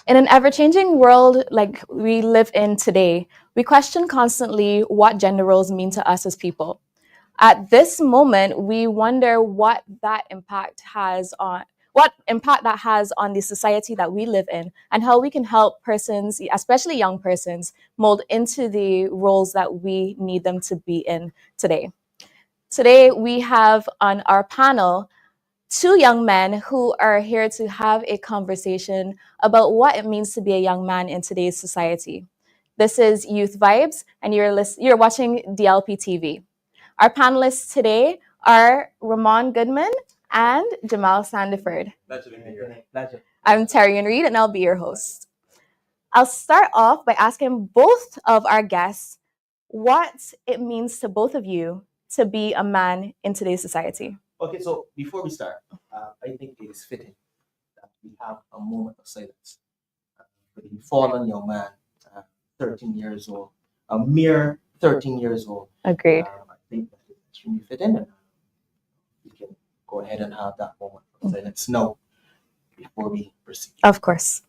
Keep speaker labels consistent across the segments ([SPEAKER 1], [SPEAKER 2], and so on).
[SPEAKER 1] In an ever-changing world like we live in today, we question constantly what gender roles mean to us as people. At this moment, we wonder what impact that has on the society that we live in and how we can help persons, especially young persons, mold into the roles that we need them to be in today. Today, we have on our panel two young men who are here to have a conversation about what it means to be a young man in today's society. This is Youth Vibes, and you're watching DLP TV. Our panelists today are Ramon Goodman and Jamal Sandiford.
[SPEAKER 2] Pleasure.
[SPEAKER 1] I'm Terrian Reed, and I'll be your host. I'll start off by asking both of our guests what it means to both of you to be a man in today's society.
[SPEAKER 2] Okay, so before we start, I think it is fitting that we have a moment of silence for the fallen young man, 13 years old, a mere 13 years old.
[SPEAKER 1] Agreed.
[SPEAKER 2] I think that is extremely fitting, and we can go ahead and have that moment of silence now before we proceed.
[SPEAKER 1] Of course.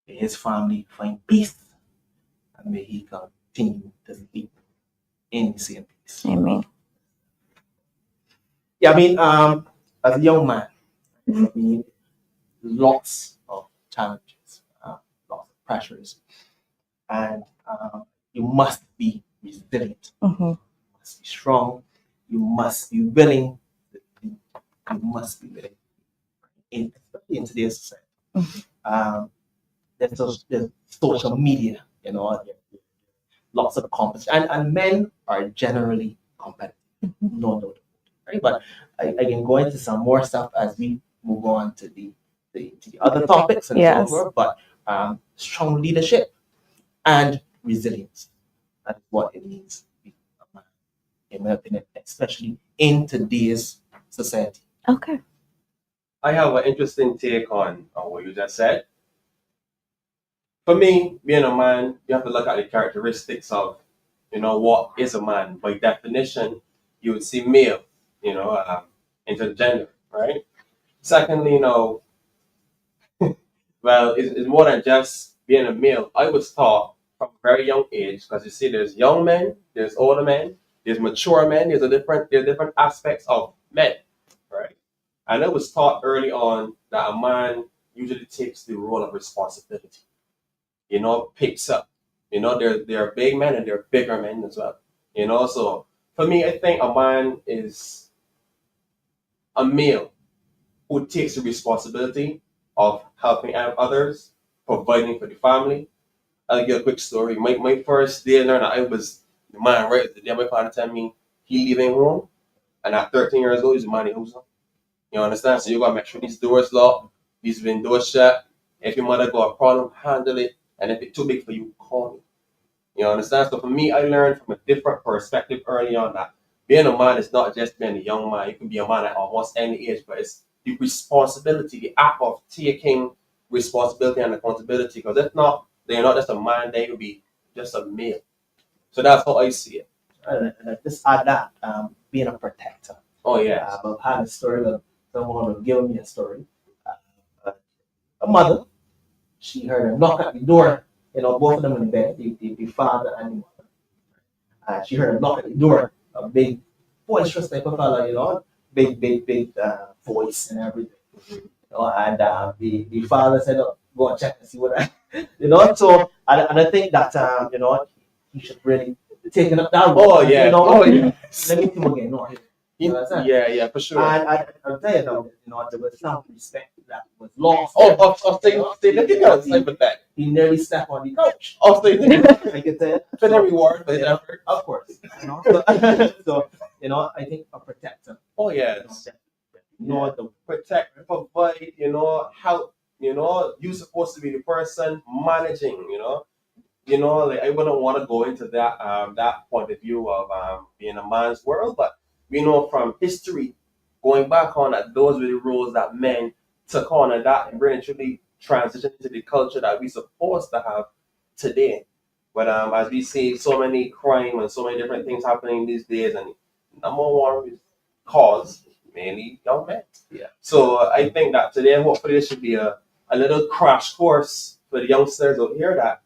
[SPEAKER 2] May his family find peace, and may he continue to sleep in same peace.
[SPEAKER 1] Amen.
[SPEAKER 2] Yeah, as a young man, lots of challenges, lots of pressures, and you must be resilient.
[SPEAKER 1] Mm-hmm.
[SPEAKER 2] You must be strong. You must be willing. You must be willing, especially in today's society.
[SPEAKER 1] Mm-hmm.
[SPEAKER 2] There's social media, lots of competition, and men are generally competitive, no doubt. Right? But I can go into some more stuff as we move on to the other topics and
[SPEAKER 1] Yes.
[SPEAKER 2] so forth. But strong leadership and resilience. That is what it means to be a man, in my opinion, especially in today's society.
[SPEAKER 1] Okay.
[SPEAKER 3] I have an interesting take on what you just said. For me, being a man, you have to look at the characteristics of, what is a man. By definition, you would see male, intergender, right? Secondly, well, it's more than just being a male. I was taught from a very young age, because you see, there's young men, there's older men, there's mature men, there's different aspects of men, right? And I was taught early on that a man usually takes the role of responsibility. Picks up. There are big men and there are bigger men as well. So for me, I think a man is a male who takes the responsibility of helping out others, providing for the family. I'll give a quick story. My first day learning, I was the man, right? The day my father tell me he leaving home, and at 13 years old, he's the man in house. You understand? So you gotta make sure these doors locked, these windows shut. If your mother got a problem, handle it. And if it's too big for you, call me. You understand? So for me, I learned from a different perspective early on that being a man is not just being a young man. You can be a man at almost any age, but it's the responsibility, the act of taking responsibility and accountability. Because if not, then you're not just a man, then you'll be just a male. So that's how I see it.
[SPEAKER 2] And I just add that being a protector.
[SPEAKER 3] Oh, yeah.
[SPEAKER 2] I've had a story that someone will give me a story. A mother, she heard a knock at the door, both of them in bed, the father and the mother. She heard a knock at the door, a big, boisterous type of fella, big voice and everything. And the father said, oh, go and check and see what I, so, and I think that, he should really take up that role.
[SPEAKER 3] Oh, yeah.
[SPEAKER 2] Let me see him again. No,
[SPEAKER 3] yeah, for sure.
[SPEAKER 2] And I'll tell you now, there was some respect that was lost.
[SPEAKER 3] With that.
[SPEAKER 2] He nearly stepped on the couch.
[SPEAKER 3] I
[SPEAKER 2] get that.
[SPEAKER 3] For the reward, for the effort.
[SPEAKER 2] Of course. So, I think a protector.
[SPEAKER 3] Oh, yes.
[SPEAKER 2] The
[SPEAKER 3] Protect, provide, help, you're supposed to be the person managing, like I wouldn't want to go into that point of view of being a man's world, but we know from history, going back on that, those were the roles that men took on, and that really truly transitioned into the culture that we're supposed to have today. But as we see so many crime and so many different things happening these days, and number one is cause mainly young men.
[SPEAKER 2] Yeah.
[SPEAKER 3] So I think that today hopefully there should be a little crash course for the youngsters out here that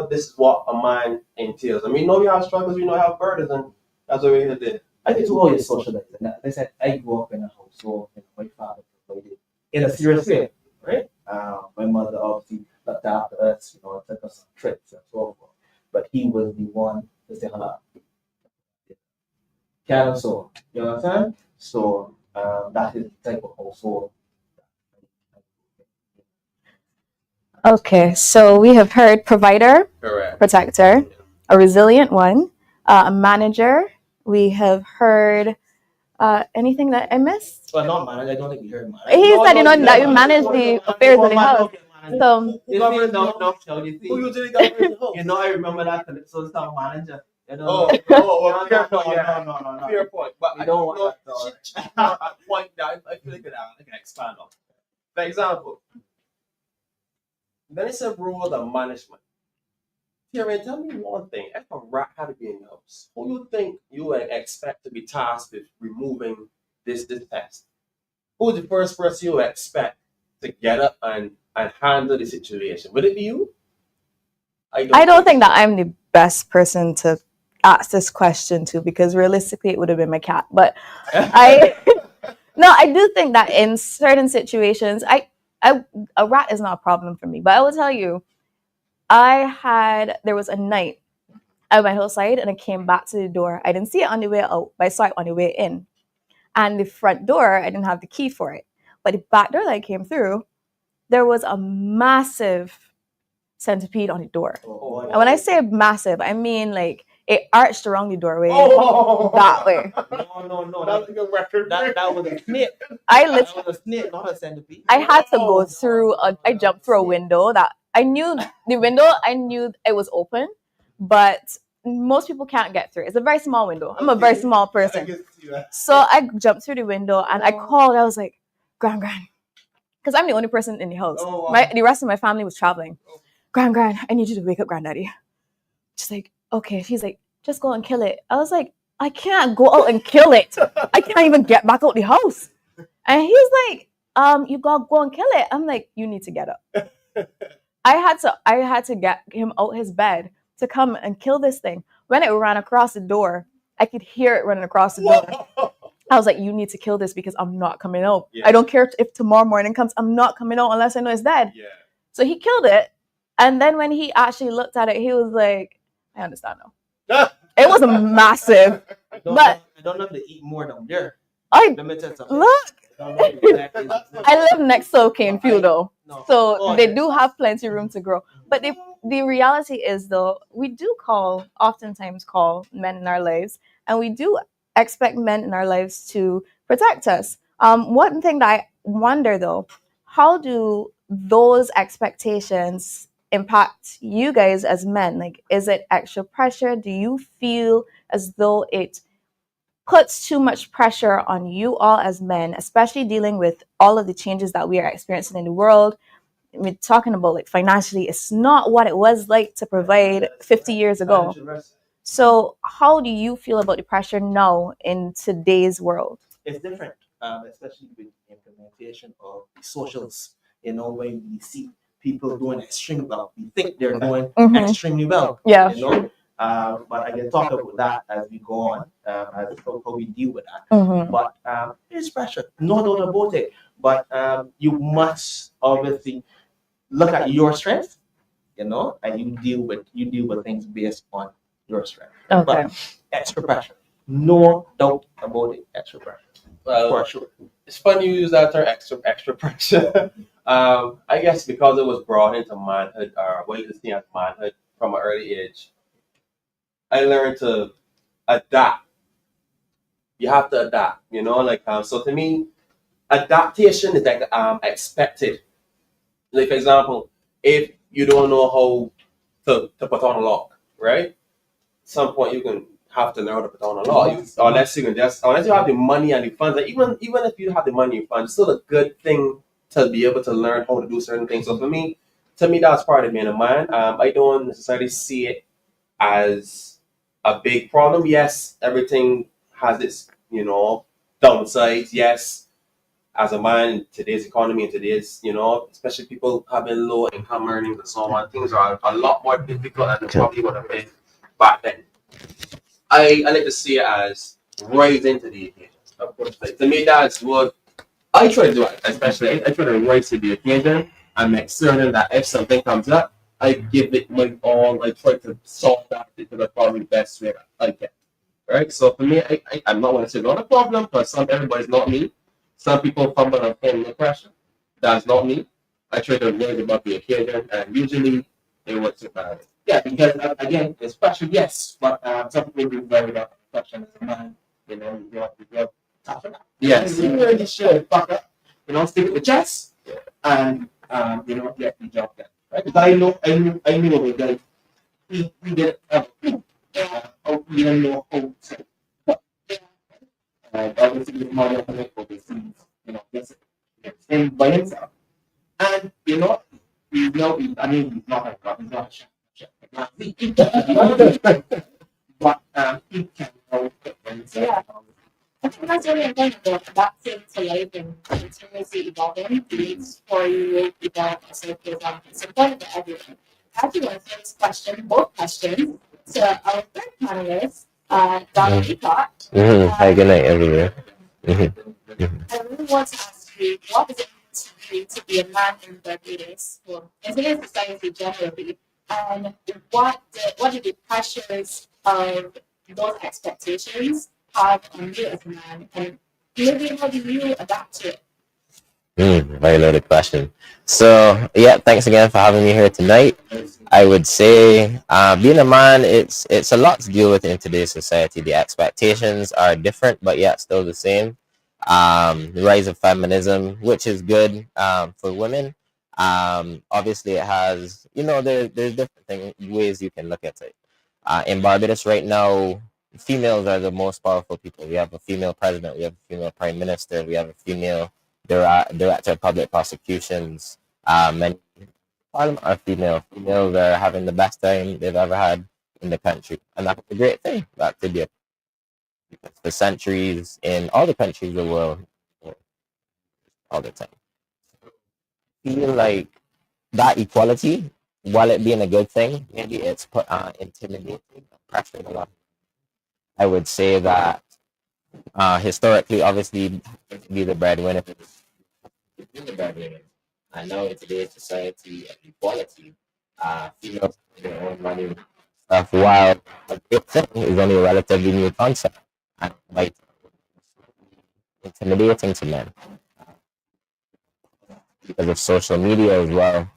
[SPEAKER 3] this is what a man entails. I mean, we know we have struggles, we know we have burdens, and that's what we're here today.
[SPEAKER 2] I think it's all your socializing. Like I said, I grew up in a household, my father provided in a serious way, right? My mother obviously looked after us, took us on trips and so forth. But he was the one to say hello. Can and so on. You understand? So that is the type of household.
[SPEAKER 1] Okay, so we have heard provider,
[SPEAKER 3] Correct.
[SPEAKER 1] protector, a resilient one, a manager. We have heard anything that I missed?
[SPEAKER 2] But not manager. I don't think we heard manager.
[SPEAKER 1] He said, that you manage the affairs of the house. So,
[SPEAKER 2] You usually govern the house. I remember that Calypso song manager.
[SPEAKER 3] Oh, fair point.
[SPEAKER 2] No.
[SPEAKER 3] Fair point. But
[SPEAKER 2] We don't want that.
[SPEAKER 3] a point that I feel like I can expand on. For example, then it's a role of management. Kieran, tell me one thing. If a rat had to be in your house, who you think you would expect to be tasked with removing this pest? Who's the first person you would expect to get up and handle the situation? Would it be you?
[SPEAKER 1] I don't think that I'm the best person to ask this question to, because realistically it would have been my cat. But I do think that in certain situations, a rat is not a problem for me. But I will tell you, there was a night I went outside and I came back to the door. I didn't see it on the way out, but I saw it on the way in. And the front door, I didn't have the key for it. But the back door that I came through, there was a massive centipede on the door. And when I say massive, I mean like it arched around the doorway that way.
[SPEAKER 2] No. That was a snake.
[SPEAKER 1] That
[SPEAKER 2] was a snake, not a centipede.
[SPEAKER 1] I had to go through. I jumped through a window that I knew it was open, but most people can't get through. It's a very small window. I'm a very small person, so I jumped through the window and I called. I was like, "Gran," because I'm the only person in the house. The rest of my family was traveling. Gran, I need you to wake up Granddaddy. She's like, okay. She's like, just go and kill it. I was like, I can't go out and kill it. I can't even get back out the house. And he's like, you gotta go and kill it. I'm like, you need to get up. I had to get him out his bed to come and kill this thing. When it ran across the door, I could hear it running across the door. I was like, you need to kill this because I'm not coming out. Yeah. I don't care if tomorrow morning comes, I'm not coming out unless I know it's dead. Yeah. So he killed it. And then when he actually looked at it, he was like, I understand now. It was massive.
[SPEAKER 2] I don't have to eat more down there.
[SPEAKER 1] Look. I live next to cane field though. So they do have plenty of room to grow. But the reality is though, we do oftentimes call men in our lives, and we do expect men in our lives to protect us. One thing that I wonder though, how do those expectations impact you guys as men? Like, is it extra pressure? Do you feel as though it puts too much pressure on you all as men, especially dealing with all of the changes that we are experiencing in the world? We're talking about like financially, it's not what it was like to provide 50 years ago. So how do you feel about the pressure now in today's world?
[SPEAKER 2] It's different, especially with implementation of socials. When we see people doing extremely well, we think they're doing extremely well.
[SPEAKER 1] Yeah.
[SPEAKER 2] But I can talk about that as we go on, as how we deal with that. But there's pressure, no doubt about it. But you must obviously look at your strength, and you deal with things based on your strength.
[SPEAKER 1] Okay.
[SPEAKER 2] But extra pressure, no doubt about it. Extra pressure, for sure.
[SPEAKER 3] It's funny you use that term, extra pressure. I guess because it was brought into manhood, or what you see as manhood from an early age, I learned to adapt. You have to adapt, so to me, adaptation is like expected. Like, for example, if you don't know how to put on a lock, right? At some point you can have to learn how to put on a lock. Unless you have the money and the funds. Like, even if you have the money and funds, it's still a good thing to be able to learn how to do certain things. So for me, to me, that's part of being a man. I don't necessarily see it as a big problem. Yes, everything has its, downsides. Yes, as a man in today's economy and today's, especially people having low income earnings and so on, things are a lot more difficult than they probably would have been back then. I like to see it as rising to the occasion. Of course, like, to me, that's what I try to do. Especially, I try to rise to the occasion and make certain that if something comes up, I give it my all. I try to solve that to the probably best way that I can. Right? So for me, I'm not going to say not a problem because everybody's not me. Some people fumble and fall under pressure. That's not me. I try to learn about the occasion and usually it works about it. Yeah, because again, it's pressure, yes, but some people do very well pressure as a man. You have tough enough. Yes, you really should fuck up. Stick with the chest and get the job done. Right? Because I knew what we did. We did we didn't know how to. Obviously, with model connect overseas, this thing by himself. And I mean, he's not a god, he's not a chef. But he can hold it by himself. Yeah. I think that's really important about adapting to life and continuously evolving leads for you to evolve as a program. It's important for everyone. I actually want to this question, both questions, to our third panelist, Dr. Peacock.
[SPEAKER 4] Hi, good night, everyone.
[SPEAKER 3] I really want to ask you, what does it mean to you to be a man in Barbados, well, in today's society generally, and what are the pressures of those expectations have on you as a man, and maybe how do you adapt to it?
[SPEAKER 4] Very loaded question. So, yeah, thanks again for having me here tonight. I would say, being a man, it's a lot to deal with in today's society. The expectations are different, but yet still the same. The rise of feminism, which is good for women. Obviously, it has, there's different ways you can look at it. In Barbados right now, females are the most powerful people. We have a female president, we have a female prime minister, we have a female director of public prosecutions. Many Parliament are female. Females are having the best time they've ever had in the country, and that's a great thing. That could be for centuries in all the countries of the world, all the time. Feel like that equality, while it being a good thing, maybe it's put intimidating, pressuring a lot. I would say that historically, obviously, be the breadwinner, be the breadwinner. I know in today's society of equality, females have their own money stuff, while a good thing is only a relatively new concept and like intimidating to men because of social media as well.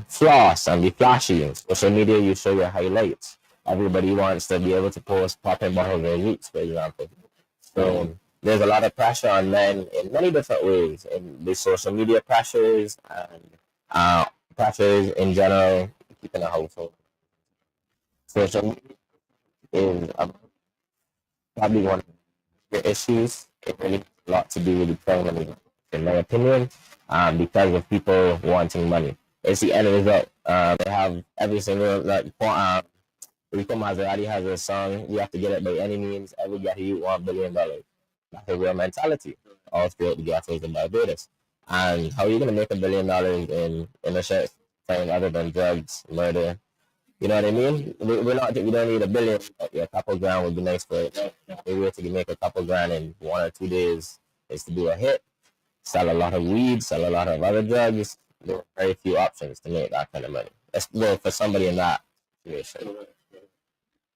[SPEAKER 4] Floss and be flashy. In social media, you show your highlights. Everybody wants to be able to post popping bottles or roots, for example. So there's a lot of pressure on men in many different ways, in the social media pressures and pressures in general, keeping a household. Social media is probably one of the issues. It really has a lot to do with the economy, in my opinion, because of people wanting money. It's the end result. They have every single Rico Maserati has a song. We have to get it by any means. Every guy you $1 billion. That's a real mentality. All throughout the ghettos in Barbados. And how are you gonna make $1 billion in a short time other than drugs, murder? You know what I mean? We don't need a billion. Yeah, a couple grand would be nice for it. The way to make a couple grand in 1 or 2 days is to do a hit, sell a lot of weed, sell a lot of other drugs. There are very few options to make that kind of money. That's well for somebody in that situation.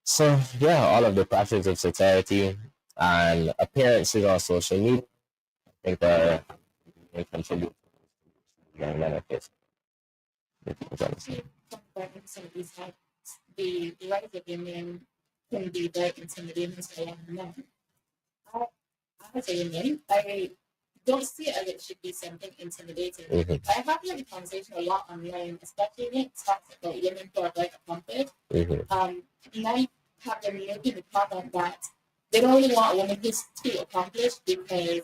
[SPEAKER 4] So yeah, all of the pressures of society and appearances on social media, I think are contribute to young benefits.
[SPEAKER 3] The rise of women can be very intimidating to young men. I, as a woman, I don't see it as it should be something intimidating. I have had the conversation a lot online, especially when it talks about women who are very accomplished. Men have been making the comment that they don't really want a woman who's too accomplished because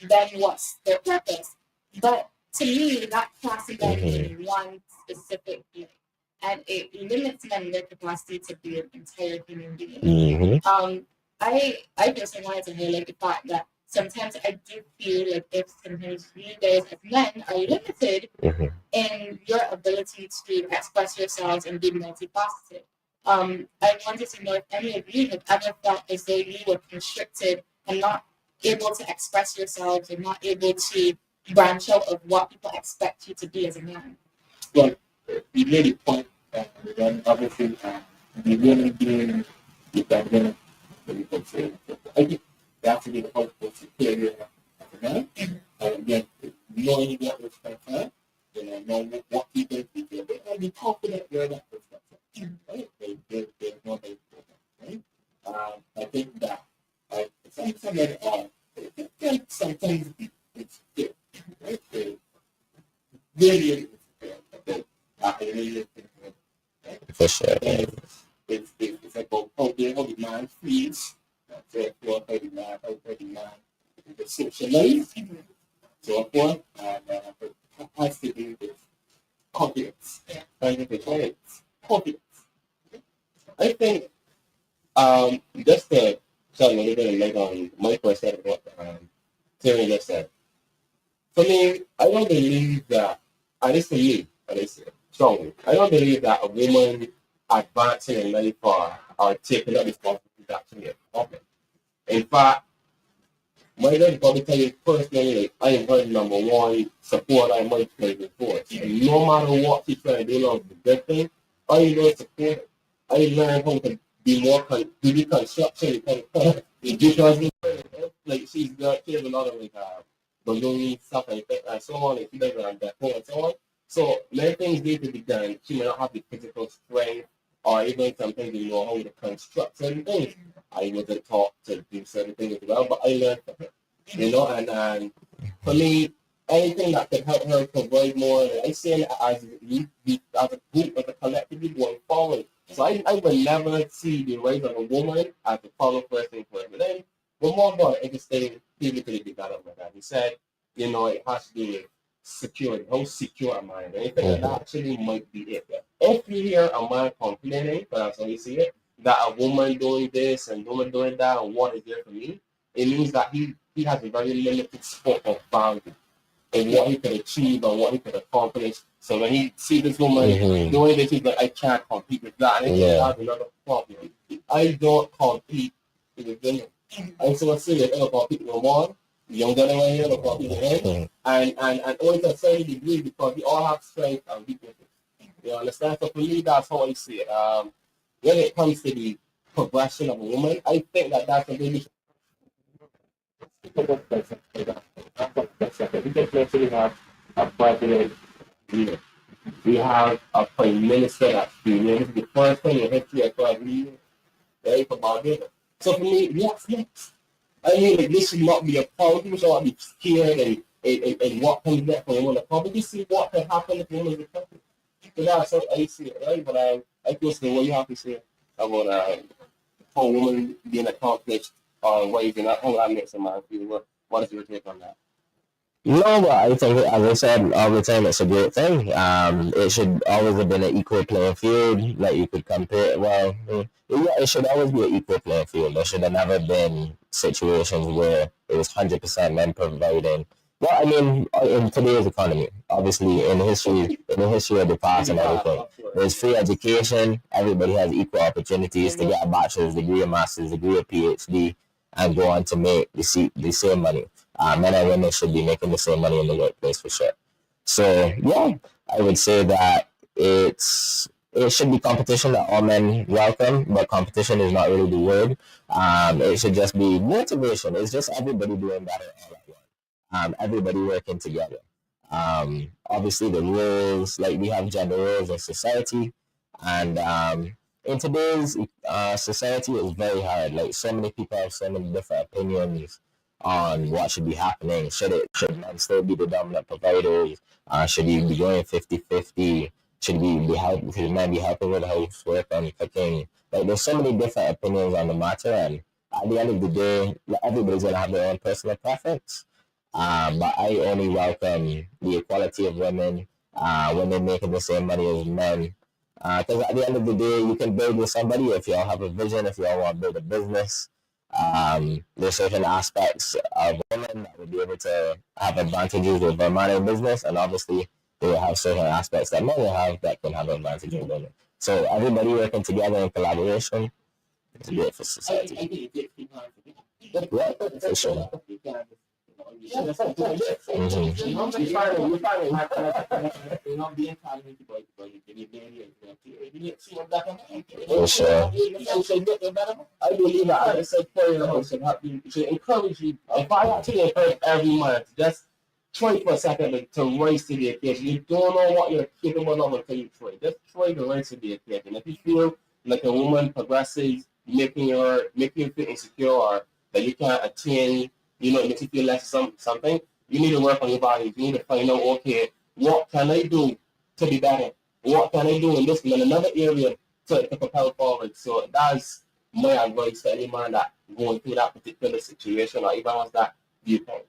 [SPEAKER 3] then what's their purpose? But
[SPEAKER 1] to me, that classifies one specific thing, and it limits men in their capacity to be an entire human being. I personally wanted to highlight the fact that sometimes I do feel like if sometimes you guys as men are limited in your ability to express yourselves and be multifaceted. I wanted to know if any of you have ever felt as though you were constricted and not able to express yourselves and not able to branch out of what people expect you to be as a man.
[SPEAKER 5] Well, you made a point, then obviously, the women being dependent, you can say, I think they have to be the husband superior as a man. And again, knowing what was concerned, knowing what people think, and be confident where that perspective, right? They know they right? I think that sometimes it's good, right? They really
[SPEAKER 4] For sure.
[SPEAKER 5] It's about how the man feels, therefore how the man is socialized, so forth, and has to do with confidence. Confidence. I think just to shed a little bit of light on my question about Terry just said. For me, I don't believe that, and it's for me, and it's strongly, I don't believe that a woman advancing in life or taking up responsibility is actually a problem. In fact, my dad probably tell you personally, like, I am her number one support I might play before. And no matter what she try to do along the good thing, I learn support her. I learned how to be more do the construction, because like she has a lot of like balloon stuff and so on, and she does decor and so on. So many things need to be done. She may not have the physical strength or even sometimes know how to construct certain things. I wasn't taught to do certain things as well, but I learned from her. And for me, anything that could help her provide more, I say it as a group, as a collective going forward. So I will never see the rise of a woman as a power first thing for her. But then, but more about interesting physically development. As he said, it has to do with security. How secure am I? And I think that actually might be it. If you hear a man complaining, that's how you see it, that a woman doing this and woman doing that, and what is there for me, it means that he has a very limited scope of boundary and what he can achieve and what he can accomplish. So when he see this woman doing this, he's like, I can't compete with that. And I think that's another problem. I don't compete with women. I so I say I don't compete with one. The young gentleman here don't compete with him. And only to a certain degree because we all have strengths and weaknesses. You understand? So for me, that's how I see it. When it comes to the progression of a woman, I think that that's a really we can actually have a president leader. We have a prime minister that's female. This is the first thing in history of our leader, right? So for me, what's next? I mean, like, this should not be a problem. People should not be scared and what comes next from a woman. Probably see what can happen if women are country. So that's how I see it, right? But I feel so what you have to say about how women being accomplished ways and how that makes a man feel. What is your take on that?
[SPEAKER 4] No, but I think, as I said all the time, it's a great thing. It should always have been an equal playing field. Like you could compare. Well, yeah, it should always be an equal playing field. There should have never been situations where it was 100% men providing. Well, I mean, in today's economy, obviously, in the history of the past and everything, there's free education. Everybody has equal opportunities to get a bachelor's degree, a master's degree, a PhD, and go on to make the same money. Men and women should be making the same money in the workplace for sure. So yeah, I would say that it should be competition that all men welcome, but competition is not really the word. It should just be motivation. It's just everybody doing better all at once. Everybody working together. Obviously the roles, like we have gender roles in society, and in today's society, it's very hard. Like so many people have so many different opinions on what should be happening. Should men still be the dominant providers? Should we be going 50-50? Should men be helping with housework and cooking? Like there's so many different opinions on the matter, and at the end of the day, everybody's gonna have their own personal preference. But I only welcome the equality of women, women making the same money as men. Because at the end of the day, you can build with somebody if y'all have a vision, if y'all want to build a business. There's certain aspects of women that will be able to have advantages over man in business, and obviously they will have certain aspects that men will have that can have advantages over women. So everybody working together in collaboration is good for society.
[SPEAKER 5] I think it takes people to do
[SPEAKER 4] Yeah, for sure.
[SPEAKER 5] yeah, that's right.
[SPEAKER 4] Mhm.
[SPEAKER 5] You know, being talented, but you can be see what that
[SPEAKER 4] For sure.
[SPEAKER 5] I believe that I said for your house should encourage you. If I actually encourage every month, just try for a second to rise to the occasion. You don't know what you're capable of until you try. Just try to rise to the occasion. If you feel like a woman progresses, making you feel insecure or that you can't attain, it makes you feel less something, you need to work on your body. You need to find out, okay, what can I do to be better? What can I do in this and another area to propel forward? So that's my advice to any man that going through that particular situation or even has that viewpoint.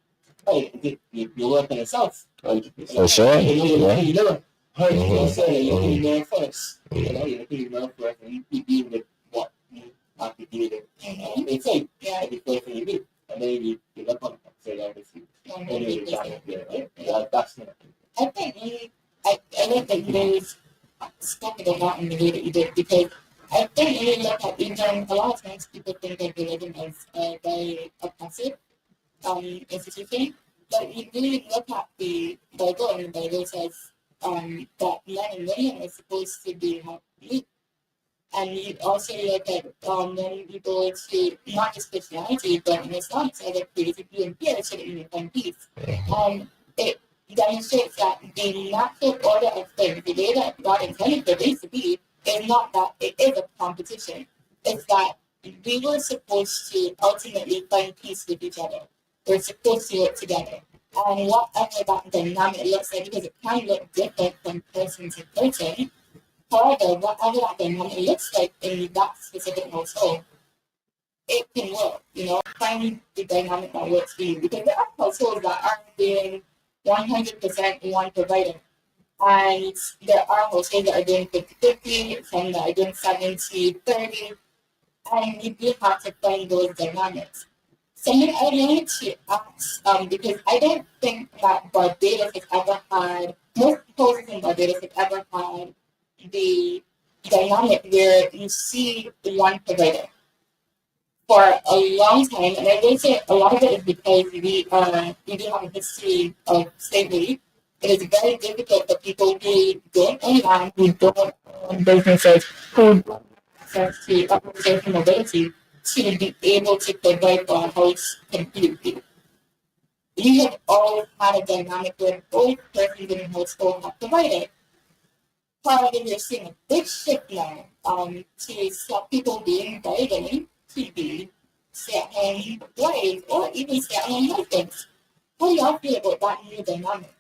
[SPEAKER 5] Hey, you work on yourself.
[SPEAKER 4] For sure. Yeah.
[SPEAKER 5] You know, 100%, and
[SPEAKER 4] Mhm.
[SPEAKER 5] you learn first. You learn first, and you deal with what you have to deal with. It's like, the first thing you do. And then you look on it. So, obviously, that's not. I think I like that you guys spoke about in the way that you did because I think when you look at England, a lot of times people think of religion as a very oppressive institution. But you really look at the Bible, and the Bible says that men and women are supposed to be happy. And you also look at many people to not just Christianity, but in Islam, so that created you and fear so that you can find peace. It demonstrates that the natural order of things, the way that God intended for things to be, is not that it is a competition. It's that we were supposed to ultimately find peace with each other. We're supposed to work together. And whatever that dynamic looks like, because it can look different from person to person, however, whatever that dynamic looks like in that specific household, it can work, find the dynamic that works for you. Because there are households that aren't doing 100% one provider. And there are households that are doing 50-50, some that are doing 70-30, and you do have to find those dynamics. Something I wanted to ask, because I don't think that Barbados has ever had, most houses in Barbados have ever had the dynamic where you see one provider for a long time, and I will say a lot of it is because we do have a history of slavery. It is very difficult for people who don't own land, who don't own businesses, who don't have access to upward mobility to be able to provide for a house completely. We have always had a dynamic where both persons in the household have provided. However, we're seeing a big shift now to stop people being burdened to be stay-at-home wives or even stay-at-home husbands. How do y'all feel about that new dynamic?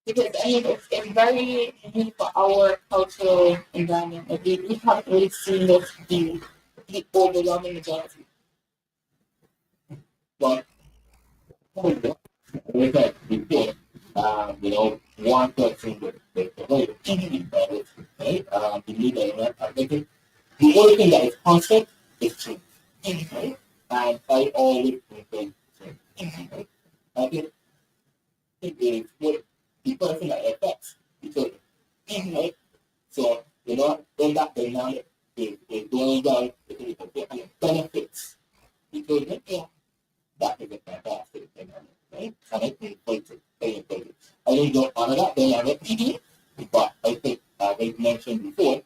[SPEAKER 5] Because it's very new for our cultural environment. Like, we haven't really seen this be the overwhelming majority. But we had before, one person with the way, right? The leader, I think the only thing that is constant is change. Right? And I always think right? I think it is what the person that affects the children. Right? So, when that dynamic is going down, it benefits the children. Yeah. That is a fantastic dynamic, right? And I think I don't honor that dynamic, but I think, as I mentioned before,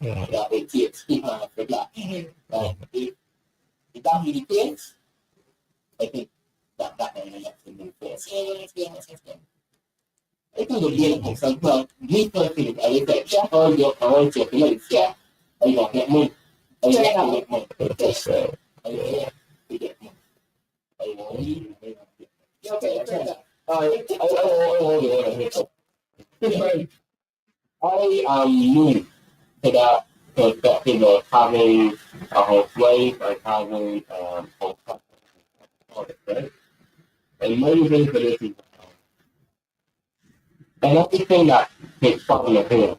[SPEAKER 5] that it takes two hands for that. If that really clicks, I think that dynamic can move forward. So, let's be honest with them. I think the beautiful stuff, well, me personally, I would say, I want to like, I don't get money. I don't get money. I get money. I am new to that perspective of having a housewife and having right? and many things for this is, and everything that takes from the hill,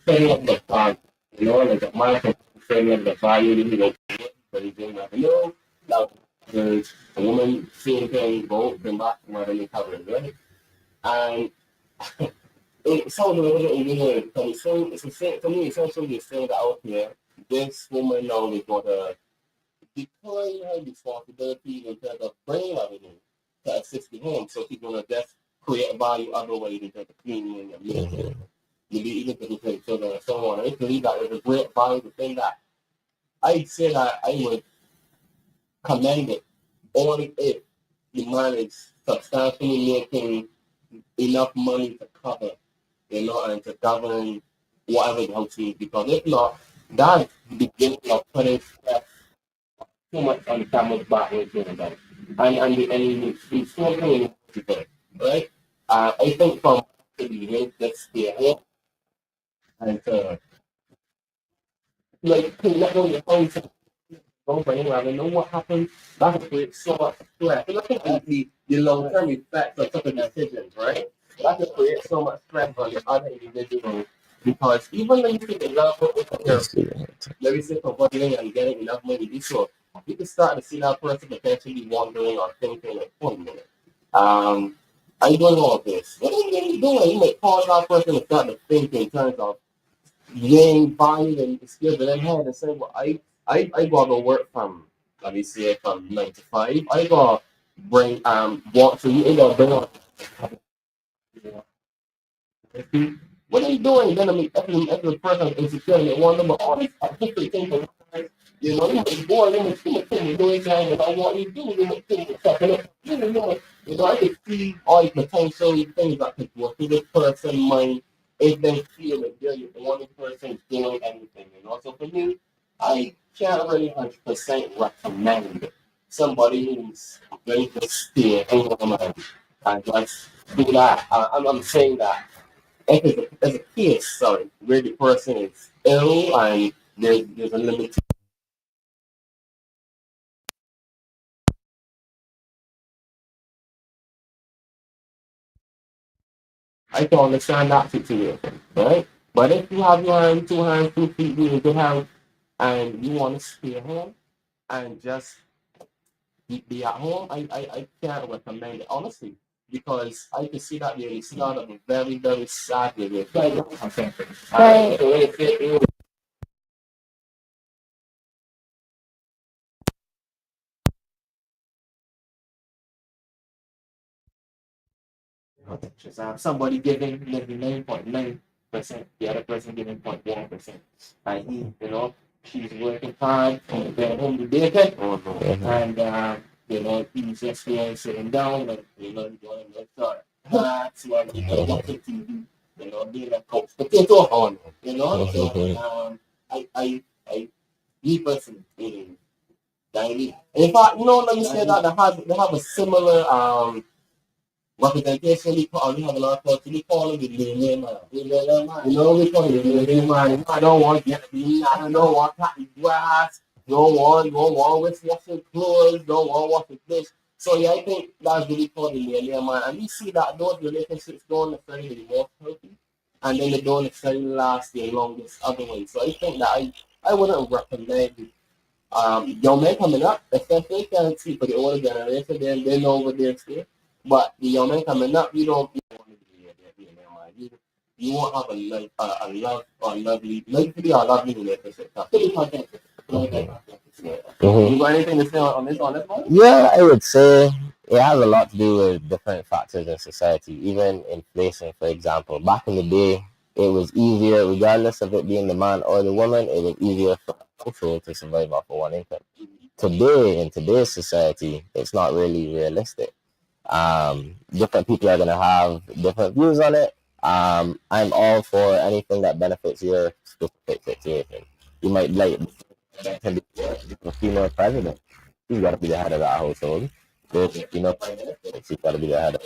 [SPEAKER 5] setting up the fund, like the market, setting up the value, you know, but you don't have no, now there's a woman seeing things, both the back, whether you cover it, right? And it sounds a little bit weird, but it's a thing, to me, it's also the thing that out here, this woman now is going to decline her responsibility in terms of bringing revenue to assist the home. So she's going to just create value other ways in terms of cleaning and making, maybe even to the children and so on. And I believe that is a great value thing that I'd say that I would commend it only if the man is substantially making enough money to cover, and to govern whatever the house needs. Because if not, that's the beginning of putting stress too much on the family's back when it's doing that. And it's still doing it, right? I think from the beginning, let's stay here and to let go of your phone don't bring around and know what happens. That creates so much stress. And I think the long term effects of such a decision, right? That could create so much stress on the other individuals because even when you take example if you're let me say for budgeting and getting enough money to do so, you can start to see that person potentially wondering or thinking like, wait a minute. I'm doing all this. What are you doing? You might cause that person to start to think in terms of gain value and skills that I had and say, well, I gotta go work from let me say from 9 to 5. I gotta bring walk so you gotta bring on what are you doing? Then I mean every person insecure and they wonder about all these different things. You might boy, you might think you're doing that, but I want you to do, you might think you're fucking up. I can see all the potential things that could go through this person's mind if they feel that they're the only person doing anything. So for me, I can't really 100% recommend somebody who's going to stay home and just do that. I'm saying that if it's a case, sorry, where the person is ill and there's a limit. I can understand that situation, right? But if you have your hand, 2 hands, 2 feet, you good health, and you want to stay home and just be at home, I can't recommend it, honestly. Because I can see that there is a lot of very, very sad with right. Just have somebody giving maybe 9.9%, the other person giving 0.1%. I.e., she's working hard and getting home to bacon, and he's just there sitting down and doing like that. That's what watching TV, being a coach potato on, So I me personally, in fact, let me say that they have a similar representation, we have a lot of culture. We call it the Lillian man. We call it the Lillian man. I don't want to get I don't want to cut the grass. Don't want washing clothes. Don't want washing this. So yeah, I think that's really called the Lillian man. And we see that those relationships don't necessarily be more healthy, and then they don't necessarily last the longest other way. So I think that I wouldn't recommend young men coming up, especially can see for the older generation, they know what they're saying. But the young men coming up, you don't want to be there, man. You won't have a lovely, relationship. You got anything to say on this one?
[SPEAKER 4] Yeah, I would say it has a lot to do with different factors in society, even inflation, for example. Back in the day, it was easier, regardless of it being the man or the woman, it was easier for a household to survive off of one income. Today, in today's society, it's not really realistic. Different people are going to have different views on it. I'm all for anything that benefits your specific situation. You might like a female president. She's got to be the head of that household. There's female president. She's got to be the head of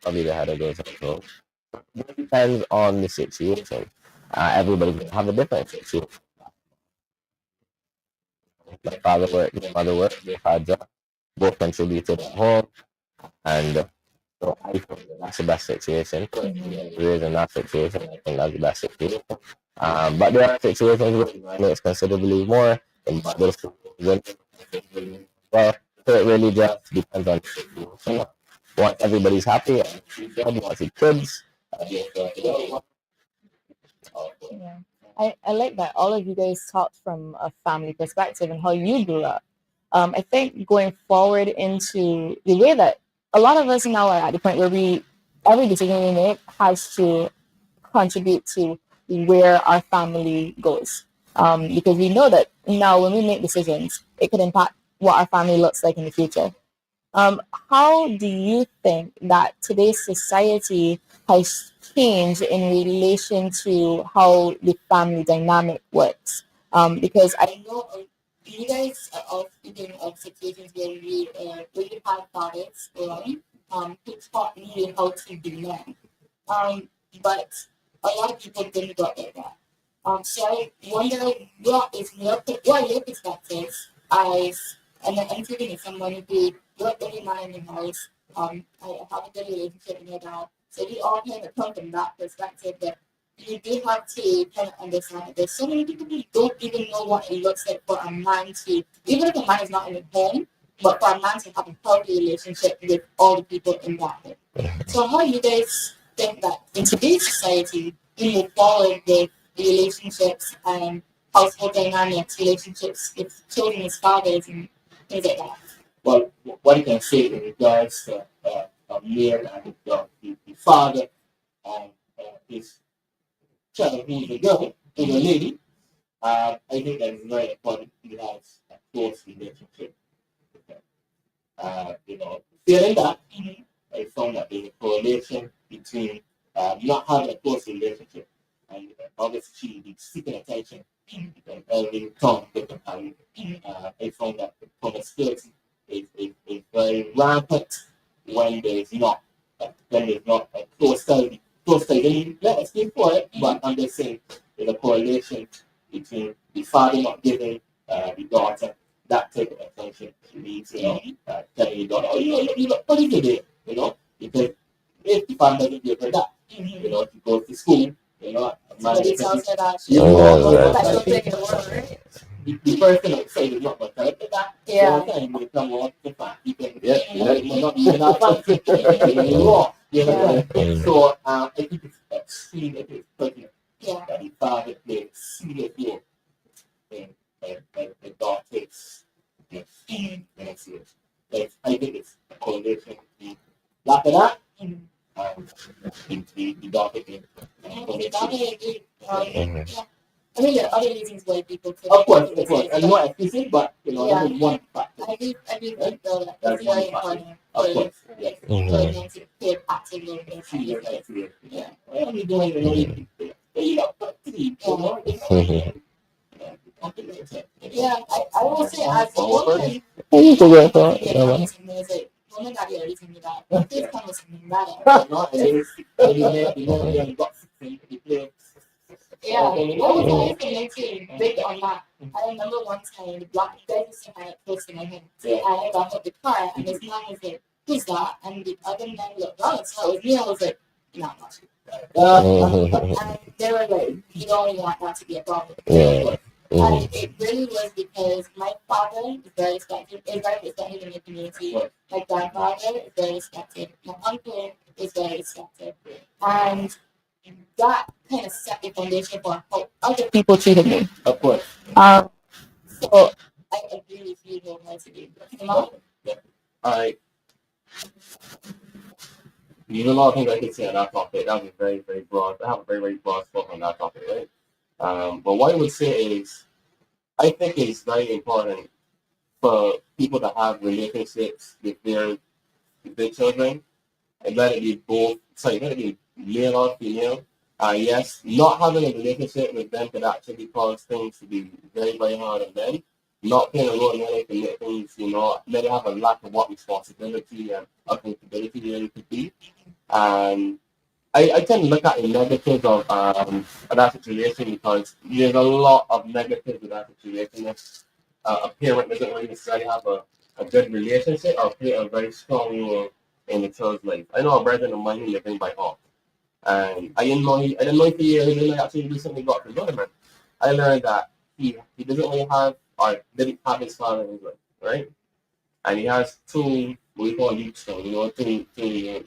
[SPEAKER 4] probably the head of those households. It depends on the situation. Everybody's going to have a different situation. My father worked, my mother worked, they had jobs, both contributed at home, and so I think that's the best situation. Raised in that situation, I think that's the best situation. But there are situations where it makes considerably more, and there's well, so it really just depends on the situation. Once everybody's happy, and wants the kids.
[SPEAKER 1] Yeah. I like that all of you guys talked from a family perspective and how you grew up. I think going forward into the way that a lot of us now are at the point where every decision we make has to contribute to where our family goes. Because we know that now when we make decisions, it could impact what our family looks like in the future. How do you think that today's society has changed in relation to how the family dynamic works? Because I know you guys are all speaking of situations where you have fathers around who taught you how to be men. But a lot of people didn't grow up like that. So I wonder what are your perspectives as and I'm speaking as someone who grew up every man in the house. I have a good relationship with my dad. So we all kind of come from that perspective that you do have to kind of understand that there's so many people who don't even know what it looks like for a man to, even if a man is not in a home, but for a man to have a healthy relationship with all the people in that home. So how do you guys think that in today's society we move forward with relationships and household dynamics, relationships with children as fathers and things like that?
[SPEAKER 5] Well, what you can say in regards to a male and the father and his child, who is a girl, who is a lady, I think that is very important to have a close relationship with them. Feeling that, I found that there's a correlation between not having a close relationship and obviously she be seeking attention and every time different time. I found that promiscuity is very rampant when there's not a close study. Let us speak for it, but I'm just saying there's a correlation between the father not giving the daughter that type of attention she needs, telling the daughter, oh, you look pretty today, because if the father doesn't give her that, she goes to school,
[SPEAKER 1] Somebody tells her that
[SPEAKER 5] she's
[SPEAKER 1] special thing in the world, right?
[SPEAKER 5] the person outside is not going to help with that.
[SPEAKER 1] Yeah.
[SPEAKER 5] So time will come out to find people. Not even our country. Law. So I think it's extremely pertinent that the father plays a serious role in the daughter's next years. I think it's a correlation between lack of that and the daughter being.
[SPEAKER 1] I mean, there are other reasons why people could.
[SPEAKER 5] Of course. I'm not accusing, but that is one factor.
[SPEAKER 1] I do think though that it's very important.
[SPEAKER 5] Of course, yes.
[SPEAKER 1] For men to play active role in
[SPEAKER 5] Seriously. Yeah. What are you doing? You got three,
[SPEAKER 1] Yeah, I will say as a woman,
[SPEAKER 4] You can get that.
[SPEAKER 1] women got the everything that. This kind of something better.
[SPEAKER 5] No, it is. You got 16 to play.
[SPEAKER 1] Yeah, I was always connected big on that. I remember one time the black guy used to hang close to my head. And I got out the car and this man was like, who's that? And the other man looked down, so it was me. I was like, no, I'm not sure. And they were like, you don't want that to be a problem.
[SPEAKER 4] Yeah.
[SPEAKER 1] And it really was because my father is very respected in the community. My grandfather is very respected. My uncle is very respected. And that kind of set the foundation for how other people treated me.
[SPEAKER 5] Of course.
[SPEAKER 1] So I agree with you wholeheartedly.
[SPEAKER 5] I there's a lot of things I can say on that topic. That was very, very broad. I have a very, very broad scope on that topic, right? But what I would say is, I think it's very important for people to have relationships with their children, and let it be let it be male or female. Yes, not having a relationship with them could actually cause things to be very, very hard on them. Not playing a role in their life can make things, maybe have a lack of what responsibility and accountability really could be. And I tend to look at the negatives of that situation because there's a lot of negatives with that situation. a parent doesn't really necessarily have a good relationship or play a very strong role in the child's life. I know a brother of mine who living by home. And I didn't know if he really actually recently got to know him. I learned that he doesn't really have or didn't have his father in his life, right? And he has two what we call youth now, two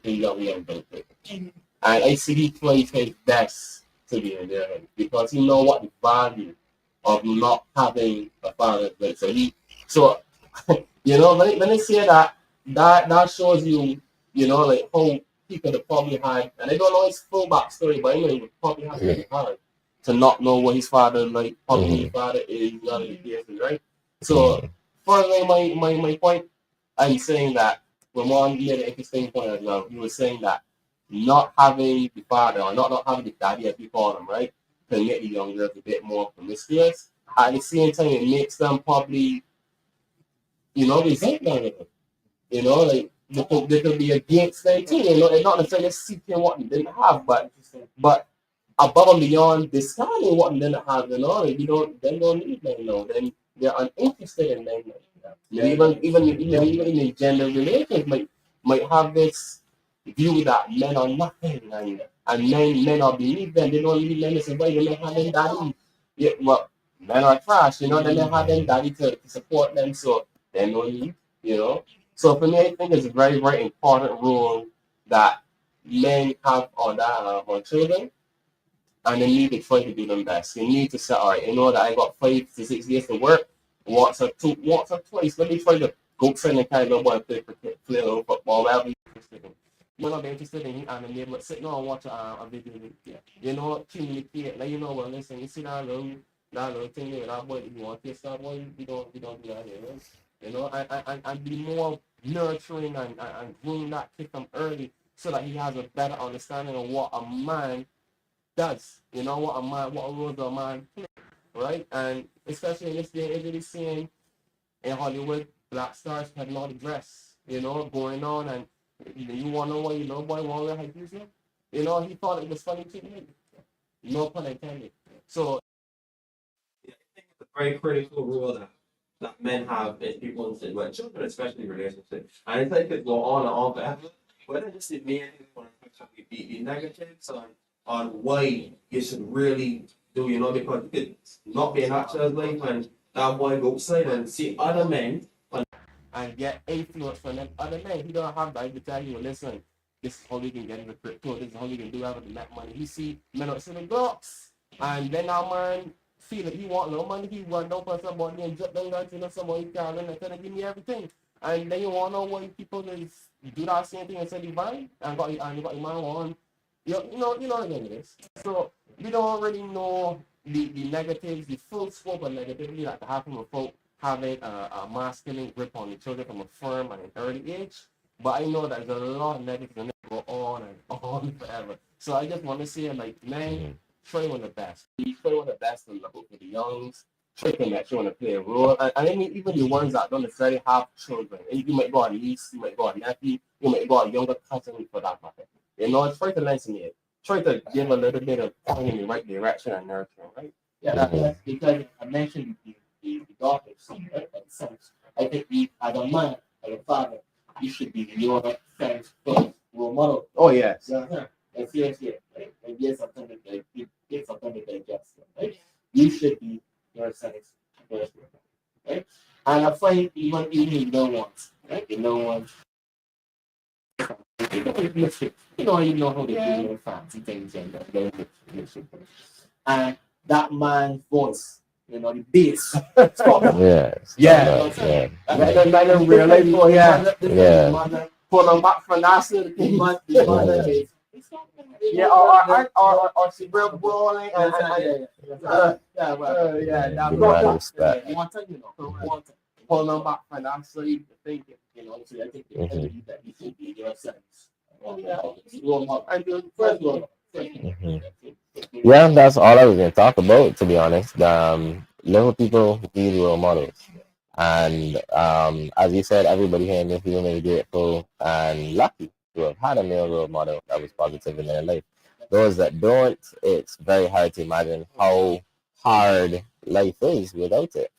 [SPEAKER 5] young adults. And I see he tries his best to be in there because he know what the value of not having a father. Like, so when I say that shows you, like how he could have probably had, and I don't know his full backstory, but I know he would probably have really hard to not know what his father like, probably his father is, not in the cases, right? So, further my point, I'm saying that Ramon made an interesting point as well. He was saying that not having the father or not having the daddy as we call him, right, can make the young girls a bit more promiscuous. At the same time, it makes them probably, resentment of it. Like they could be against them too. And not necessarily seeking what they didn't have, but above and beyond discarding what they didn't have. Like they don't need them. Then they're uninterested in them. Even in the gender relations might have this view that men are nothing and men are beneath them. They don't need men. They say, why they don't have them daddy? Yeah, well, men are trash. They don't have them daddy to support them, so they don't need. So for me, I think it's a very, very important role that men have on that on children, and they need to try to do them best. You need to say, all right, that I got 5 to 6 years to work. Once or twice, let me try to go train and kind of boy play a little football. Whatever you're interested in. You're not interested in anime, but sit down and watch a video. Communicate. Like well, listen, you see that little thing there, that boy, you want to start boy, we don't do that here, right? And be more nurturing and groom that kid from early so that he has a better understanding of what a man does. What roles a man play, right? And especially in this day and age, really seeing in Hollywood, black stars had not dress, going on, and you want to know what boy want to wear high heels now? He thought it was funny to me. No pun intended. So
[SPEAKER 3] Yeah, I think it's a very critical role that men have in people's well, children, especially relationships. And I think it go on and on forever. But I just the main thing I want to touch on the negatives on why you should really do, because you could not be in that child's life and that boy go outside and see other men
[SPEAKER 5] and get influence from them other men. He don't have that to tell you, listen, this is how we can get into crypto, this is how we can do that with that money. He see men out selling blocks, and then our man feel that he want no money, he run down for somebody and jump down to somebody carrying and tell him give me everything. And then you want to know why people is do that same thing and say divine and you got your man on. You know the thing it is. So we don't really know the negatives, the full scope of negativity that can happen with folk having a masculine grip on the children from a firm and an early age. But I know that there's a lot of negatives and they go on and on forever. So I just want to say, like, man, try one of the best. Try one of the best and look for the youngs. Try to make sure to play a role. And I mean, even the ones that don't necessarily have children. You might go a niece, you might go a nephew, you might go a younger cousin for that matter. Try to listen it. Try to give a little bit of point in the right direction and nurturing, right? Yeah, that's because I mentioned the daughters, right? And sons. I think as a man, as a father, you should be your son's first role model. Oh yes. And seriously, right? And yes, something that it's something that they just right. You should be your son's first role model, right? And I find even the no ones, right? The no ones. You know how they do their fancy things and and that man's voice, the bass.
[SPEAKER 4] Yeah.
[SPEAKER 5] Like in real life, pull them back from that side, the mother is. Yeah, or she real brawling and pull them back from that side, thinking, so I think that you should be your sense.
[SPEAKER 4] Yeah, that's all I was going to talk about, to be honest. Little people need role models. And as you said, everybody here in this room is grateful and lucky to have had a male role model that was positive in their life. Those that don't, it's very hard to imagine how hard life is without it.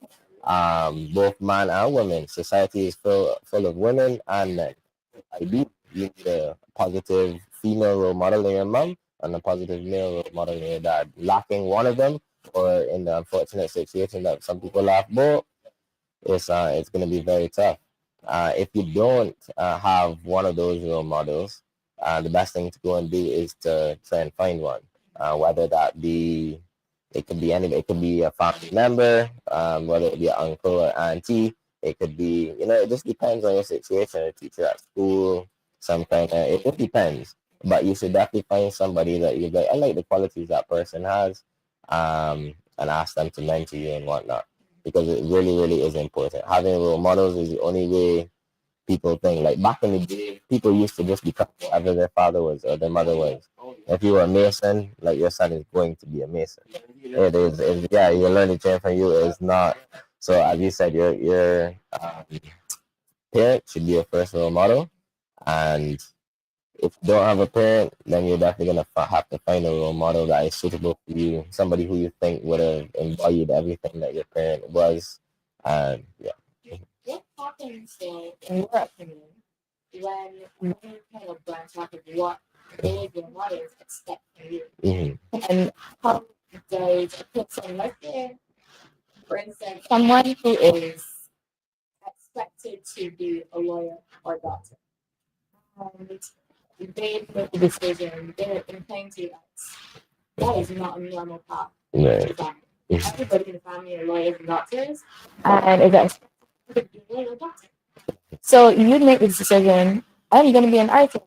[SPEAKER 4] both man and women. Society is full of women and men. I do. You need a positive female role model in your mom and a positive male role model in your dad. Lacking one of them, or in the unfortunate situation that some people lack both, it's going to be very tough. If you don't have one of those role models, the best thing to go and do is to try and find one. Whether that be, it could be any, it could be a family member, whether it be an uncle or auntie. It could be, it just depends on your situation. A teacher at school, some kind of, it just depends. But you should definitely find somebody that you like. I like the qualities that person has, and ask them to mentor you and whatnot, because it really, really is important. Having role models is the only way people think. Like back in the day, people used to just become whatever their father was or their mother was. If you were a mason, like your son is going to be a mason. It is, yeah, your learning chain from you is not. So as you said, your parent should be your first role model, and if you don't have a parent, then you're definitely gonna have to find a role model that is suitable for you, somebody who you think would have embodied everything that your parent was, and yeah.
[SPEAKER 6] What happens though, in your opinion, when you kind of branch off of what they, your mothers, expect from you?
[SPEAKER 4] Mm-hmm.
[SPEAKER 6] And how does a person, let's say, for instance, someone who is expected to be a lawyer or doctor, and they make a decision, they're inclined to that is not a normal path
[SPEAKER 4] Right.
[SPEAKER 6] to family. Everybody in the family are lawyers and doctors, and is expected to be a lawyer or doctor. So you make this decision, I'm going to be an artist.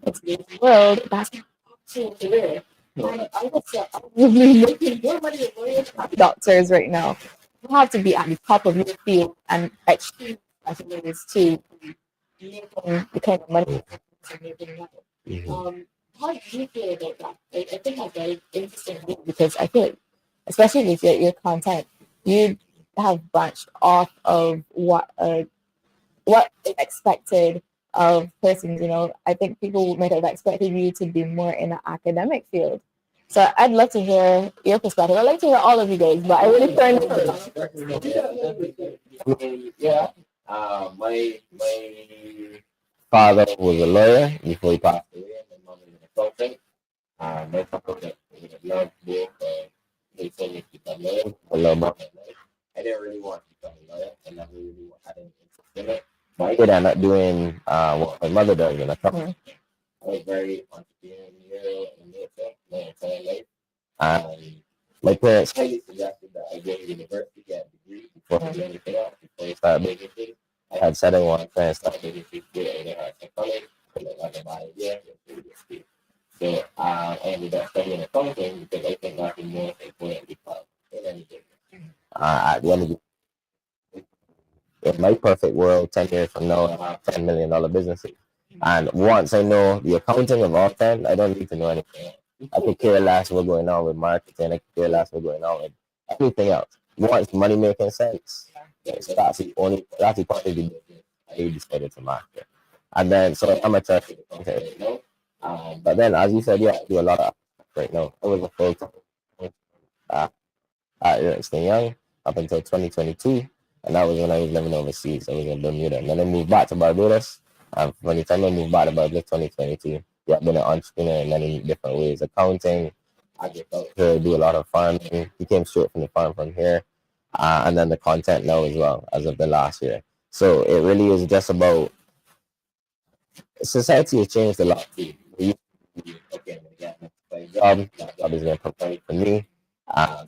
[SPEAKER 6] It's the world, that's my actual career. And I would say, arguably making more money than lawyers and doctors right now. You have to be at the top of your field and achieve as it is to making the kind of money you're making now.
[SPEAKER 4] Mm-hmm.
[SPEAKER 6] How do you feel about that? I think that's very interesting because I feel, especially with your content, you have branched off of what is expected of persons. I think people might have expected you to be more in the academic field. So I'd love to hear your perspective. I'd like to hear all of you guys, but I really turned
[SPEAKER 4] Yeah. My father was a lawyer before he passed away, and my mom was an accountant. My father would have loved both. They told me to become a lawyer. I love my life. I didn't really want to become a lawyer. I never really had any interest in it. But I did end up doing what my mother does in accounting. I was very entrepreneurial in nature my entire life. My parents highly suggested that I go to university, get a degree before I do anything else, before I start making things. I had said I wanted to try and start making things good at either arts and college, but I got my idea, so I ended up studying accounting because I think that's the most important because in anything. At the end of the in my perfect world, 10 years from now, I have $10 million businesses. And once I know the accounting of all 10, I don't need to know anything else. I could care less what's going on with marketing. I could care less what's going on with everything else. Once money making sense, yeah, so that's the part of the business I decided to master. And then, so I'm a church accountant right now. But then, as you said, yeah, I do a lot of right now. I was a full time uh, at Ernst Young up until 2022. And that was when I was living overseas. I was in Bermuda. And then I moved back to Barbados. From the time I moved back to Barbados 2022, yeah, I've been an entrepreneur in many different ways. Accounting, agriculture, do a lot of farming. He came straight from the farm from here. And then the content now as well, as of the last year. So it really is just about, society has changed a lot too. Okay, I'm gonna get a job. That job is going to provide for me.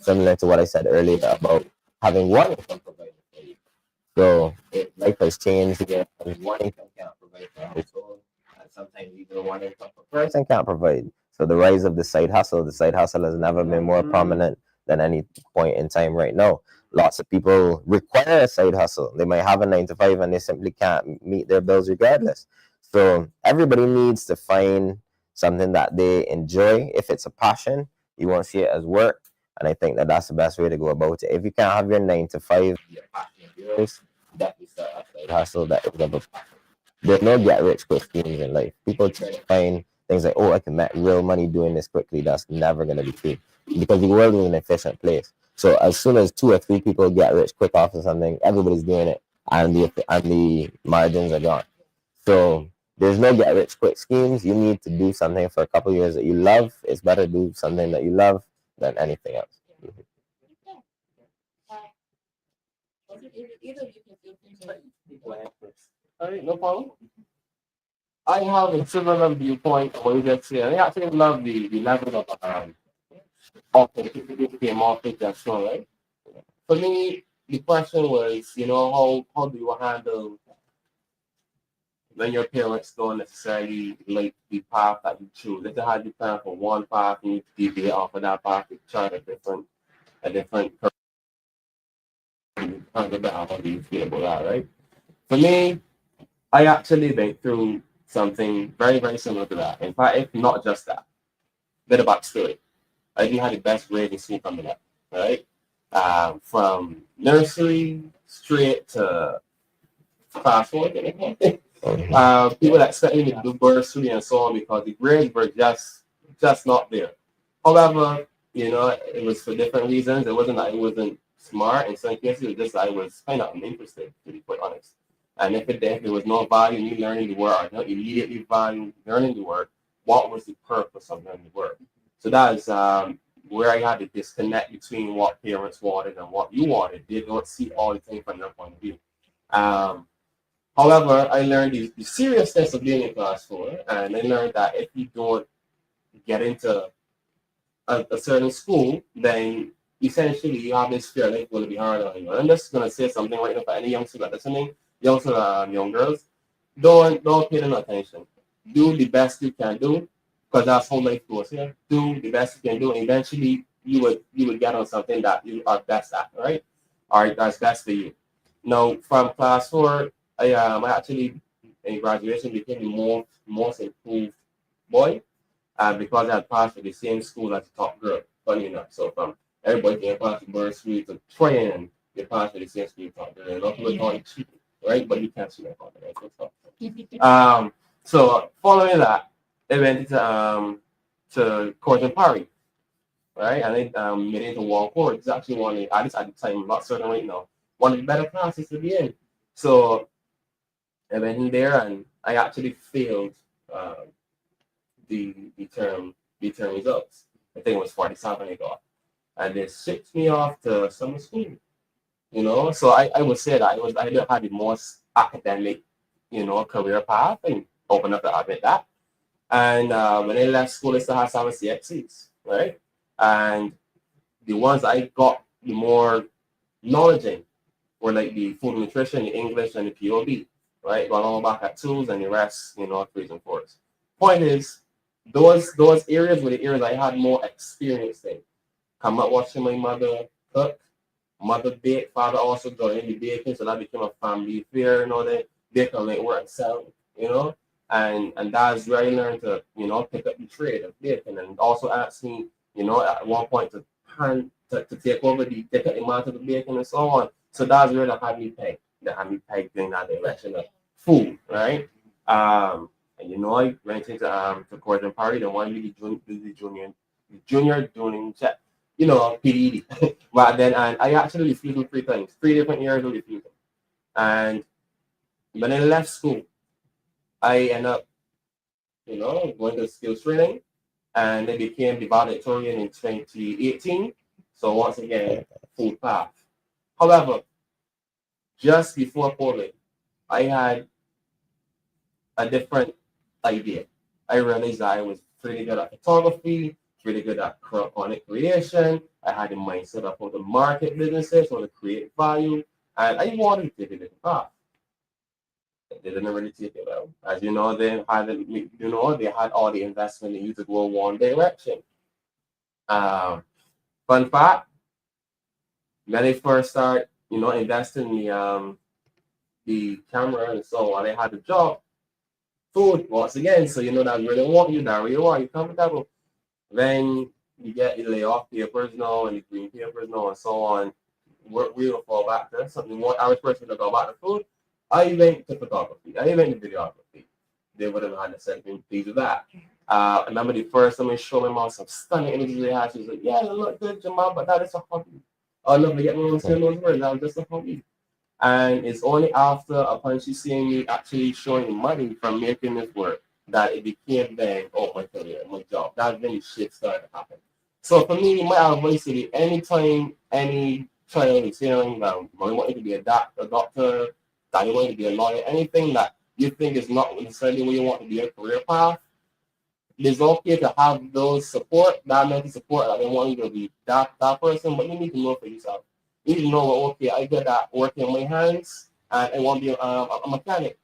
[SPEAKER 4] Similar to what I said earlier about having one income provider for you. So life has changed again. One income can't provide for a household, and sometimes even one income per person can't provide. So the rise of the side hustle has never been more prominent than any point in time right now. Lots of people require a side hustle. They might have a 9 to 5 and they simply can't meet their bills regardless. So everybody needs to find something that they enjoy. If it's a passion, you won't see it as work. And I think that that's the best way to go about it. If you can't have your 9 to 5, your passion of yours, definitely start a side hustle that is of a passion. There's no get rich quick schemes in life. People try to find things like, I can make real money doing this quickly. That's never going to be true because the world is an efficient place. So as soon as 2 or 3 people get rich quick off of something, everybody's doing it, and the margins are gone. So there's no get rich quick schemes. You need to do something for a couple of years that you love. It's better to do something that you love than anything else.
[SPEAKER 5] All right, no problem. I have a similar viewpoint of what you just said. I actually love the level of the came off it just now, right? For me, the question was, how do you handle when your parents don't necessarily like the path that you choose? If they had you plan for one path and you deviate off of that path to try a different how do you feel about that, right? For me, I actually went through something very, very similar to that. In fact, if not just that, bit of backstory. I didn't have the best grade in school coming up, right? From nursery straight to class 4. People expect me to do bursary and so on because the grades were just not there. However, it was for different reasons. It wasn't that I wasn't smart. In some cases, it was just that I was kind of uninterested, to be quite honest. And if there was no value in me learning the word, or not immediately value learning the word, what was the purpose of learning the word? So that is where I had to disconnect between what parents wanted and what you wanted. They don't see all the things from their point of view. However, I learned the seriousness of being in class 4, and I learned that if you don't get into a certain school, then essentially you have this fear that it's going to be hard on you. And I'm just going to say something right now for any youngsters that are listening, young girls, don't pay them attention. Do the best you can do, because that's how life goes here. Do the best you can do, and eventually you would get on something that you are best at, right? All right, that's best for you. Now, from class 4, I actually in graduation became the most improved boy, because I had passed for the same school as the top girl. Funny enough, so from everybody getting passed to bursary to training, they passed for the same school top girl. And a lot of people thought it cheating, right? But you can't see that, right? So following that, I went to course in Paris, right? And it made it into one course. It's actually at least at the time, I'm not certain right now, one of the better classes to be in. So I went in there and I actually failed the the term results. I think it was 47 I got. And they shipped me off to summer school. So I would say that I didn't have the most academic, career path, and open up to admit that. And when I left school, I still had some CXCs, right? And the ones I got the more knowledge in were like the food and nutrition, the English, and the POB, right? Going all back at twos and the rest, threes and fours. Point is, those areas were the areas I had more experience in. Come up watching my mother cook, mother bake, father also got into baking, so that became a family affair, that they can like work and sell, and that's where I learned to, pick up the trade of baking, and also asked me, at one point to take over take up the mantle of baking and so on. So that's where that had me pegged in that direction of food, right? And I went into to course in Paris, the one the junior doing check, PDD. But then and I actually refused him 3 times, 3 different years of refusing. And when I left school, I ended up, going to skills training, and I became the valedictorian in 2018. So once again, food path. However, just before COVID, I had a different idea. I realized that I was pretty good at photography, pretty good at content creation. I had the mindset of how to market businesses, how to create value, and I wanted to take a different path. They didn't really take it well. As you know, they had all the investment in you to go one direction. Um, Fun fact, when I first started, investing in the camera and so on, I had a job, food once again. So that really want you, that really want you comfortable. Then you get the layoff papers now and the green papers now and so on. We will fall back to something more average person to go back to food. I went to photography. I went to videography. They would have had the same things with that. I remember the first time I showed my mom some stunning images they had. She was like, "Yeah, they look good, Jamal, but that is a hobby."
[SPEAKER 3] I'll never get my own say those words. I'll just look me. And it's only after upon she seeing me actually showing money from making this work that it became then, oh, my career, my job. That's when the shit started to happen. So for me, my advice is anytime any child is hearing that you want to be a doctor, that you want to be a lawyer, anything that you think is not necessarily where you want to be a career path, it's okay to have those support, that mental support. I don't want you to be that person, but you need to know for yourself. You need to know, well, okay, I got that work in my hands, and I want to be a mechanic.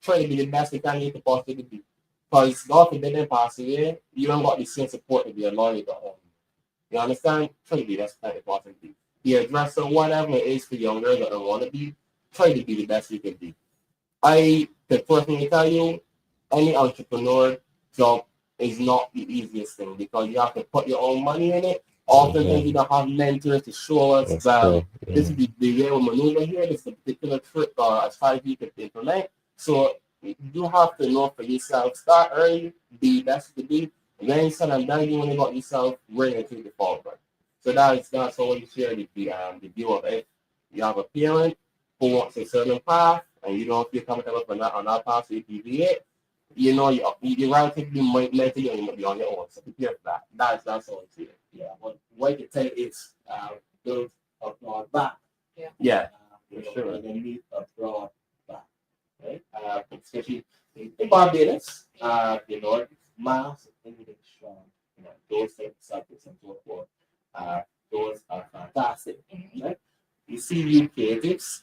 [SPEAKER 3] Try to be the best mechanic you can possibly be. Because God forbid them pass away, you don't got the same support to be a lawyer at home. You understand? Try to be the best mechanic you possibly be. Be a dresser, whatever it is for young girls that don't want to be, try to be the best you can be. I can personally tell you, any entrepreneur job is not the easiest thing because you have to put your own money in it. Oftentimes you don't have mentors to show us, well, this is the way we maneuver here, this is a particular trick or a strategy you can implement. So you have to know for yourself, start early, be best you can be, and then said and done, you only got yourself ready to the forward. So that's all you share the view of it. You have a parent who wants a certain path, and you don't feel comfortable on that path, so you deviate. You know, you're relatively mentally and you'll be on your own. So prepare for that. That's all it's here.
[SPEAKER 5] Yeah, what you can tell is build a broad back.
[SPEAKER 3] Yeah,
[SPEAKER 5] Sure. And then leave a broad back, right? Especially in Barbados, mass English, those type of subjects and so forth. Those are fantastic, right? You see you creatives,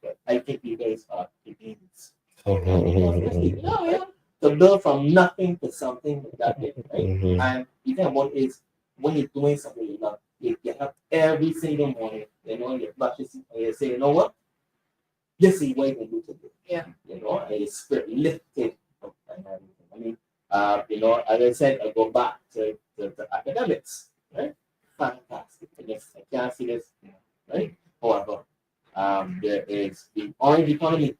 [SPEAKER 5] but I think you guys are beginners. Right? To build from nothing to something that big, right? And the thing about it is when you're doing something you love, you get up every single morning, you brush your teeth and you say, you know what? This is what you can do today.
[SPEAKER 6] Yeah.
[SPEAKER 5] And it's spirit lifted and everything. I mean, as I said, I go back to academics, right? Fantastic. I can't see this, right? However, there is the orange economy,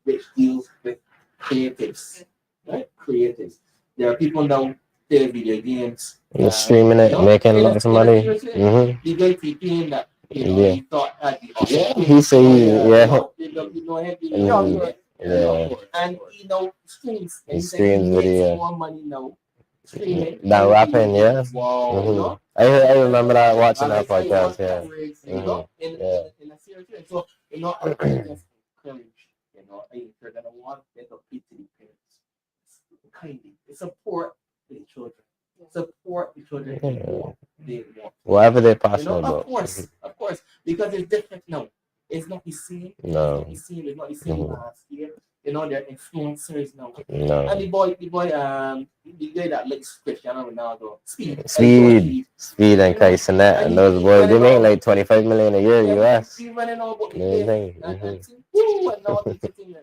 [SPEAKER 5] which deals with creatives, right? Creatives. There are people now play video games,
[SPEAKER 4] streaming it, making lots of money.
[SPEAKER 5] The guy thinking that he thought had the
[SPEAKER 4] He said, yeah.
[SPEAKER 5] And streams.
[SPEAKER 4] He streams video.
[SPEAKER 5] More money now. Streaming.
[SPEAKER 4] That rapping, yeah.
[SPEAKER 5] Wow.
[SPEAKER 4] I remember that watching that podcast, yeah.
[SPEAKER 5] In a serious way. So, I just encourage, if you're gonna want to beat to the parents, kindly support the children. Support the children in what they want.
[SPEAKER 4] Whatever they're passionate about.
[SPEAKER 5] Of course, because it's different now. It's not the same.
[SPEAKER 4] No.
[SPEAKER 5] It's not the same last year. They're influencers now.
[SPEAKER 4] No.
[SPEAKER 5] And the guy that likes Cristiano Ronaldo, Speed
[SPEAKER 4] and Kai Cenat and those boys, they make like 25 million a year US.
[SPEAKER 5] He's running all about the game and all the thing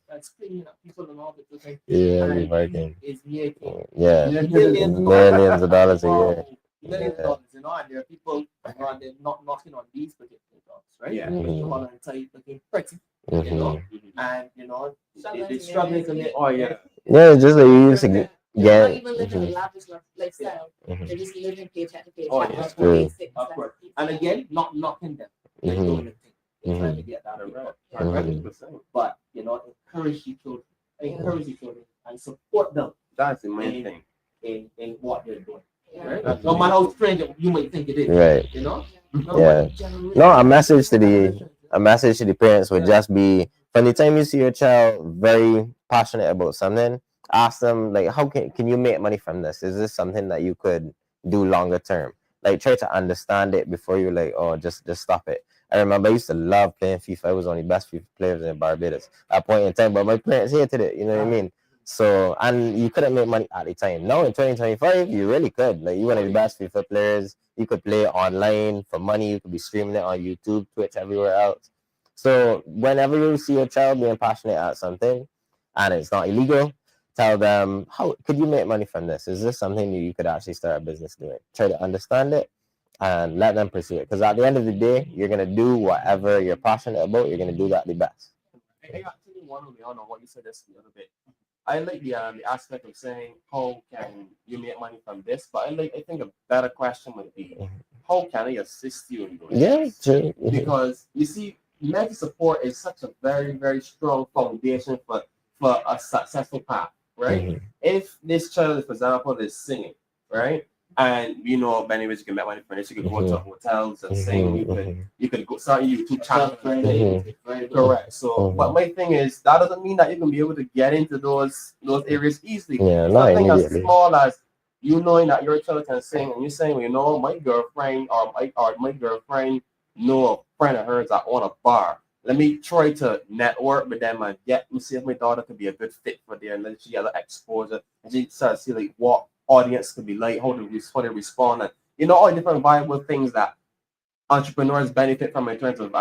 [SPEAKER 5] and screaming at people and all the thing.
[SPEAKER 4] Yeah, he's working.
[SPEAKER 5] Is making
[SPEAKER 4] millions of dollars a year.
[SPEAKER 5] Millions of dollars, and there are people around there not knocking on these particular jobs, right?
[SPEAKER 3] Yeah.
[SPEAKER 5] People and tight looking pretty, and they're struggling to make.
[SPEAKER 3] Oh yeah.
[SPEAKER 4] Yeah, just like you used to get.
[SPEAKER 6] Not even living a lavish lifestyle. They're just living paycheck to paycheck.
[SPEAKER 3] Oh, yeah.
[SPEAKER 6] That's
[SPEAKER 4] True.
[SPEAKER 6] basic
[SPEAKER 5] Of course. And again, not knocking them. They're doing the thing. They're trying to get that around.
[SPEAKER 3] 100%.
[SPEAKER 5] But encourage the children. Encourage the children and support them
[SPEAKER 3] That's the main thing.
[SPEAKER 5] in what they're doing.
[SPEAKER 6] Yeah.
[SPEAKER 5] Right? No matter how strange you might think it is.
[SPEAKER 4] Right. No, a message to the parents would just be from the time you see your child very passionate about something, ask them like, how can you make money from this? Is this something that you could do longer term? Like try to understand it before you like, oh, just stop it. I remember I used to love playing FIFA. I was one of the best FIFA players in Barbados at a point in time, but my parents hated it, you know what I mean? So, and you couldn't make money at the time. Now in 2025, you really could. Like, you're one of the best FIFA players. You could play online for money. You could be streaming it on YouTube, Twitch, everywhere else. So, whenever you see your child being passionate at something and it's not illegal, tell them, how could you make money from this? Is this something you could actually start a business doing? Try to understand it and let them pursue it. Because at the end of the day, you're going to do whatever you're passionate about. You're going to do that the best.
[SPEAKER 3] I actually want to be on what you said just a little bit. I like the aspect of saying how can you make money from this, but I think a better question would be how can I assist you in those
[SPEAKER 4] Yeah,
[SPEAKER 3] things?
[SPEAKER 4] true.
[SPEAKER 3] Because you see, mental support is such a very, very strong foundation for a successful path, right?
[SPEAKER 4] Mhm.
[SPEAKER 3] If this child, for example, is singing, right? And you know, many ways you can make money from this. You could go to hotels and sing. You could go start a YouTube channel and sing. Correct. So, but my thing is that doesn't mean that you can be able to get into those areas easily.
[SPEAKER 4] Yeah, not
[SPEAKER 3] Something as
[SPEAKER 4] immediately.
[SPEAKER 3] small as you knowing that your child can sing, and you saying, well, you know, my girlfriend or my girlfriend know a friend of hers that own a bar. Let me try to network with them and get me see if my daughter could be a good fit for there, and then she get the exposure and she starts to see like what audience could be like, how they respond, and you know all the different viable things that entrepreneurs benefit from in terms of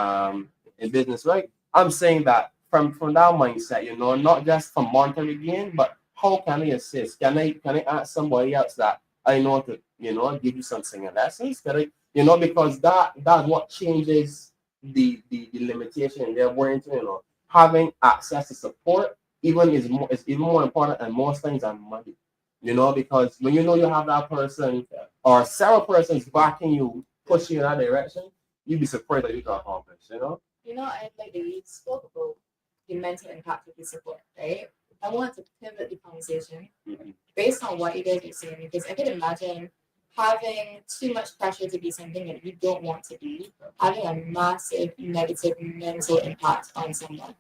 [SPEAKER 3] in business, right? I'm saying that from that mindset, you know, not just from monetary gain, but how can I assist? Can I ask somebody else that I know to, you know, give you some singing lessons? Can I, you know, because that's what changes the limitation they're willing to, you know, having access to support even is even more important than most things than money. You know, because when you know you have that person or several persons backing you, pushing you in that direction, you'd be surprised that you can accomplish, you know?
[SPEAKER 6] You know, I like that you spoke about the mental impact of the support, right? I want to pivot the conversation based on what you guys are saying, because I could imagine having too much pressure to be something that you don't want to be, having a massive negative mental impact on someone.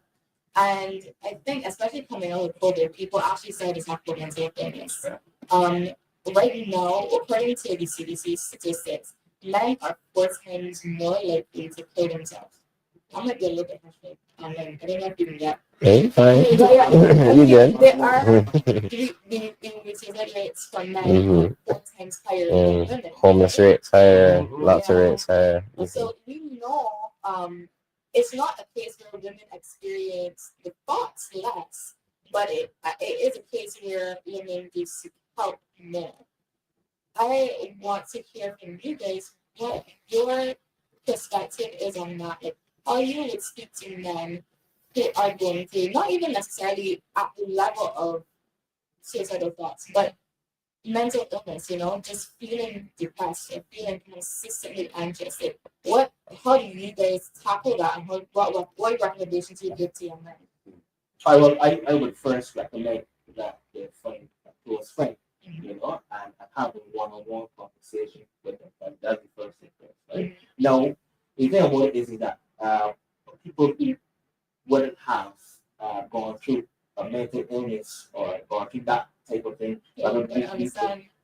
[SPEAKER 6] And I think, especially coming out with COVID, people actually started to talk about mental illness. Um, right now, according to the CDC statistics, men are 4 times more likely to kill themselves. I might be a little bit frustrated. I don't know if you can get.
[SPEAKER 4] Hey, fine.
[SPEAKER 6] But yeah, I
[SPEAKER 4] You
[SPEAKER 6] mean,
[SPEAKER 4] good?
[SPEAKER 6] there are the suicide rates for men are 4 times higher than women.
[SPEAKER 4] Homeless
[SPEAKER 6] Right?
[SPEAKER 4] rates higher, lots of
[SPEAKER 6] Yeah.
[SPEAKER 4] rates higher.
[SPEAKER 6] So we know it's not a case where women experience the thoughts less, but it is a case where women do seek help more. I want to hear from you guys what your perspective is on that. Like how you would speak to men who are going through not even necessarily at the level of suicidal thoughts, but mental illness, you know, just feeling depressed or feeling consistently anxious. Like how do you guys tackle that and what recommendations you give to your men?
[SPEAKER 5] I would first recommend that they find a close friend, you know, and have a one-on-one conversation with them. That's the first thing, right? Now, the thing about it is that people who wouldn't have gone through a mental illness or gone through that type of thing,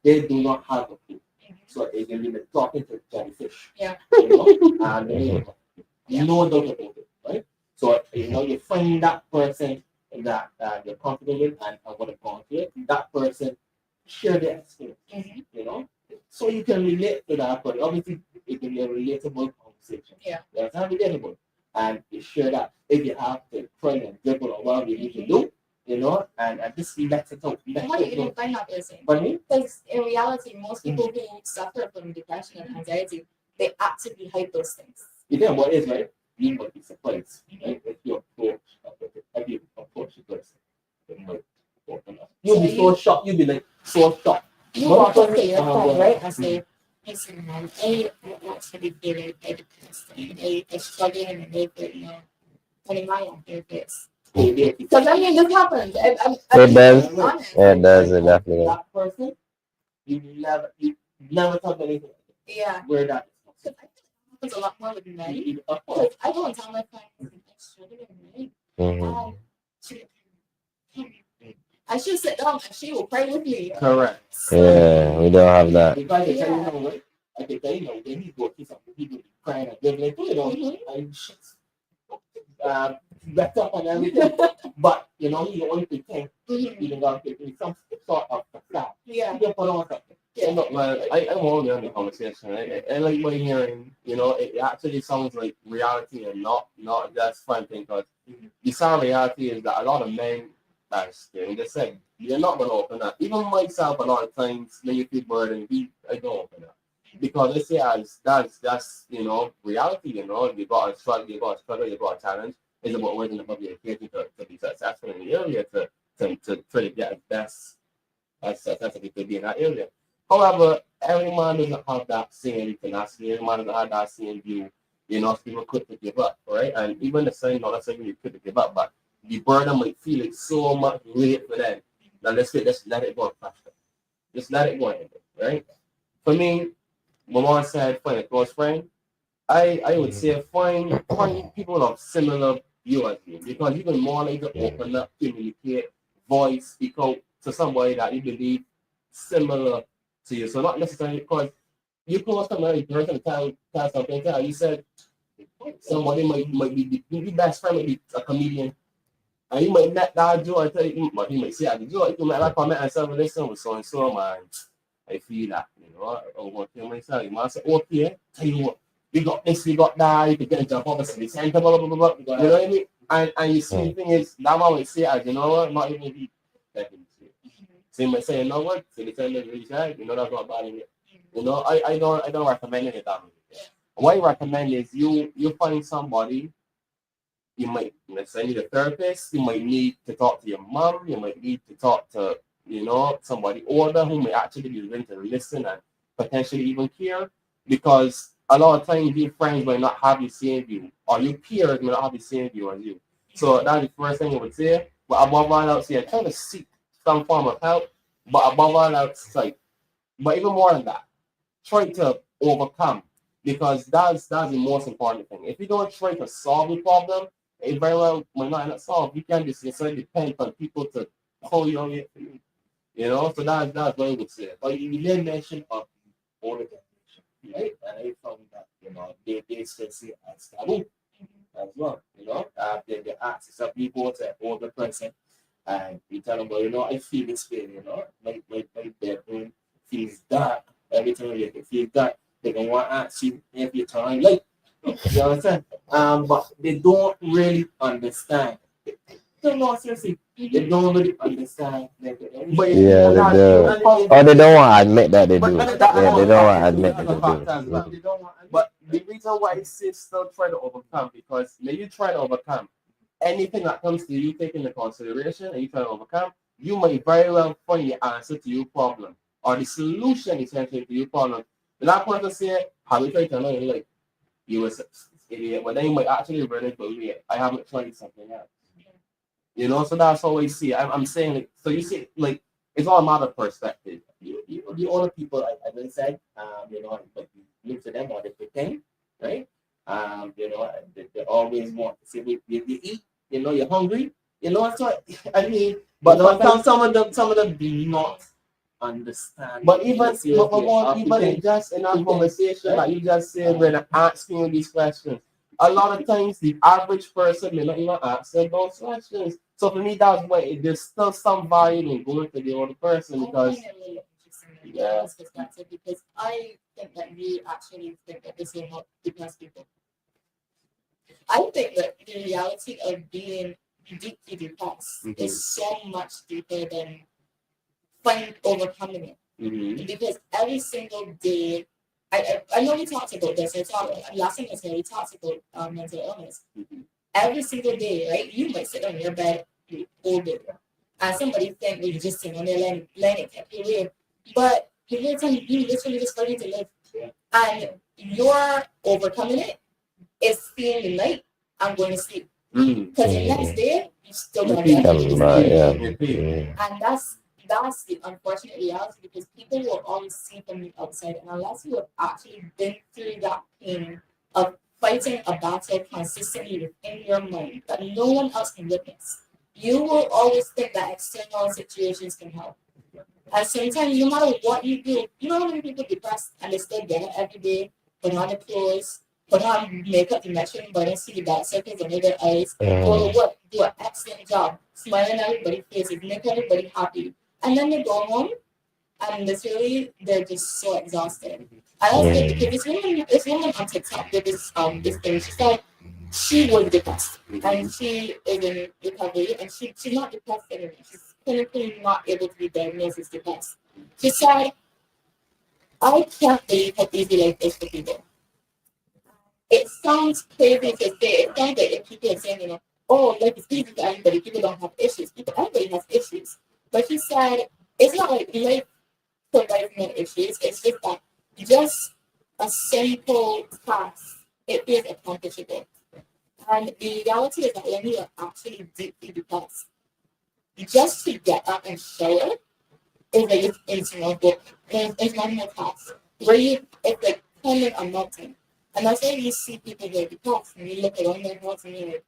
[SPEAKER 5] they do not have a clue. So they can be talking to jellyfish, you know, and no doubt about it, right? So you know, you find that person that you're comfortable with and what have gone through it. That person share their experience, you know, so you can relate to that. But obviously, it can be a relatable conversation. That's not relatable, and you share that. If you have to cry and dribble or whatever you need to do, you know, and just let it out.
[SPEAKER 6] How do you even find that person? Because in reality, most people who suffer from depression and anxiety, they actively hide those things.
[SPEAKER 5] You know what is right? You might be surprised, right? If you approach the person, it might open up. You'll be so shocked. You'll be like so shocked.
[SPEAKER 6] You walk up to your friend, right, and say, "Listen, man, I actually feel like I'm depressed. I'm struggling and you know, putting my own therapist." Because I mean, this happens.
[SPEAKER 4] It does.
[SPEAKER 6] Honest.
[SPEAKER 4] It does. It definitely does.
[SPEAKER 5] That person, you never talk anything.
[SPEAKER 6] Yeah.
[SPEAKER 5] Where that is.
[SPEAKER 6] I think it happens a lot more with men. Because I go and tell my friends, I'm struggling, right? I should sit down and she will pray with me.
[SPEAKER 5] Correct.
[SPEAKER 4] Yeah, we don't have that.
[SPEAKER 5] If I can tell you, right? I can tell you, when he go to something, he will be crying and giggling, you know, and shit, wrapped up and everything. But, you know, he only pretend, even though it's some sort of facade.
[SPEAKER 6] Yeah.
[SPEAKER 5] He can put on something.
[SPEAKER 2] Yeah, look, man, I'm all in the conversation. I like what I'm hearing. You know, it actually sounds like reality and not just fun thing. Because the sad reality is that a lot of men are scared. They said you're not gonna open up. Even myself, a lot of times when you feel burdened, I don't open up because they say as that's you know reality. You know, you got to struggle, you got to challenge. It's about raising above your education to be successful in the area to try to get as best as successful you could be in that area. However,
[SPEAKER 5] every man doesn't have that same tenacity. Every man doesn't have that same view. You know, people quick to give up, right? And even the same, not necessarily you quick to give up, but the burden might feel it so much weight for them. Now let's let it go faster. Just let it go, right? For me, my mom said find a close friend. I would say find people of similar view as you because you can more like to open up, communicate, voice, speak out to somebody that you believe similar to you. So not necessarily because you close to another person tell something to you said somebody might be the best friend might be a comedian. And you might met that Joe and tell you, but he might say, Joe, you might like comment and say, well, listen, with so and so, man. I feel that, you know, or what you might say, you might say, okay, tell you what, we got this, we got that, you can get a job over the center, blah, blah, blah, blah, you know what I mean? And you see, the thing is, that man might say, you know what, not even be let him say. So you might say, you know what, so they tell you, you know, that's not bad in it. You know, I don't recommend it that way. What I recommend is you find somebody. You might necessarily need a therapist. You might need to talk to your mom. You might need to talk to, you know, somebody older who may actually be willing to listen and potentially even care. Because a lot of times your friends might not have the same view, or your peers may not have the same view as you. So that's the first thing I would say. But above all else, yeah, try to seek some form of help. But above all else, like, but even more than that, try to overcome because that's the most important thing. If you don't try to solve the problem, it very well might not solve. You can't just necessarily depend on people to pull you on it for you. You know, so that's what I would say.
[SPEAKER 7] But you did mention of the older generation, right? And I found that, you know, they still see it as taboo as well, you know. They ask some people to an older person and you tell them, well, you know, I feel this way, you know, my bedroom feels dark. Every time you feel dark, they don't want to ask you if you turn on light. You understand? But they don't really understand. No, no, seriously, they don't really understand. But
[SPEAKER 4] Yeah, they do. Or they don't want to admit that they do. Yeah, they don't want to admit that they do.
[SPEAKER 5] But the reason why I say still try to overcome because when you try to overcome anything that comes to you, take into consideration, and you try to overcome, you might very well find the answer to your problem or the solution essentially to your problem. And that person say, "Have you tried to know?" Like you was an idiot, but then you might actually run it, but wait, I haven't tried something else. You know, so that's how I see it. I'm saying, like, so you see, like, it's all a matter of perspective.
[SPEAKER 7] The older people, as I said, you know, but you look to them or they pretend, right? You know, they always want to say, you eat, you know, you're hungry, you know, so I mean,
[SPEAKER 5] But
[SPEAKER 7] you know,
[SPEAKER 5] sometimes
[SPEAKER 7] some of them do not understand.
[SPEAKER 5] but even just in our conversation,
[SPEAKER 7] right?
[SPEAKER 5] like you just said, when I'm asking you these questions, a lot of times the average person may not even answer those questions. So for me, that's why there's still some value in going to the other person because
[SPEAKER 6] Yeah, perspective because I think that you actually think that this will help depressed people. I think that the reality of being deeply depressed is so much deeper than find overcoming it. Because every single day, I know we talked about this. Last time I was here, we talked about mental illness. Every single day, right? You might sit on your bed all day, and somebody think you're just sitting on there letting it take you away. But the time you literally just starting to live, and you're overcoming it is seeing the light and going to sleep. Because the next day you still got to and that's the unfortunate reality because people will always see from the outside, and unless you have actually been through that pain of fighting a battle consistently within your mind that no one else can witness, you will always think that external situations can help. At the same time, no matter what you do, you know how many people depressed and they still get up every day, put on the clothes, put on makeup to match your body, see the dark circles under their eyes, go to work, do an excellent job, smiling at everybody's faces, make everybody happy. And then they go home and literally they're just so exhausted. I also think because this woman on TikTok did this thing. She said she was depressed and she is in recovery and she's not depressed anymore. She's clinically not able to be diagnosed as depressed. She said, I can't believe how easy life is for people. It sounds crazy to say. It sounds like if people are saying, you know, oh, life is easy for everybody. People don't have issues. Everybody has issues. But she said, it's not like life providing issues. It's just that just a simple task, it is accomplishable. And the reality is that when you are actually deeply depressed, just to get up and show it is like it's insurmountable. It's not more task. Where you, it's like climbing a mountain. And that's why you see people who are depressed and you look around their house and you're like,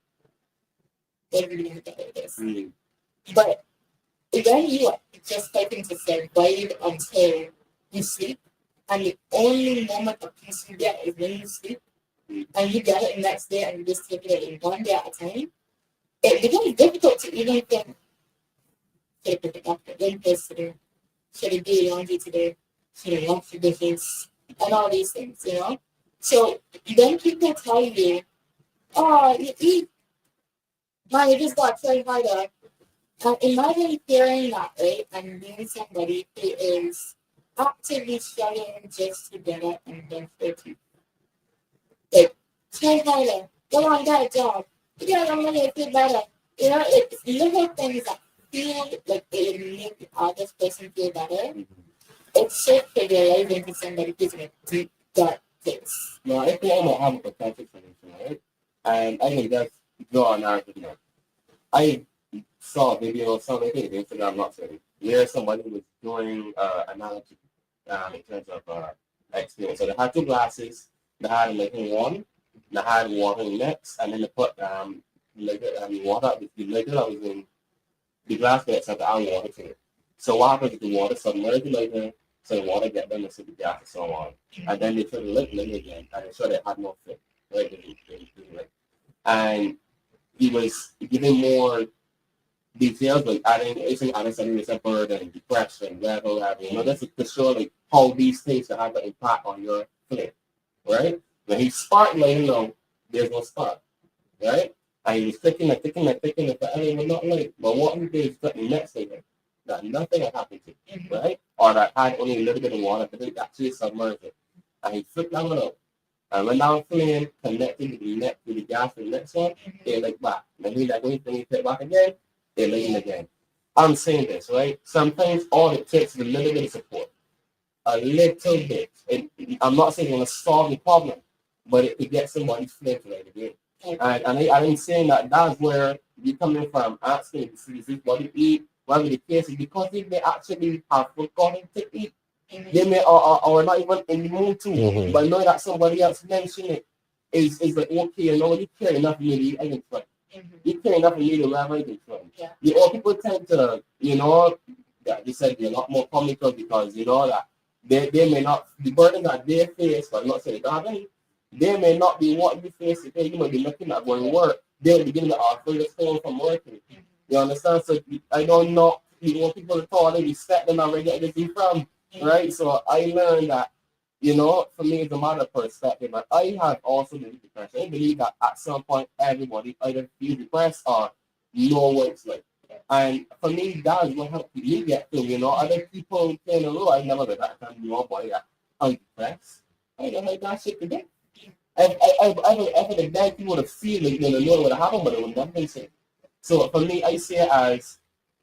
[SPEAKER 6] they're really going to get like this. But when you are just fighting to survive until you sleep, and the only moment of peace you get is when you sleep, and you get it the next day and you just take it in one day at a time, it becomes difficult to even think, should I pick it up again today? Should I do laundry today? Should I wash the dishes? And all these things, you know? So then people tell you, oh, you man, you just got to try harder. And imagine hearing that, right? And being somebody who is actively struggling just to get up and brush their teeth. Like, try harder. Go on, get a job. You get your money, feel better. You know, it's little things that feel like it will make the other person feel better. It's so trivializing to somebody who's in a deep, dark place.
[SPEAKER 7] No, I think I'm gonna have a potential solution, right? And I think that's draw an argument. I saw a video of something, I think it's Instagram, not sorry, where somebody was doing analogy in terms of experience. So they had two glasses, they had like one, they had water next, and then they put water, the liquor that was in the glass bits had to add water to it. So what happens is the water submerged the liquor, so the water get them into the gas and so on. And then they put the liquor in again, and they sure they had no fit, right? And he was giving more details, like adding something that's a burden, depression, whatever. You know, that's to show like how these things can have an impact on your flame, right? When he sparked, like, you know, there's no spark, right? And he was thinking, but I was not late. But what he did is put the next thing that nothing had happened to, right? Or that had only a little bit of water, but it actually submerged it. And he flipped that one up. And when that flame connected to the gas for the next one, they like back. And he like when he flip back again, they're laying again. I'm saying this, right? Sometimes all it takes is a little bit of support. A little bit. I'm not saying it's going to solve the problem, but it could get somebody flame to light again. And I'm saying that's where you're coming from, asking to see this what you eat, whatever the case is, because if they actually have forgotten to eat, they may or not even in the mood to, but know that somebody else mentioned it is like, okay, you know, you care enough for me to eat, I can try. You care enough for me to whatever I can try.
[SPEAKER 6] Yeah.
[SPEAKER 7] You know, people tend to, you know, that they said they're a lot more comical because, you know, that they may not, the burden that they face, but not saying they don't have any, they may not be what you face today. You might be looking at going to work, they'll be getting the offer to stay from working. You understand? So I don't know, you know, people at all, they respect them and where they get it from. Right, so I learned that, you know, for me, it's a matter of perspective. But I have also been depressed. I believe that at some point, everybody either feels depressed or know what it's like. And for me, that is what helped me get through. You know, other people saying, "Oh, I never did that time." You know, boy, I'm depressed. I don't like that shit today. I the bad people would have feel like, you know what would have happened, but it would never say. So for me, I see it as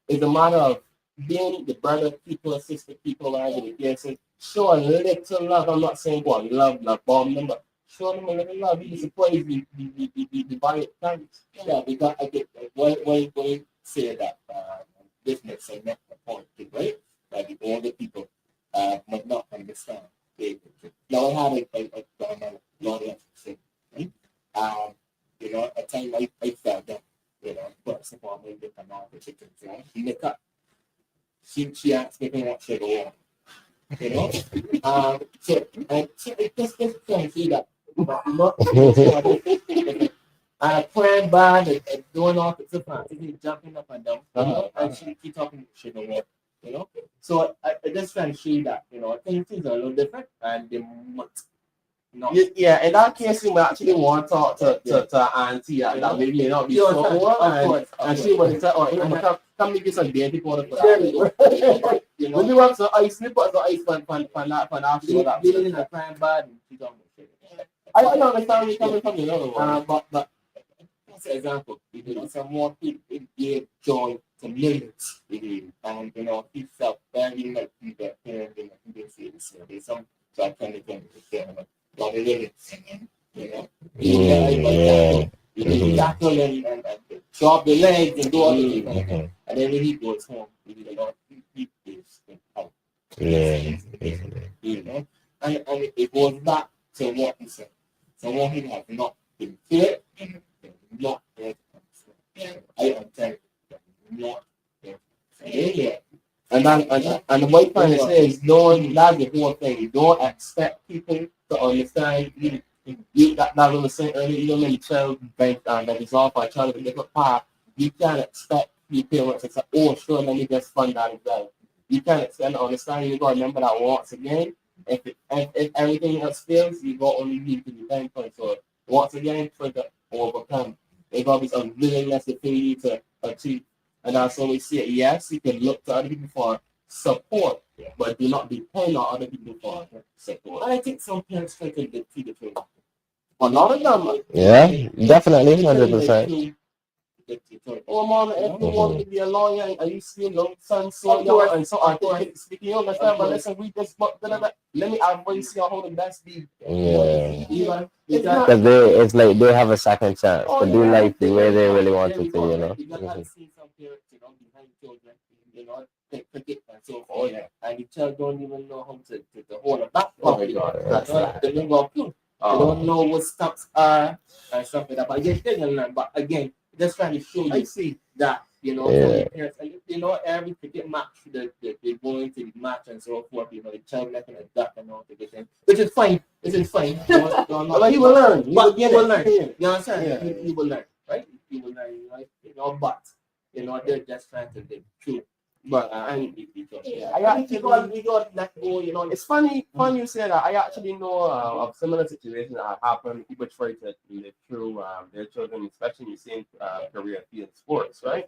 [SPEAKER 7] it's a matter of being the brother people, sister people, whatever the case is. Show a little love. I'm not saying go on love, bomb them, but show them a little love. You surprise the body carries. Yeah, because I get when you say that this makes a point, right? Like the older people might not understand. Now I had a long thing, right? You know, at time I felt that, you know, first of all, maybe come out with chicken fry. Make up. She asked me what she go, you know. So it just can see that, but not playing bad and doing all the stuff, jumping up and down, you know, and she talking shit or what, you know. So I just trying to see that, you know, things are a little different and they must not.
[SPEAKER 2] Yeah, in that case, you might actually want to talk to auntie that maybe may not be so and she would say, oh, you know, come give you some baby powder for that. You know, when you want some ice, you put some ice for that.
[SPEAKER 7] Dealing in a crime bad and she don't shit.
[SPEAKER 2] I don't understand where you're coming from, you know.
[SPEAKER 7] But
[SPEAKER 5] As an example, some more people it gave joy to millions, and he felt very lucky that he didn't see this. There's some so I kind of think but it really, he tackle and chop the legs and do all the things, and then when he goes home, he gives out.
[SPEAKER 4] Yeah.
[SPEAKER 5] And it goes back to what he said. Someone who has not been fit, not there. I am telling you, not there. And what I'm trying to say is, that's the whole thing. Don't expect people to understand you that I was saying earlier, even when the child that is off, a child with a different path, you can't expect your parents to say, oh, sure, let me just fund that as well. You can't expect to understand. You got to remember that once again, if everything else fails, you got only need to be thankful. So once again, try to overcome. There's always a willingness to pay you to achieve. And that's when we see it. Yes, you can look to other people for support, but do not depend on other people for support. And I think some parents try to defeat the truth. A lot of them.
[SPEAKER 4] Yeah, definitely, 100%.
[SPEAKER 5] Oh, mom, if you want to be a lawyer, are you still no son, so young and so articulate speaking? You understand? But listen, we just let me advise you how the best be.
[SPEAKER 4] Yeah. Because it's like they have a second chance to do life the way they really want it to,
[SPEAKER 5] I've seen some parents, behind children, take cricket and so forth, and the child don't even know how to hold a back. Oh my God, that's right. They don't go through. They don't know what stops are and stuff like that. But again, they can learn. But again, just trying to show you that, some parents, and every cricket match, they go into the match and so forth, the child making a duck and all the which is fine. It is fine. But he will learn. But he will learn. You understand? He will learn, right? He will learn, right? But, they're just trying to live true. But I actually got let go. It's funny you say that. I actually know of similar situations that have happened. People try to live through their children, especially in the same career field sports, right?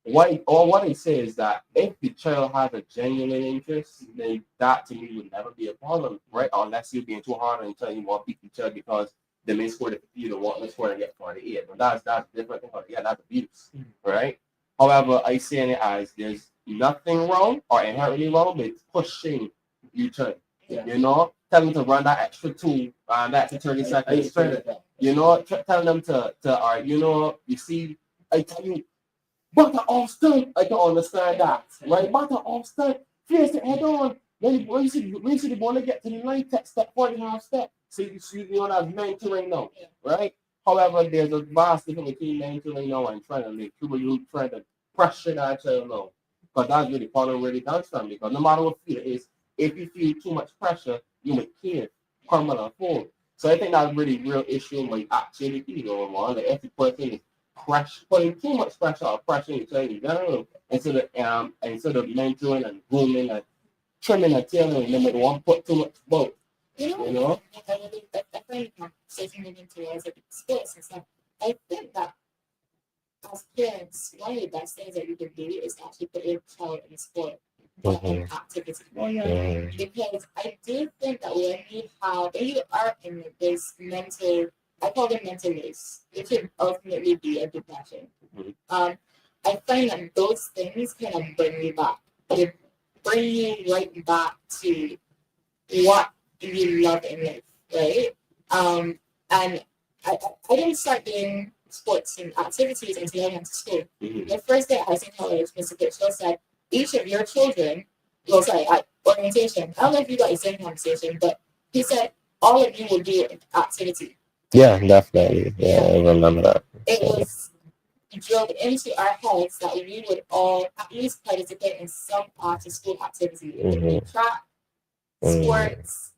[SPEAKER 5] What I say is that if the child has a genuine interest, then that to me would never be a problem, right? Unless you're being too hard on each other, you want to beat each other because they may score the 50, don't want to score and get 48. But that's different. Yeah, that's abuse, right? However, I see it as there's nothing wrong or inherently wrong with pushing each other. Tell them to run that extra 2, that extra 30 seconds. Tell them to, you see, I tell you, butter off stunt. I don't understand that, right? Butter off stunt. Face it head on. When you see the ball, get to the line, step 40.5 step. So you know that's mentoring now, right? However, there's a vast difference between mentoring now and trying to make people you trying to pressure that child now. Because that's really part of where it comes from. Because no matter what fear is, if you feel too much pressure, you may care, permanent form. So I think that's really real issue with actually going on. Like if the person is putting too much pressure or pressuring each other in general, instead of mentoring and grooming and trimming and tailing, and then they want to put too much both.
[SPEAKER 6] I find conversation moving towards sports and stuff. I think that as parents, one of the best things that you can do is actually put your child in sport activity. Because I do think that when you are in this mental, I call them mental race, it should ultimately be a depression. I find that those things kind of bring you back. They bring you right back to what you love in life, right? And I didn't start doing sports and activities until I went to school. The first day I was in college, Mr. Pitchell said, each of your children, at orientation, I don't know if you got the same conversation, but he said, all of you will do an activity.
[SPEAKER 4] Yeah, definitely. Yeah, I remember that.
[SPEAKER 6] It was drilled into our heads that we would all at least participate in some after school activity. It could be track, sports,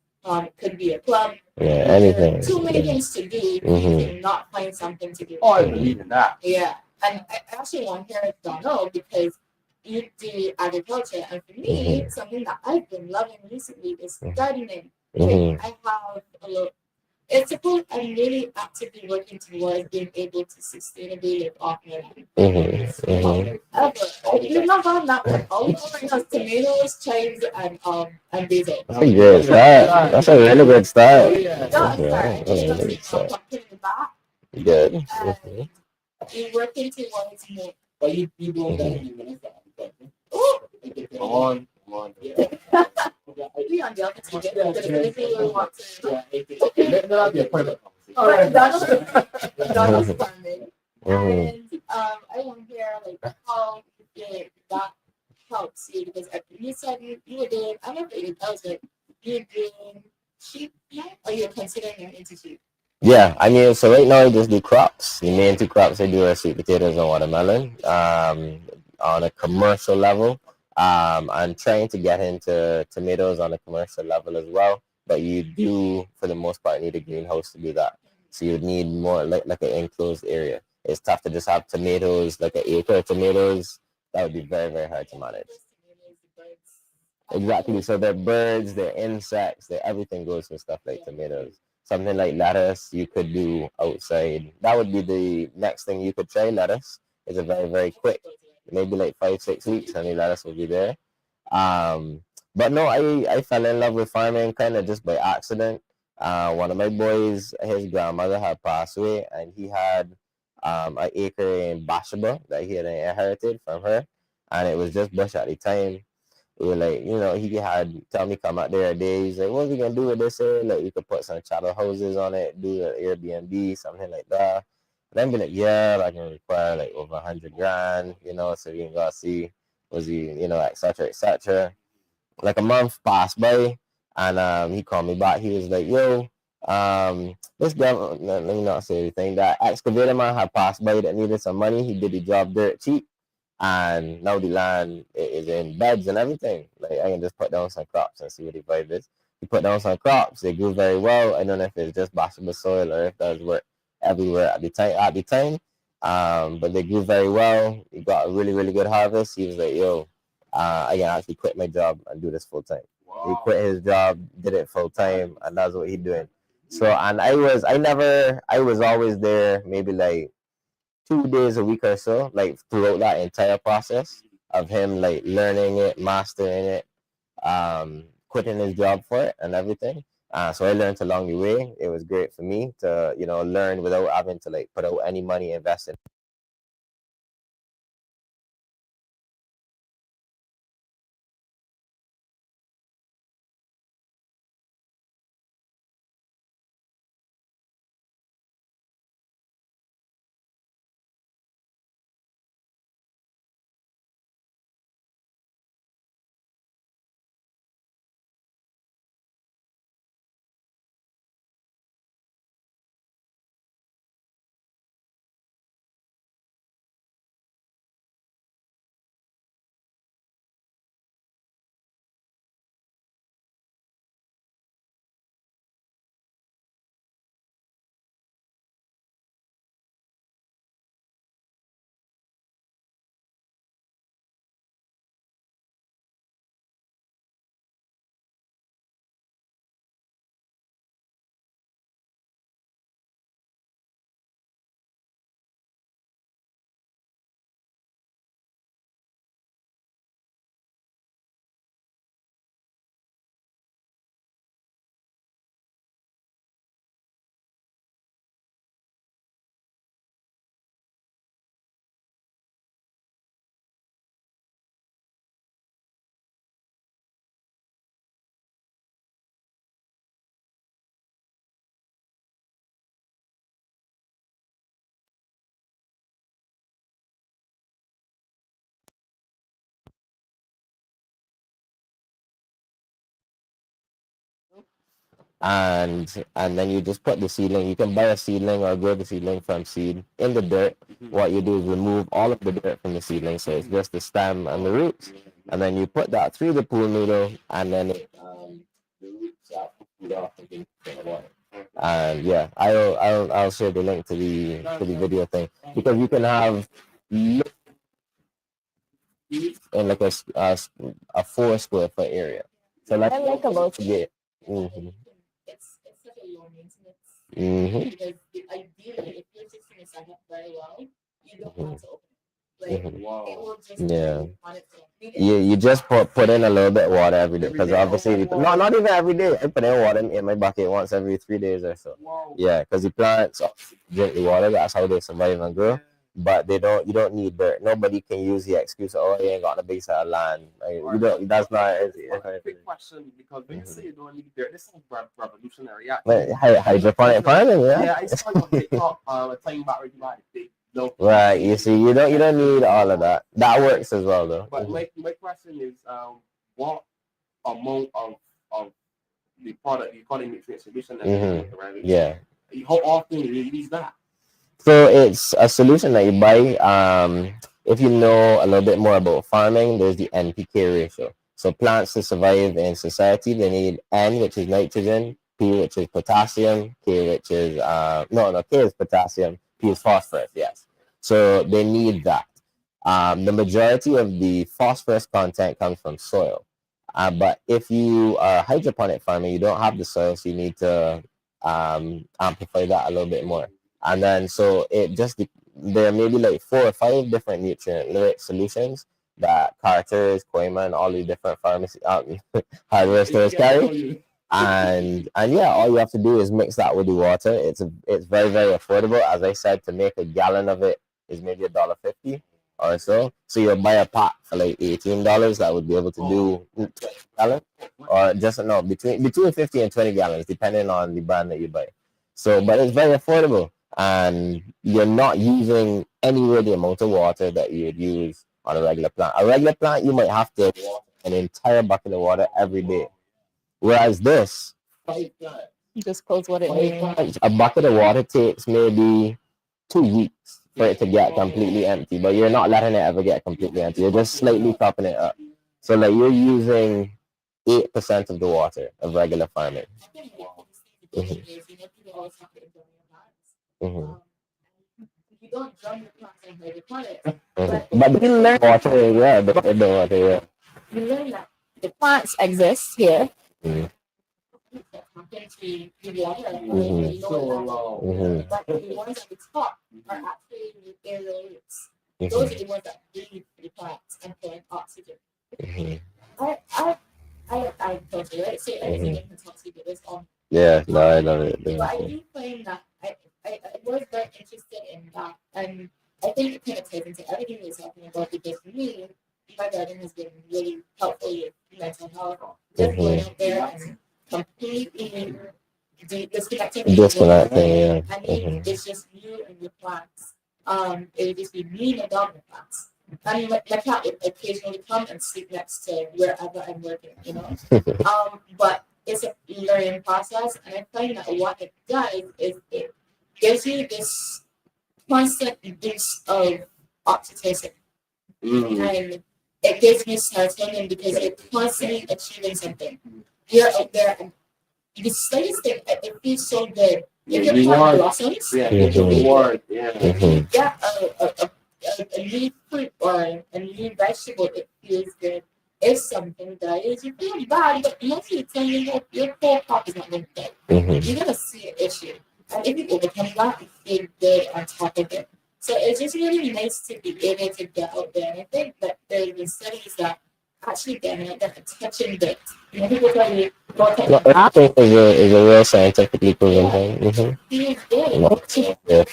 [SPEAKER 6] could be a club.
[SPEAKER 4] Yeah, anything.
[SPEAKER 6] Too many things to do. You cannot find something to do.
[SPEAKER 5] Oh, I believe in that.
[SPEAKER 6] Yeah. And I actually want to don't know because you do agriculture. And for me, something that I've been loving recently is gardening. I have a little. It's suppose I'm really actively working towards being able to sustainably live off my land. We've not gone that way. All we know right now is tomatoes, chives, and basil.
[SPEAKER 4] That's a good start. That's a really good start.
[SPEAKER 6] Don't start. I'm putting it back.
[SPEAKER 4] Good.
[SPEAKER 6] You're working towards more.
[SPEAKER 5] But you don't
[SPEAKER 4] Mhm.
[SPEAKER 5] have even if on.
[SPEAKER 6] We on the opposite. If you want to.
[SPEAKER 5] Let that be a private
[SPEAKER 6] All right, Donald's farming.
[SPEAKER 4] Mhm.
[SPEAKER 6] And I want to hear like how you did that helps you because you said you were doing, I'm not saying that was like you're doing sheep now or you're considering you're into sheep.
[SPEAKER 4] Yeah, I mean, so right now I just do crops. The main two crops I do are sweet potatoes and watermelon. On a commercial level, I'm trying to get into tomatoes on a commercial level as well. But you do, for the most part, need a greenhouse to do that. So you would need more like an enclosed area. It's tough to just have tomatoes, like an acre of tomatoes. That would be very, very hard to manage. Exactly. So their birds, their insects, their everything goes with stuff like tomatoes. Something like lettuce you could do outside. That would be the next thing you could try. Lettuce is a very, very quick, maybe like 5, 6 weeks, and the lettuce will be there. Um, but no, I fell in love with farming kind of just by accident. One of my boys, his grandmother had passed away, and he had an acre in Bashaba that he had inherited from her, and it was just bush at the time. We were like, he had tell me come out there a day. He's like, what are we gonna do with this here? Like, we could put some chattel houses on it, do an Airbnb, something like that. And then be like, yeah, I can require like over 100 grand, so you can go see, was he, et cetera, et cetera. Like a month passed by, and he called me back. He was like, yo, this guy, let me not say anything. That excavator man had passed by that needed some money. He did the job dirt cheap, and now the land is in beds and everything. Like, I can just put down some crops and see what the vibe is. You put down some crops, they grew very well. I don't know if it's just bashable soil or if that work everywhere at the time. But they grew very well. We got a really, really good harvest. He was like, yo, I can actually quit my job and do this full time. He quit his job, did it full time, and that's what he's doing. So, and I was always there, maybe like 2 days a week or so, like throughout that entire process of him like learning it, mastering it, quitting his job for it and everything. So I learned along the way. It was great for me to, learn without having to like put out any money invested. And then you just put the seedling. You can buy a seedling or grow the seedling from seed in the dirt. What you do is remove all of the dirt from the seedling, so it's just the stem and the roots. And then you put that through the pool noodle, and then the roots are pulled off and then put in the water. And yeah, I'll share the link to the video thing, because you can have in like a 4 square foot area. So like,
[SPEAKER 6] I like about it.
[SPEAKER 4] yeah. Mm-hmm.
[SPEAKER 6] It's such a low maintenance
[SPEAKER 4] Mm-hmm.
[SPEAKER 6] because ideally if you're fixing a sign up very well, you don't have to open it. Like
[SPEAKER 4] Mhm.
[SPEAKER 6] it
[SPEAKER 7] Wow.
[SPEAKER 6] will just
[SPEAKER 4] Yeah.
[SPEAKER 6] on its own.
[SPEAKER 4] You just put in a little bit of water every day
[SPEAKER 7] Every
[SPEAKER 4] because
[SPEAKER 7] day,
[SPEAKER 4] obviously
[SPEAKER 7] okay,
[SPEAKER 4] no,
[SPEAKER 7] wow.
[SPEAKER 4] not even every day. I put in water in my bucket once every 3 days or so.
[SPEAKER 7] Wow.
[SPEAKER 4] Yeah, because the plants drink the water. That's how they survive and grow.
[SPEAKER 7] Yeah.
[SPEAKER 4] But they don't. You don't need dirt. Nobody can use the excuse, oh, you ain't got a big side of land. Like, you don't. That's not.
[SPEAKER 7] Quick question, because when you say you don't need dirt, this sounds revolutionary.
[SPEAKER 4] Like,
[SPEAKER 7] Actually.
[SPEAKER 4] hydroponic farming, yeah.
[SPEAKER 7] Yeah, I saw you on TikTok a time back when you had a big low.
[SPEAKER 4] Right. You see, you don't need all of that. That works as well, though.
[SPEAKER 7] But my question is, what amount of the product you call it nutrient solution that you put, right?
[SPEAKER 4] Yeah.
[SPEAKER 7] How often do you use that?
[SPEAKER 4] So it's a solution that you buy. If you know a little bit more about farming, there's the NPK ratio. So plants to survive in society, they need N, which is nitrogen, P, which is potassium, K, which is K is potassium, P is phosphorus. Yes. So they need that. The majority of the phosphorus content comes from soil. But if you are hydroponic farming, you don't have the soil, so you need to amplify that a little bit more. And then so there may be like 4 or 5 different nutrient solutions that Carter's, Koyman, all the different pharmacy hardware stores carry. And yeah, all you have to do is mix that with the water. It's very, very affordable. As I said, to make a gallon of it is maybe $1.50 or so. So you'll buy a pot for like $18 that would be able to do 20 gallons, or just no between 50 and 20 gallons, depending on the brand that you buy. So, but it's very affordable, and you're not using anywhere the amount of water that you would use on a regular plant. A regular plant, you might have to water an entire bucket of water every day. Whereas this,
[SPEAKER 1] Just close what it means.
[SPEAKER 4] a bucket of water takes maybe 2 weeks for it to get completely empty, but you're not letting it ever get completely empty. You're just slightly topping it up. So like you're using 8% of the water of regular farming.
[SPEAKER 6] You don't drum your plants and hydroponics.
[SPEAKER 4] But you learn water, yeah, the water, yeah.
[SPEAKER 6] You learn that the plants exist here.
[SPEAKER 4] Mhm.
[SPEAKER 6] The water,
[SPEAKER 4] Mhm.
[SPEAKER 6] but the ones at the top are actually aerial roots. Those are the ones that breathe the plants and put oxygen. I totally right. Say anything in Kentucky, but it's on.
[SPEAKER 4] Yeah, no, I love it.
[SPEAKER 6] But I do find that I was very interested in that, and I think it kind of ties into everything we're talking about, because for me, my garden has been really helpful with mental health. Just going out there and completely disconnecting.
[SPEAKER 4] Yeah.
[SPEAKER 6] I mean, it's just you and your plants. It would just be me and my dog and the plants. I mean, my cat would occasionally come and sleep next to wherever I'm working, but it's a learning process, and I find that what it does is it gives you this constant boost of oxytocin, and it gives you serotonin because you're constantly achieving something. You're out there, and the slightest thing, it feels so good. If your plant blossoms,
[SPEAKER 7] Reward.
[SPEAKER 6] yeah, a new fruit or a new vegetable, it feels good. If something dies, you feel bad, but most of the time, your whole crop is not going to die. You're going to see an issue. And if you overcome that, you feel good on top of it. So it's just really nice to be able to get out there. And I think that there have been studies that actually getting out there and touching it. People tell you, go touch it.
[SPEAKER 4] I think is a real scientifically proven thing.
[SPEAKER 6] Feels good.
[SPEAKER 4] Yeah.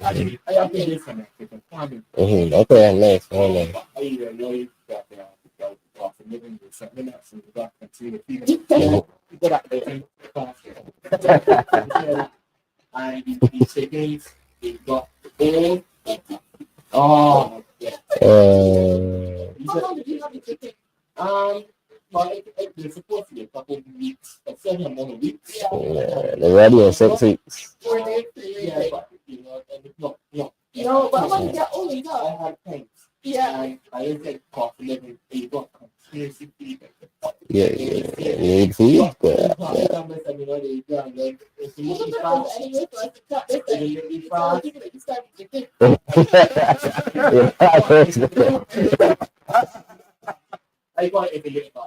[SPEAKER 7] I have been disconnected from farming.
[SPEAKER 4] Okay, nice. Very nice.
[SPEAKER 7] I know that living with something else, and that continue to people that they and the chickens, they got old. Oh, yeah.
[SPEAKER 6] How long did you have the chicken?
[SPEAKER 7] Well, they're supposed to be a couple of weeks, a certain amount of weeks.
[SPEAKER 4] Yeah, they're ready in 6 weeks.
[SPEAKER 6] Were they
[SPEAKER 7] Yeah, but no.
[SPEAKER 6] No, but when you get older, you know.
[SPEAKER 7] I had things.
[SPEAKER 6] Yeah.
[SPEAKER 7] And I just said coffee living, you got continuously feeding.
[SPEAKER 4] Yeah, you need food. Yeah.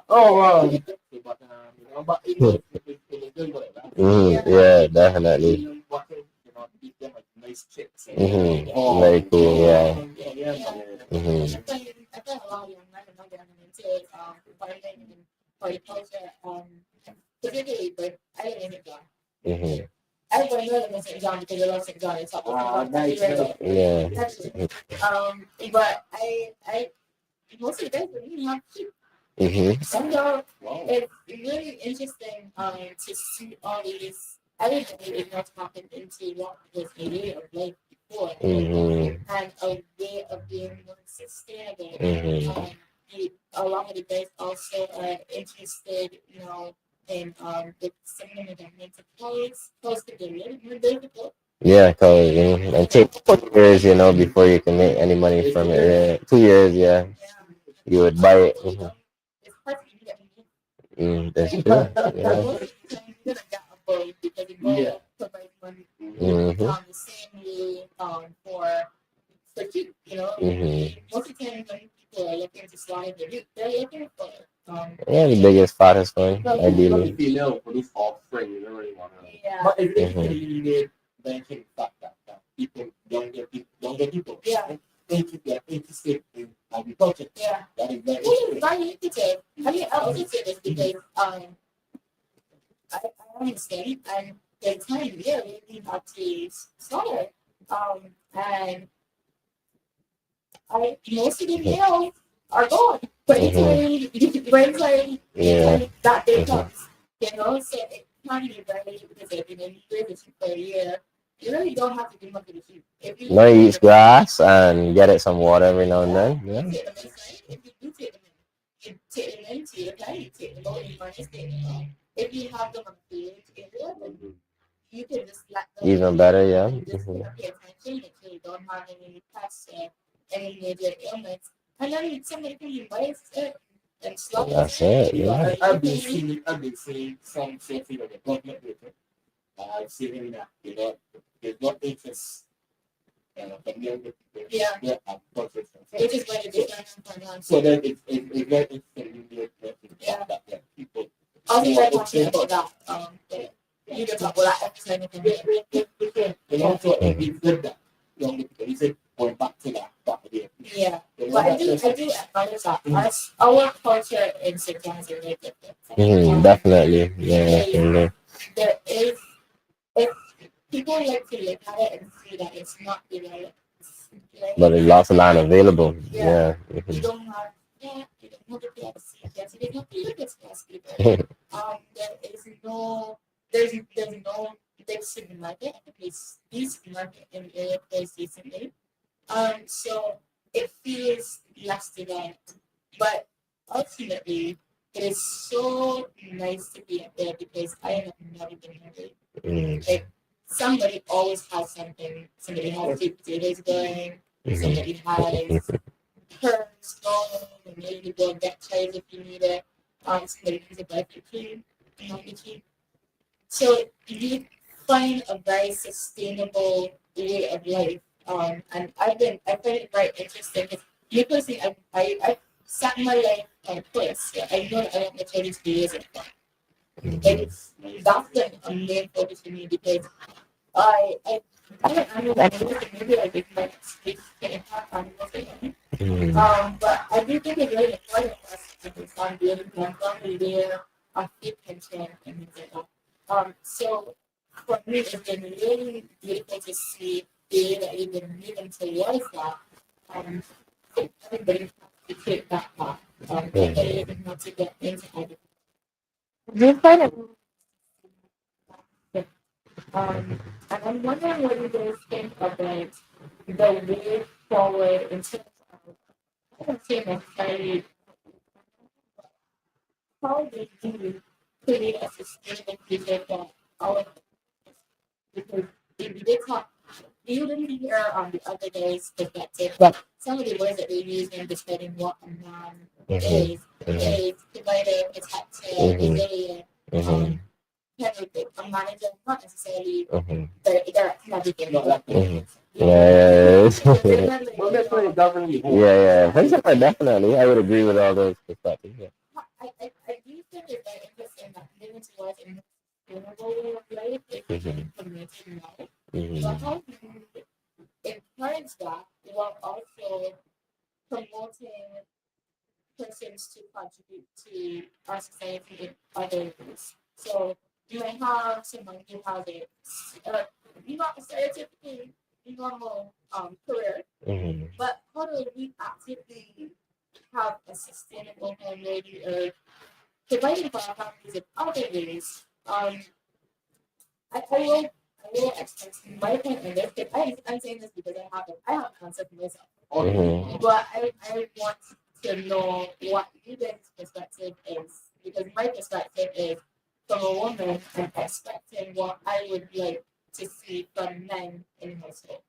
[SPEAKER 7] Oh wow!
[SPEAKER 4] Yeah, definitely.
[SPEAKER 7] Nice chicks.
[SPEAKER 4] Very cool. Yeah. Mm-hmm.
[SPEAKER 6] I find a lot of young men are not getting into environment and horticulture, particularly, but I live in St. John.
[SPEAKER 4] Mm-hmm.
[SPEAKER 6] Everybody knows I'm in St. John because I love St. John. It's
[SPEAKER 5] Nice.
[SPEAKER 4] Yeah.
[SPEAKER 6] But I most of the guys really have sheep.
[SPEAKER 4] Mm-hmm.
[SPEAKER 6] So
[SPEAKER 5] Wow.
[SPEAKER 6] it's really interesting to see all these everybody is not tapping into what was a way of life before
[SPEAKER 4] Mm-hmm.
[SPEAKER 6] and a way of being more sustainable.
[SPEAKER 4] Mm-hmm.
[SPEAKER 6] A lot of the guys also are interested, in the some of the mental close to the really more difficult.
[SPEAKER 4] Yeah, cause and take 2 years, before you can make any money from it. Yeah. 2 years, yeah, you would buy it. Mm-hmm.
[SPEAKER 6] It's hard for you to get me.
[SPEAKER 4] That's true. Yeah.
[SPEAKER 6] Most of the time you're gonna get a boat because the boat provides money
[SPEAKER 4] Mm-hmm.
[SPEAKER 6] the same way for cheap,
[SPEAKER 4] Mm-hmm.
[SPEAKER 6] Most of the time when people are looking to slide, they're looking for
[SPEAKER 4] Yeah, the biggest, fattest one,
[SPEAKER 5] But
[SPEAKER 4] ideally.
[SPEAKER 5] if you know for this offspring, you don't really want to.
[SPEAKER 6] yeah.
[SPEAKER 5] But it's
[SPEAKER 4] Mhm.
[SPEAKER 5] really needed mention the fact that people, younger people,
[SPEAKER 6] Yeah.
[SPEAKER 5] they're interested in agriculture.
[SPEAKER 6] Yeah.
[SPEAKER 5] That is very
[SPEAKER 6] It is
[SPEAKER 5] interesting.
[SPEAKER 6] very lucrative. I mean, I also say this because I understand and the time of year we have to slaughter. And most of the males are gone. But anytime
[SPEAKER 4] Yeah.
[SPEAKER 6] that day
[SPEAKER 4] Mhm.
[SPEAKER 6] comes, so it can be very lucrative. You live with you for a year, you really don't have to do much of the shoot. If you
[SPEAKER 4] No, you eat grass and get it some water every now and then.
[SPEAKER 6] you
[SPEAKER 4] Yeah.
[SPEAKER 6] take them inside, if you do take them in, you take them into your car, you take them out, you manage to take them out. If you have them on the field area, then you can just let them
[SPEAKER 4] Even better, yeah.
[SPEAKER 6] and just
[SPEAKER 4] Mhm.
[SPEAKER 6] pay attention, make sure you don't have any pests or any major ailments. And then somebody can invite it and slaughter
[SPEAKER 4] That's it.
[SPEAKER 5] You know,
[SPEAKER 4] Yeah.
[SPEAKER 5] I've been seeing some things that the government with it. I've seen that, there's no interest from younger people.
[SPEAKER 6] Yeah.
[SPEAKER 5] Yeah, agriculture.
[SPEAKER 6] Which is why the difference from
[SPEAKER 5] So then it's very interesting that people.
[SPEAKER 6] also very passionate about that. You can talk about that episode of the
[SPEAKER 5] And also it's good that younger people, you said going back to that idea.
[SPEAKER 6] Yeah. But I do acknowledge that our culture in St. John's is very different.
[SPEAKER 4] Definitely. Yeah. Mhm.
[SPEAKER 6] There is if people like to look at it and see that it's not developed.
[SPEAKER 4] But there's lots of land available.
[SPEAKER 6] Yeah.
[SPEAKER 4] Yeah.
[SPEAKER 6] You
[SPEAKER 4] Mhm.
[SPEAKER 6] don't have you don't have the PFC, yes, you don't have to look at class people. There is there's no big supermarket because this supermarket in the area closed recently. So it feels less developed. But ultimately it is so nice to be up there because I have never been hungry.
[SPEAKER 4] Mhm.
[SPEAKER 6] Like somebody always has something. Somebody has sweet potatoes going, somebody has curds going, and maybe you go and get trays if you need it. Somebody has a barbecue cream, barbecue. So you find a very sustainable way of life. And I find it very interesting because me personally, I set my life on course. Yeah, I know that I want my children to be raised in farm. It's that's been a main focus for me because I don't know maybe I did my speak can impact on anything. But I do think it's really important for us to focus on being one family there, a fit pension and things like that. So for me, it's been really beautiful to see the way that we've been moving towards that. Um, Everybody has to take that path. Everybody doesn't have to get into agriculture. Do you find it? And I'm wondering what you guys think about the way forward in terms of, I don't say necessarily, how do you create a sustainable future for our because if you did talk, you didn't hear on the other day's perspective, but some of the words that they use in describing what a man is provider, protector, resilient, a manager, not necessarily they're everything.
[SPEAKER 4] Yeah.
[SPEAKER 5] Well, that's really governing.
[SPEAKER 4] Yeah. Definitely. I would agree with all those perspectives. Yeah.
[SPEAKER 6] I do think it's very interesting that moving towards a more sustainable way of life is community now. But how do you encourage that while also our society in other ways. So you may have someone who has not a stereotypical normal career, but how do we actively have a sustainable home maybe or providing for our families in other ways? I will express my point on this. I'm saying this because I have an answer for myself. But I want to know what you guys' perspective is. Because my perspective is from a woman and expecting what I would like to see from men in household.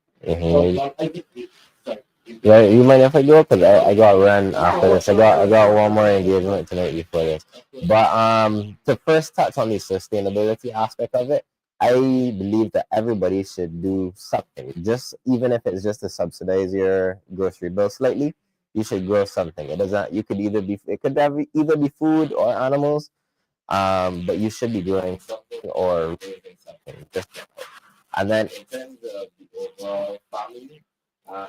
[SPEAKER 4] Yeah, you mind if I go? Cause I got to run after this. I got one more engagement tonight before this. But to first touch on the sustainability aspect of it, I believe that everybody should do something. Just even if it's just to subsidize your grocery bill slightly, you should grow something. It doesn't. You could either be. It could either be food or animals. But you should be growing something or raising something. And then in terms of the overall family,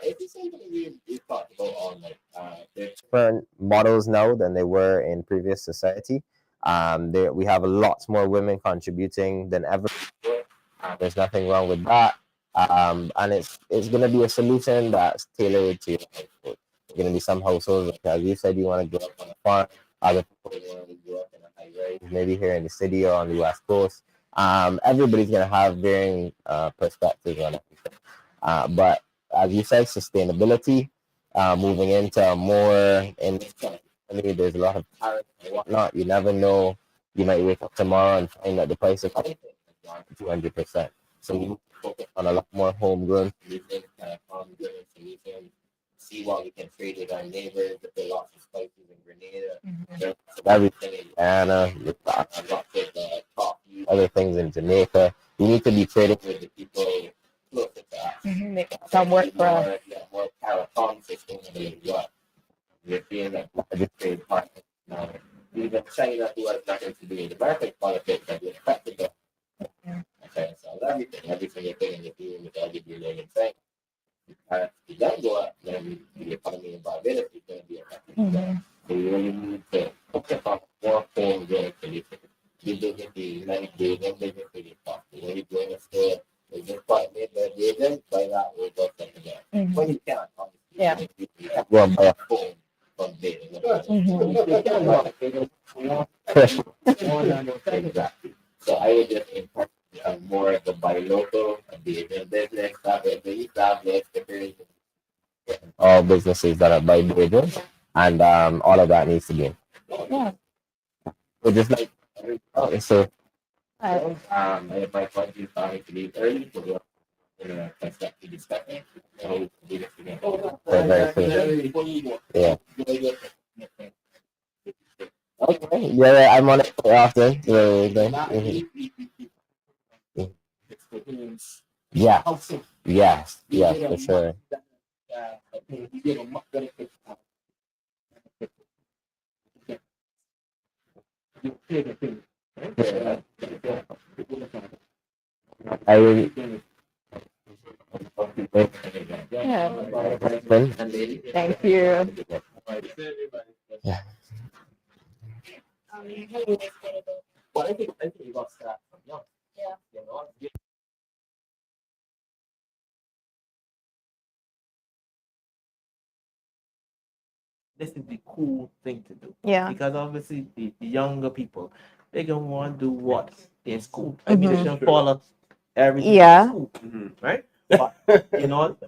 [SPEAKER 4] it's something we talked about on there's different models now than they were in previous society. We have a lot more women contributing than ever before. There's nothing wrong with that. And it's gonna be a solution that's tailored to your household. It's gonna be some households, like as you said, you want to grow up on a farm. Other people want to grow up in a high rise, maybe here in the city or on the west coast. Everybody's gonna have varying perspectives on everything. But as you said, sustainability, moving into more in this country, there's a lot of tariffs and whatnot. You never know. You might wake up tomorrow and find that the price of everything has gone 200%. So we focus on a lot more homegrown solutions, homegrown solutions. See what we can trade with our neighbors. If there are lots of spices in Grenada, there's everything in Guyana, lots of coffee, other things in Jamaica. We need to be trading with the people closer to us.
[SPEAKER 6] Make some work for us.
[SPEAKER 4] More California sustainability as well. We're seeing that larger trade partners now. Even China, who has nothing to do with American politics, has been affected them. Okay, so everything you're doing, you're doing with every living thing. If it does go up, then the economy in Barbados is going to be affected. So you really need to focus on more homegrown solutions. You do get the United Nations, they just really possible. When you go in a store, they just buy made their agent, buy that, or go something there. But you can't, obviously.
[SPEAKER 6] Yeah.
[SPEAKER 4] You have to go and buy a phone from there. Exactly. So I would just encourage more of the buy local, the agent business, the established, all businesses that are by agents, and all of that needs to be.
[SPEAKER 6] Yeah.
[SPEAKER 4] So just like so if my point is starting to leave early to go constructive discussion. So very cool. Yeah. Okay. Yeah, I'm on it often. So, yeah. Yes. Yeah, for sure. I really.
[SPEAKER 6] Yeah. Thank you.
[SPEAKER 4] Yeah.
[SPEAKER 7] Well, I think you got to start from young.
[SPEAKER 6] Yeah.
[SPEAKER 7] You know,
[SPEAKER 2] This is the cool thing to do.
[SPEAKER 1] Yeah.
[SPEAKER 2] Because obviously the younger people, they're gonna want to do what is cool. I mean, they should follow everything
[SPEAKER 1] Yeah.
[SPEAKER 2] that's cool, right? But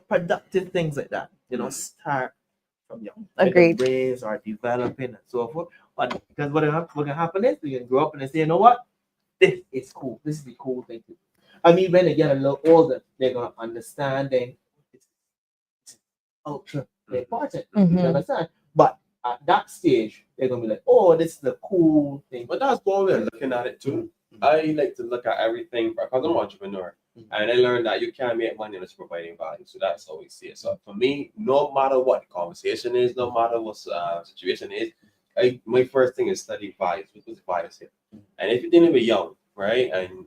[SPEAKER 2] productive things like that, start from young.
[SPEAKER 1] Agreed.
[SPEAKER 2] Brains are developing and so forth. But because what gonna happen is you're gonna grow up and they say, you know what? This is cool. This is the cool thing to do. I mean, when they get a little older, they're gonna understand then it's ultra important. You understand? But at that stage, they're gonna be like, "Oh, this is the cool thing."
[SPEAKER 3] But that's one way of looking at it too. I like to look at everything because I'm an entrepreneur, and I learned that you can't make money unless you're providing value. So that's how we see it. So for me, no matter what the conversation is, no matter what situation is, my first thing is study values. What's the values here? And if you're dealing with young, right, and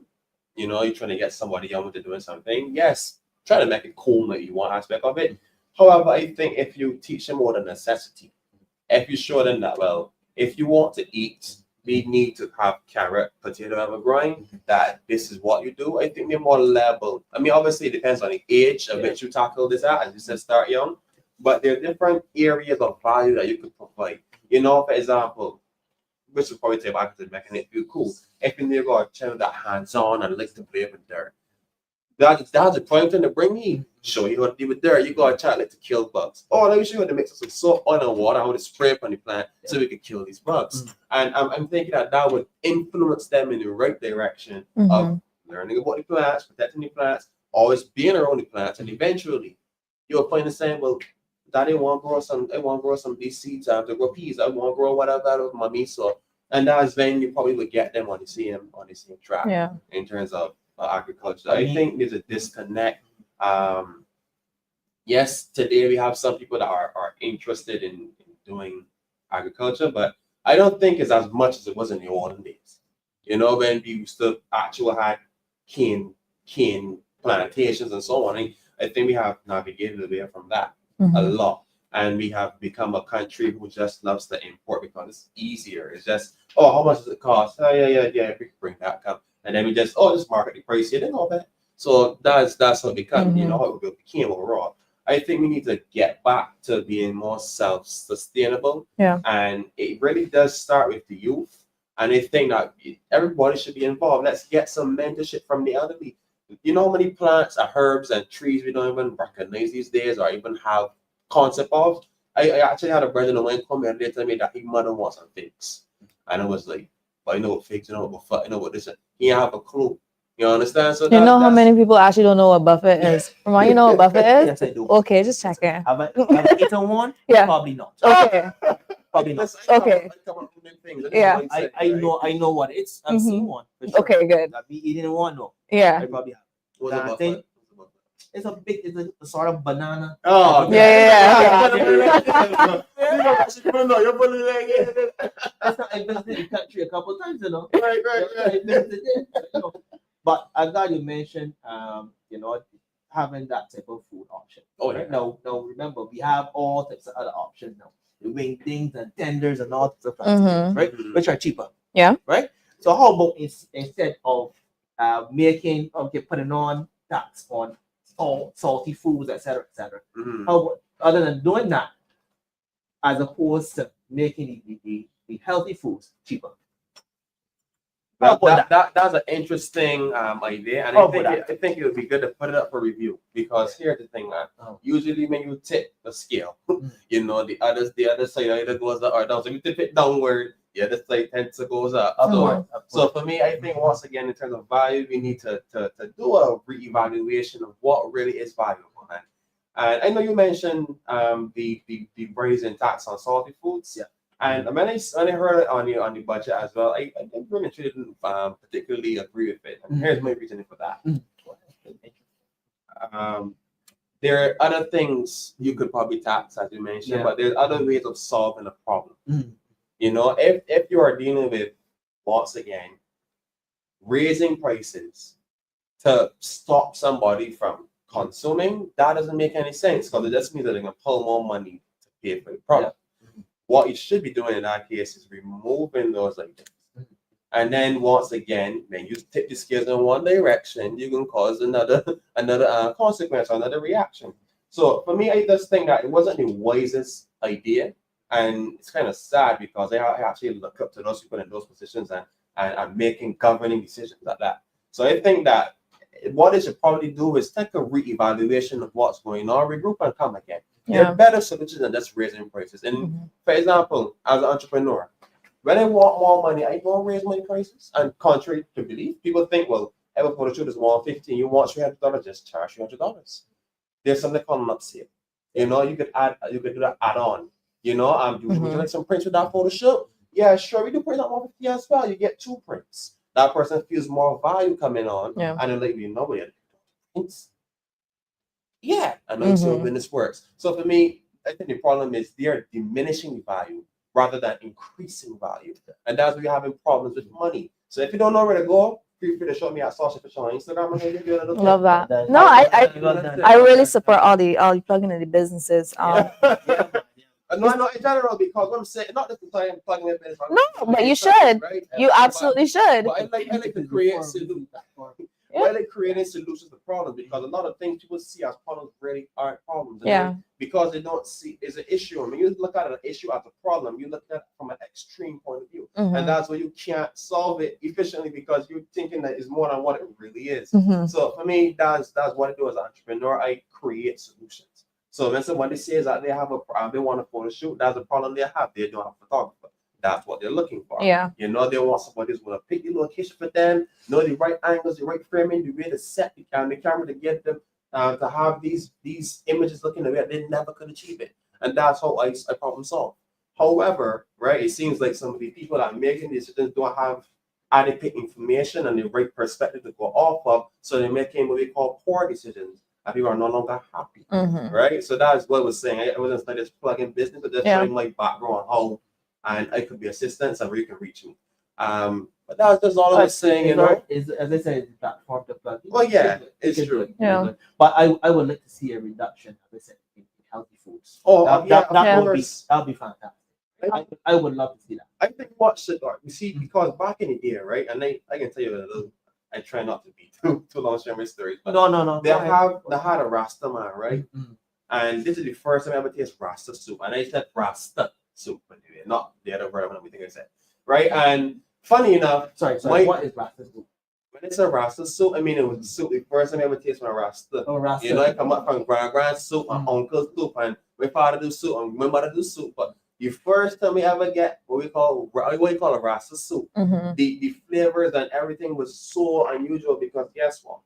[SPEAKER 3] you're trying to get somebody young to doing something, yes, try to make it cool, like you want aspect of it. However, I think if you teach them more the necessity, if you show them that, well, if you want to eat, we need to have carrot, potato ever growing, that this is what you do. I think they're more level. I mean, obviously it depends on the age at which you tackle this at, as you said, start young, but there are different areas of value that you could provide. You know, for example, which would probably take back to the mechanic feel cool. If you need to go a channel that hands-on and likes to play with dirt. That's the point to bring me. Show you how to deal with dirt. You got a child like to kill bugs. Oh, let me show you how to mix some soap on and water, how to spray up on the plant so we can kill these bugs. And I'm thinking that would influence them in the right direction of learning about the plants, protecting the plants, always being around the plants, and eventually you'll find the same. Well, Daddy want to grow some. I want to grow some of these seeds. I have to grow peas. I want to grow whatever out of my miso. And that's when you probably would get them on the same track.
[SPEAKER 1] Yeah.
[SPEAKER 3] In terms of agriculture. I think there's a disconnect. Yes, today we have some people that are interested in doing agriculture, but I don't think it's as much as it was in the olden days. You know, when we used to actually had cane plantations and so on. I think we have navigated away from that a lot. And we have become a country who just loves to import because it's easier. It's just, oh, how much does it cost? Oh, yeah, we can bring that come. And then we just, just market the price here and all that. So that's how it becomes, you know, how it became overall. I think we need to get back to being more self-sustainable.
[SPEAKER 1] Yeah.
[SPEAKER 3] And it really does start with the youth. And I think that everybody should be involved. Let's get some mentorship from the elderly. You know how many plants and herbs and trees we don't even recognize these days or even have concept of? I actually had a brother in the come here and they tell me that his mother wants some figs. And I was like, but I know what figs, you know what fuck, you know what this is. He have a clue. You understand? So
[SPEAKER 1] you know how many people actually don't know what buffet is? Ramon, you know what buffet is?
[SPEAKER 2] Yes, I do.
[SPEAKER 1] Okay, just checking.
[SPEAKER 2] Have I eaten one?
[SPEAKER 1] Yeah.
[SPEAKER 2] Probably not.
[SPEAKER 1] Okay.
[SPEAKER 2] Probably not.
[SPEAKER 1] Okay.
[SPEAKER 3] Yeah.
[SPEAKER 2] I know what it's. I've seen one. For sure.
[SPEAKER 1] Okay, good.
[SPEAKER 2] I've been eating one, no.
[SPEAKER 1] Yeah.
[SPEAKER 2] I probably have.
[SPEAKER 3] What's a
[SPEAKER 2] That thing,
[SPEAKER 3] buffet?
[SPEAKER 2] it's a sort of banana.
[SPEAKER 3] Oh,
[SPEAKER 1] Yeah.
[SPEAKER 2] That's not, I visited the country a couple of times, you know.
[SPEAKER 3] Right.
[SPEAKER 2] I visited it, you know. But I'm glad you mentioned, you know, having that type of food option.
[SPEAKER 3] Oh,
[SPEAKER 2] right?
[SPEAKER 3] yeah.
[SPEAKER 2] Now remember, we have all types of other options now. The wing things and tenders and all sorts of things, right? Which are cheaper.
[SPEAKER 1] Yeah.
[SPEAKER 2] Right? So how about instead of putting on tax on salty foods, etc., etc. How about, other than doing that, as opposed to making the healthy foods cheaper?
[SPEAKER 3] That's an interesting idea, and I think it would be good to put it up for review because here's the thing, man. Usually when you tip the scale, you know the other side either goes up or down. So if you tip it downward, the other side tends to goes up. So for me, I think once again in terms of value, we need to do a reevaluation of what really is valuable, man. And I know you mentioned the raising tax on salty foods. Yeah. And when I heard it on the budget as well, I really didn't particularly agree with it. And here's my reasoning for that. There are other things you could probably tax, as you mentioned, but there's other ways of solving a problem. You know, if you are dealing with, once again, raising prices to stop somebody from consuming, that doesn't make any sense because it just means that they're going to pull more money to pay for the product. What you should be doing in that case is removing those items. And then once again, when you tip the scales in one direction, you can cause another consequence or another reaction. So for me, I just think that it wasn't the wisest idea. And it's kind of sad because I actually look up to those people in those positions and making governing decisions like that. So I think that what they should probably do is take a reevaluation of what's going on, regroup and come again. There are better solutions than just raising prices. And for example, as an entrepreneur, when I want more money, I don't raise my prices. And contrary to belief, people think, well, every photo shoot is $150. You want $300, just charge $300. There's something called an upsell. You know, you could do that add-on. You know, would you like some prints with that photo shoot? Yeah, sure. We do print at $150 as well. You get 2 prints. That person feels more value coming on, and they're like, you know what? Prints. Yeah, I know when this works. So for me, I think the problem is they are diminishing the value rather than increasing value, and that's where you're having problems with money. So if you don't know where to go, feel free to show me at Sasha Fisher on Instagram. And give you a little
[SPEAKER 1] Love that. No, I really support all the plugging in the businesses.
[SPEAKER 3] No, no, in general, because what I'm saying, not just plugging in business.
[SPEAKER 1] No, but you should.
[SPEAKER 3] Right?
[SPEAKER 1] You absolutely should.
[SPEAKER 3] But I like to create solutions.
[SPEAKER 1] Yeah.
[SPEAKER 3] I like creating solutions to problems because a lot of things people see as problems really aren't problems. And
[SPEAKER 1] Yeah.
[SPEAKER 3] because they don't see it's an issue. I mean, you look at an issue as a problem, you look at it from an extreme point of view.
[SPEAKER 1] Mhm.
[SPEAKER 3] And that's why you can't solve it efficiently because you're thinking that it's more than what it really is.
[SPEAKER 1] Mhm.
[SPEAKER 3] So for me, that's what I do as an entrepreneur. I create solutions. So when somebody says that they have a problem, they want a photo shoot, that's a problem they have. They don't have a photographer. That's what they're looking for.
[SPEAKER 1] Yeah.
[SPEAKER 3] You know, they want somebody who's going to pick the location for them, know the right angles, the right framing, the way to set the camera to get them to have these images looking the way they never could achieve it. And that's how I problem solve. However, right, it seems like some of the people that are making decisions don't have adequate information and the right perspective to go off of, so they're making what we call poor decisions. And people are no longer happy,
[SPEAKER 1] Mhm.
[SPEAKER 3] right? So that's what I was saying. I wasn't like just plug in business, but just
[SPEAKER 1] Yeah.
[SPEAKER 3] showing my background, how and I could be assistance and where you can reach me. But that's just all I was saying, you know.
[SPEAKER 2] Is as I said, it's a platform to plug in.
[SPEAKER 3] Well, yeah,
[SPEAKER 2] It's
[SPEAKER 3] it's true.
[SPEAKER 2] good.
[SPEAKER 1] Yeah.
[SPEAKER 2] But I would like to see a reduction, as I said, in healthy foods.
[SPEAKER 3] Oh,
[SPEAKER 2] that
[SPEAKER 3] of
[SPEAKER 2] would be
[SPEAKER 3] course.
[SPEAKER 2] that would be fantastic. I would love to see that.
[SPEAKER 3] I think watch it, you see, because back in the day, right, and I can tell you a little. I try not to be too long sharing my stories, but
[SPEAKER 2] No.
[SPEAKER 3] they had a Rasta man, right?
[SPEAKER 2] Mhm.
[SPEAKER 3] And this is the first time I ever tasted Rasta soup, and I said Rasta soup, by the way, not the other version of everything I said, right? And funny enough,
[SPEAKER 2] Sorry. What is Rasta soup?
[SPEAKER 3] when it's a Rasta soup, I mean it was a soup. The first time I ever tasted a Rasta.
[SPEAKER 2] Oh, Rasta.
[SPEAKER 3] You know, I come up from grand's soup, my uncle's soup, and my father do soup, and my mother do soup. But the first time we ever get what you call a Rasta soup,
[SPEAKER 1] Mhm.
[SPEAKER 3] the flavors and everything was so unusual because guess what?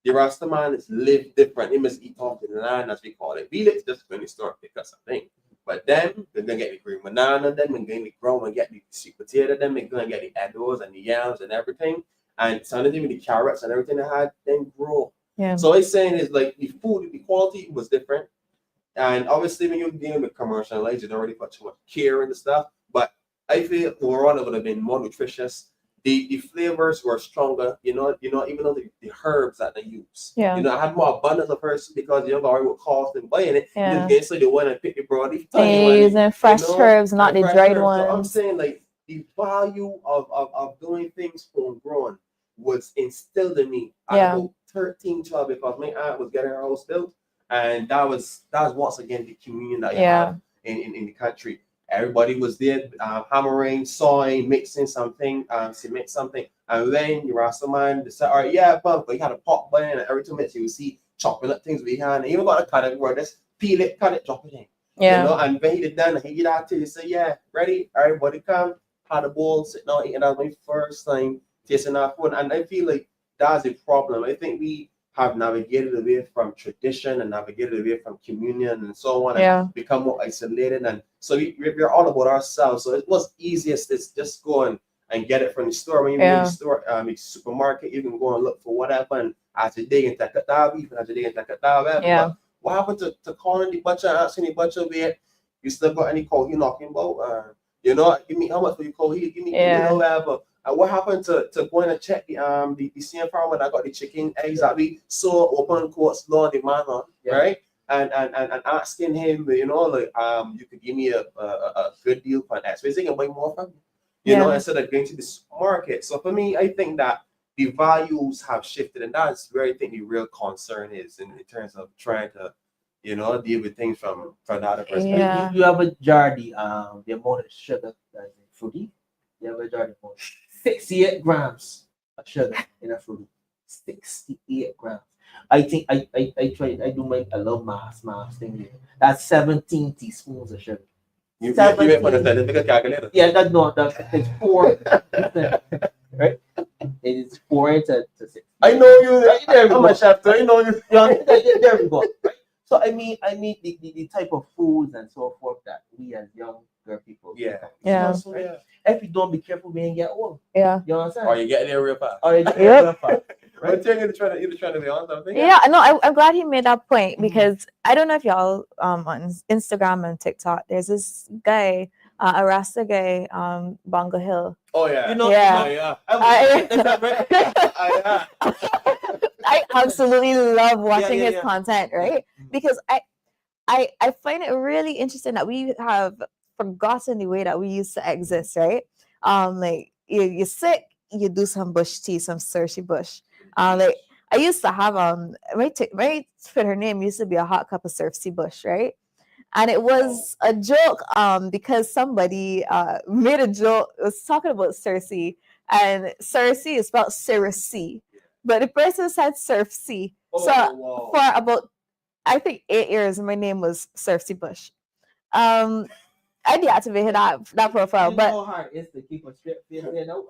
[SPEAKER 3] The Rasta man is live different. He must eat off the land, as we call it. We let's just when the store because I think. But then we're gonna get the green banana, then we're gonna grow and get the sweet potato, then we're gonna get the edos and the yams and everything. And some of them the carrots and everything I had then grow.
[SPEAKER 1] Yeah.
[SPEAKER 3] So it's saying is like the food, the quality was different. And obviously when you're dealing with commercialized, you don't really put too much care into stuff. But I feel overall it would have been more nutritious. The flavors were stronger, you know, even though the herbs that they use.
[SPEAKER 1] Yeah.
[SPEAKER 3] You know, I had more abundance of herbs because you know already would cost and buying it.
[SPEAKER 1] Yeah.
[SPEAKER 3] You just get so the one and pick the broadleaf.
[SPEAKER 1] And you're using fresh herbs, not the
[SPEAKER 3] fresh
[SPEAKER 1] dried
[SPEAKER 3] herbs. So I'm
[SPEAKER 1] ones.
[SPEAKER 3] saying like the value of doing things homegrown was instilled in me at
[SPEAKER 1] Yeah.
[SPEAKER 3] about 13, 12 because my aunt was getting her house built. And that was once again the communion that you
[SPEAKER 1] Yeah.
[SPEAKER 3] have in the country. Everybody was there, hammering, sawing, mixing something, cement something. And then you were someone to say, all right, yeah, but you had a pot burning, and every 2 minutes you would see chopping up things behind. And even got a cut it where just peel it, cut it, drop it in.
[SPEAKER 1] Yeah.
[SPEAKER 3] You know, and when he did done, he get out to you say, yeah, ready, everybody come, had a bowl, sitting down, eating. That was my first time tasting that food. And I feel like that's a problem. I think we have navigated away from tradition and navigated away from communion and so on,
[SPEAKER 1] Yeah.
[SPEAKER 3] and become more isolated. And so we're all about ourselves. So it was easiest is just go and get it from the store. When you're in
[SPEAKER 1] Yeah.
[SPEAKER 3] the store, the supermarket, you can go and look for whatever. And as you dig into that, even as you dig into that,
[SPEAKER 1] Yeah.
[SPEAKER 3] but what happened to calling the butcher, asking the butcher where you still got any call he knocking about? You know, give me how much for you call he? Give me whatever. And what happened to going to check the same farmer that got the chicken eggs that we saw open courts law the man on, right? And asking him, you know, like you could give me a good deal for that. So he can buy more from you know, instead of going to the supermarket. So for me, I think that the values have shifted, and that's where I think the real concern is in terms of trying to, you know, deal with things from that perspective.
[SPEAKER 1] Yeah.
[SPEAKER 2] You have a jar the amount of sugar that's in fruity. You have a jar the amount 68 grams of sugar in a fruity. 68 grams. I think I try I do my a little math thing here. That's 17 teaspoons of sugar.
[SPEAKER 3] You wait for the scientific calculator.
[SPEAKER 2] Yeah, it's 4, right? It is 4 to 6.
[SPEAKER 3] I know you.
[SPEAKER 2] There we
[SPEAKER 3] I'm
[SPEAKER 2] go.
[SPEAKER 3] a chef, so I know you.
[SPEAKER 2] There we go. Right? So I mean the type of foods and so forth that we as younger people.
[SPEAKER 3] Yeah.
[SPEAKER 1] Yeah.
[SPEAKER 3] So, yeah.
[SPEAKER 2] If you don't be careful, we ain't get old.
[SPEAKER 1] Yeah.
[SPEAKER 2] You understand?
[SPEAKER 3] Or you get there real fast.
[SPEAKER 2] Or you get
[SPEAKER 1] Yep.
[SPEAKER 2] real fast.
[SPEAKER 3] Right? You're trying to be honest. I think.
[SPEAKER 1] Yeah, no, I'm glad he made that point
[SPEAKER 2] Mhm.
[SPEAKER 1] because I don't know if y'all on Instagram and TikTok, there's this guy, a Rasta guy, Bongo Hill.
[SPEAKER 3] Oh yeah.
[SPEAKER 2] You know,
[SPEAKER 1] Yeah. I absolutely love watching his content, right? Because I find it really interesting that we have forgotten the way that we used to exist, right? Like you're sick, you do some bush tea, some Cersei bush. Like I used to have my Twitter name used to be a hot cup of Cersei bush, right? And it was a joke because somebody made a joke, was talking about Cersei, and Cersei is spelled Cersei, but the person said Cersei. So for about I think 8 years, my name was Cersei Bush. I deactivated that profile,
[SPEAKER 2] You
[SPEAKER 1] but
[SPEAKER 2] know how hard it is to keep a straight face, you know?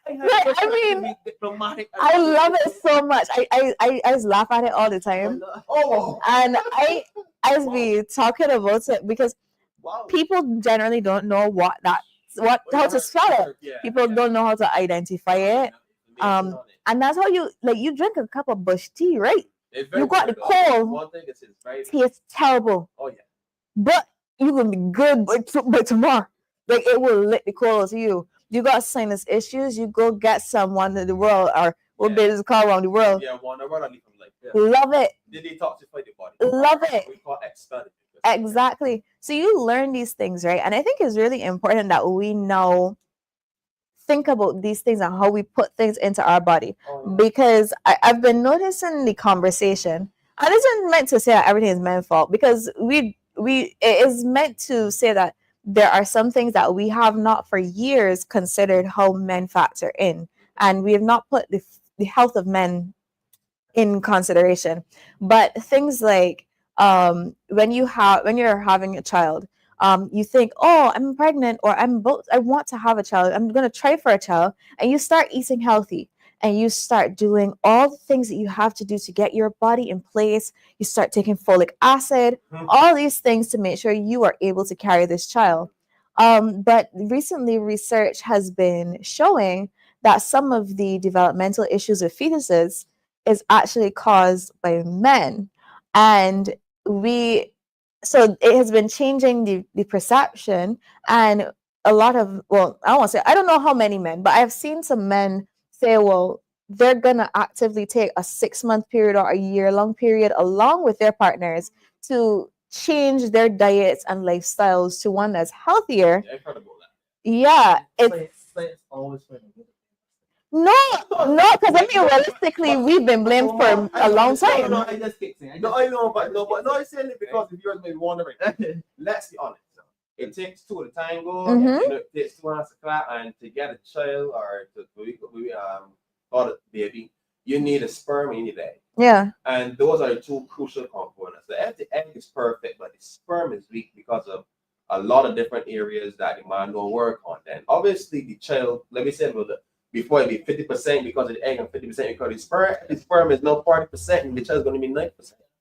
[SPEAKER 1] I mean, I love it so much. I just laugh at it all the time, and I just be talking about it because people generally don't know what how to spell it. People don't know how to identify it. And that's how you drink a cup of bush tea, right? You got the cold.
[SPEAKER 3] One thing is it's very
[SPEAKER 1] Tastes terrible,
[SPEAKER 3] oh yeah.
[SPEAKER 1] but you will be good by tomorrow. Like it will lick the cold to you. You got sinus issues, you go get someone in the world or what bit is the car around the world.
[SPEAKER 3] Yeah, one around and leave them like
[SPEAKER 1] Love it.
[SPEAKER 3] They detoxify the body.
[SPEAKER 1] Love it.
[SPEAKER 3] We call expel it.
[SPEAKER 1] Exactly. So you learn these things, right? And I think it's really important that we know think about these things and how we put things into our body. Because I've been noticing the conversation, and this isn't meant to say that everything is men's fault, because it is meant to say that there are some things that we have not for years considered how men factor in, and we have not put the health of men in consideration. But things like when you're having a child, you think, oh, I'm pregnant, or I want to have a child, I'm going to try for a child, and you start eating healthy, and you start doing all the things that you have to do to get your body in place. You start taking folic acid, all these things to make sure you are able to carry this child. But recently research has been showing that some of the developmental issues with fetuses is actually caused by men. And we so it has been changing the perception, and a lot of, well, I don't want to say, I don't know how many men, but I've seen some men say, well, they're gonna actively take a 6 month period or a year-long period along with their partners to change their diets and lifestyles to one that's healthier.
[SPEAKER 3] Yeah, incredible that.
[SPEAKER 1] Yeah,
[SPEAKER 2] It's always funny.
[SPEAKER 1] no, because I mean, realistically, we've been blamed for a long time.
[SPEAKER 2] No, I just keep saying.
[SPEAKER 3] No, I know, but I'm saying it because the viewers may be wondering. Let's be honest. It takes two to tango. It takes two hands to clap, and to get a child or got a baby, you need a sperm and you need an egg.
[SPEAKER 1] Yeah.
[SPEAKER 3] And those are the two crucial components. The egg is perfect, but the sperm is weak because of a lot of different areas that the man don't work on. Then obviously the child, let me say before it be 50% because of the egg and 50% because the sperm is now 40% and the child's gonna be 9%.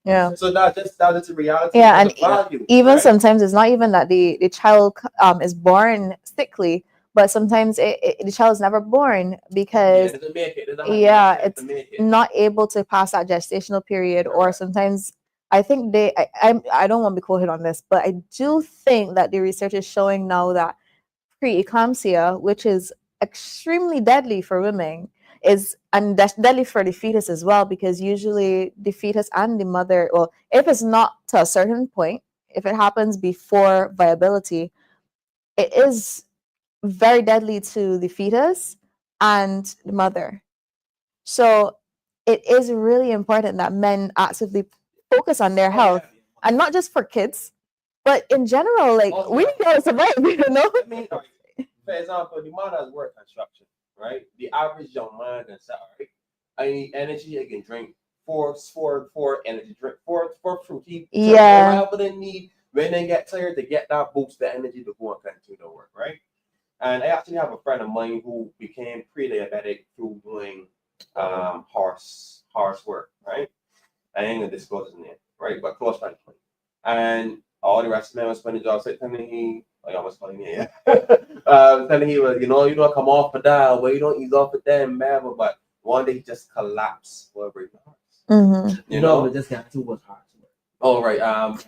[SPEAKER 1] Yeah.
[SPEAKER 3] So that's just the reality.
[SPEAKER 1] Yeah, and
[SPEAKER 3] value,
[SPEAKER 1] even
[SPEAKER 3] right?
[SPEAKER 1] sometimes it's not even that the child is born sickly, but sometimes the child is never born because
[SPEAKER 3] it doesn't make it.
[SPEAKER 1] it's not able to pass that gestational period, or sometimes I think I don't want to be quoted on this, but I do think that the research is showing now that preeclampsia, which is extremely deadly for women, and that's deadly for the fetus as well, because usually the fetus and the mother, well, if it's not to a certain point, if it happens before viability, it is very deadly to the fetus and the mother. So it is really important that men actively focus on their health, and not just for kids, but in general. Like, we need to survive,
[SPEAKER 3] I mean, for example, the man has work construction, right? The average young man can say, all right, I need energy, I can drink four energy drink, four fruity.
[SPEAKER 1] Yeah.
[SPEAKER 3] Whatever they need when they get tired to get that boost, the energy to go and continue to work, right? And I actually have a friend of mine who became pre-diabetic through doing horse work, right? I ain't gonna disclose his name, right? But close friend. And all the rest of them was spending jobs telling he, I almost calling me, yeah. Telling he was, you don't come off of that, well, you don't ease off of them, man. But one day he just collapsed for a break.
[SPEAKER 2] You know, we just got too much heart.
[SPEAKER 3] Oh, right.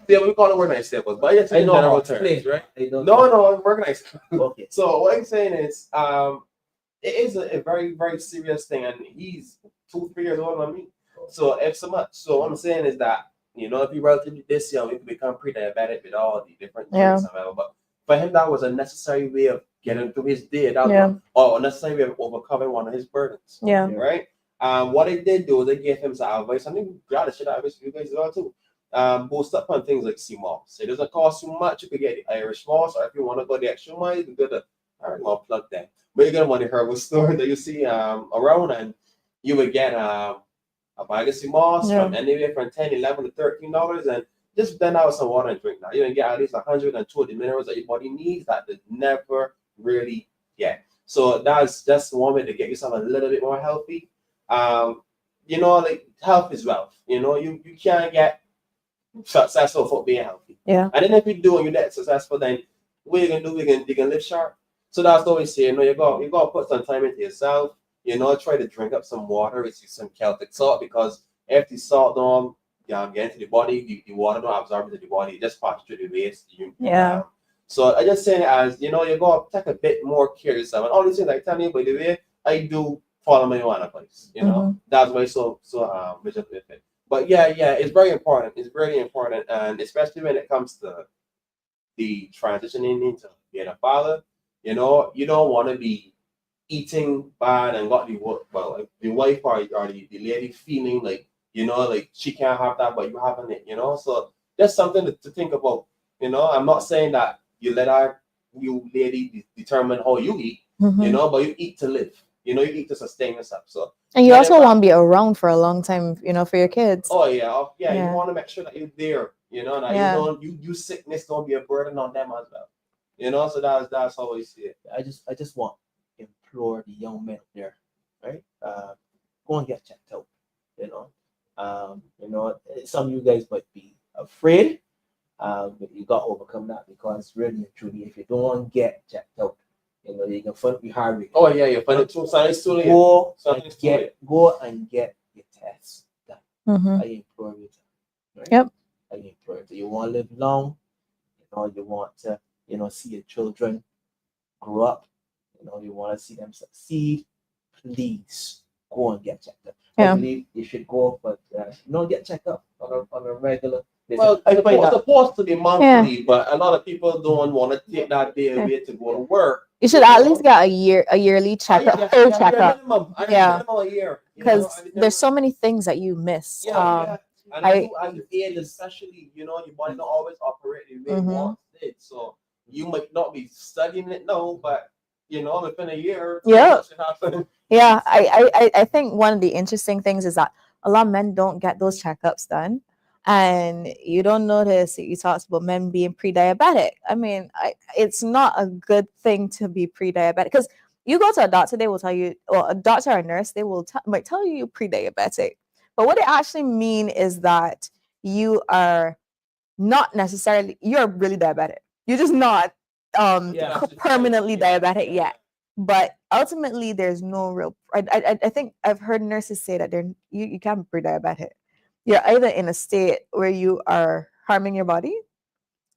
[SPEAKER 3] Yeah, we call it organized staples, but it's in general terms, right? No, organized.
[SPEAKER 2] Okay.
[SPEAKER 3] So what I'm saying is, it is a very, very serious thing, and he's 2-3 years older than me. So if so much, so what I'm saying is that you know, if you're relatively this young, you can become pre-diabetic with all the different
[SPEAKER 1] Yeah.
[SPEAKER 3] drinks and whatever. But for him, that was a necessary way of getting through his day. That was
[SPEAKER 1] Yeah.
[SPEAKER 3] or a necessary way of overcoming one of his burdens.
[SPEAKER 1] Yeah.
[SPEAKER 3] Right. What they did do is they gave him some advice. I think glad the shit out of it, you guys as well too. Boost up on things like sea moss. It doesn't cost you much. You could get the Irish moss, or if you want to go the extra mile, you can go the. All right, I'll plug that. But you're gonna want the herbal store that you see around, and you would get a bag of sea moss from anywhere from $10, $11 to $13, and just blend out some water and drink. Now you can get at least 120 minerals that your body needs that they never really get. So that's just one way to get yourself a little bit more healthy. You know, like health is wealth. You know, you can't get successful for being healthy.
[SPEAKER 1] Yeah.
[SPEAKER 3] And then if you do and you're that successful, then what you can do, you can live sharp. So that's always say, you know, you got to put some time into yourself. You know, try to drink up some water with some Celtic salt, because if the salt don't get into the body, the water don't absorb into the body, it just passes through the waste.
[SPEAKER 1] Yeah.
[SPEAKER 3] So I just say, as you know, you got to take a bit more care of yourself. And all these things I tell you, by the way, I do follow my own advice. You know, that's why so vigilant with it. But yeah, it's very important. It's very important, and especially when it comes to the transitioning into being a father. You know, you don't want to be eating bad and got the like the wife or the lady feeling like, you know, like she can't have that, but you having it. You know, so that's something to think about. You know, I'm not saying that you let you lady determine how you eat. You know, but you eat to live. You know, you eat to sustain yourself. So.
[SPEAKER 1] And you also want to be around for a long time, you know, for your kids.
[SPEAKER 3] Oh yeah. You want to make sure that you're there. You know, that you sickness don't be a burden on them as well. You know, so that's how I see it.
[SPEAKER 2] I just want to implore the young men there, right? Go and get checked out. You know, some of you guys might be afraid, but you got to overcome that, because really and truly, if you don't get checked out, you know, you can find it hard with.
[SPEAKER 3] Oh yeah, you find it too.
[SPEAKER 2] Go and get your tests done. I implore you. Right?
[SPEAKER 1] Yep.
[SPEAKER 2] I implore you. You want to live long. You know, you want to, you know, see your children grow up. You know, you want to see them succeed. Please go and get checked up. I believe you should go, but get checked up on a regular basis.
[SPEAKER 3] Well, it's supposed to be monthly, but a lot of people don't want to take that day away to go to work.
[SPEAKER 1] You should at least get a yearly checkup, full checkup.
[SPEAKER 3] Minimum a year.
[SPEAKER 1] Because there's so many things that you miss.
[SPEAKER 3] And the age, especially, you know, your body don't always operate the way it wants it. So you might not be studying it now, but you know, within a year,
[SPEAKER 1] Yeah, I think one of the interesting things is that a lot of men don't get those checkups done. And you don't notice you talked about men being pre-diabetic. I mean, it's not a good thing to be pre-diabetic, because you go to a doctor, they will tell you, or a doctor or a nurse, they will might tell you you're pre-diabetic. But what they actually mean is that you are not necessarily, you're really diabetic. You're just not permanently diabetic yet. But ultimately, there's no real. I think I've heard nurses say that you can't be pre-diabetic. You're either in a state where you are harming your body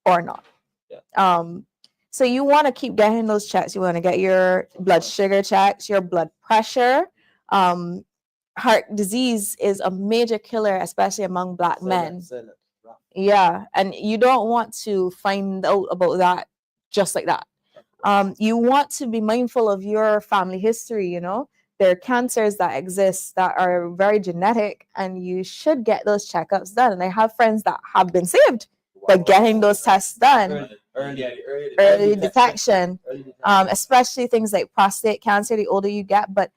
[SPEAKER 1] or not. So you want to keep getting those checks. You want to get your blood sugar checks, your blood pressure. Heart disease is a major killer, especially among Black men. Yeah, and you don't want to find out about that just like that. You want to be mindful of your family history. You know, there are cancers that exist that are very genetic, and you should get those checkups done. And I have friends that have been saved by getting those tests done. Early detection, especially things like prostate cancer, the older you get. But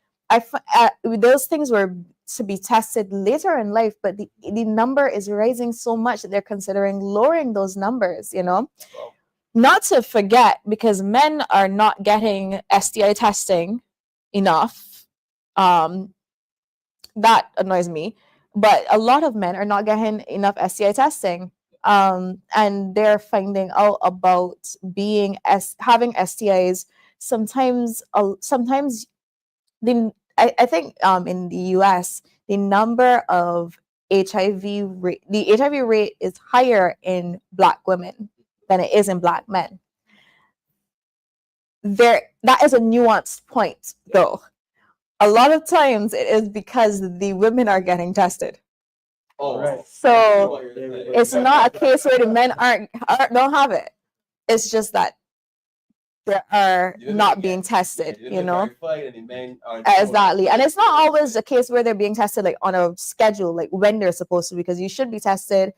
[SPEAKER 1] those things were to be tested later in life, but the number is rising so much that they're considering lowering those numbers, you know. Not to forget, because men are not getting STI testing enough. That annoys me. But a lot of men are not getting enough STI testing. And they're finding out about having STIs. Sometimes I think in the US, the number of HIV rate is higher in Black women than it is in Black men. That is a nuanced point, though. A lot of times it is because the women are getting tested.
[SPEAKER 3] Oh,
[SPEAKER 2] Right.
[SPEAKER 1] So
[SPEAKER 2] There we go.
[SPEAKER 1] it's not a case where the men don't have it. It's just that they are
[SPEAKER 3] You didn't
[SPEAKER 1] not
[SPEAKER 3] get-
[SPEAKER 1] being tested,
[SPEAKER 3] you
[SPEAKER 1] you know.
[SPEAKER 3] verified and the men are
[SPEAKER 1] Exactly. And it's not always the case where they're being tested like on a schedule, like when they're supposed to, because you should be tested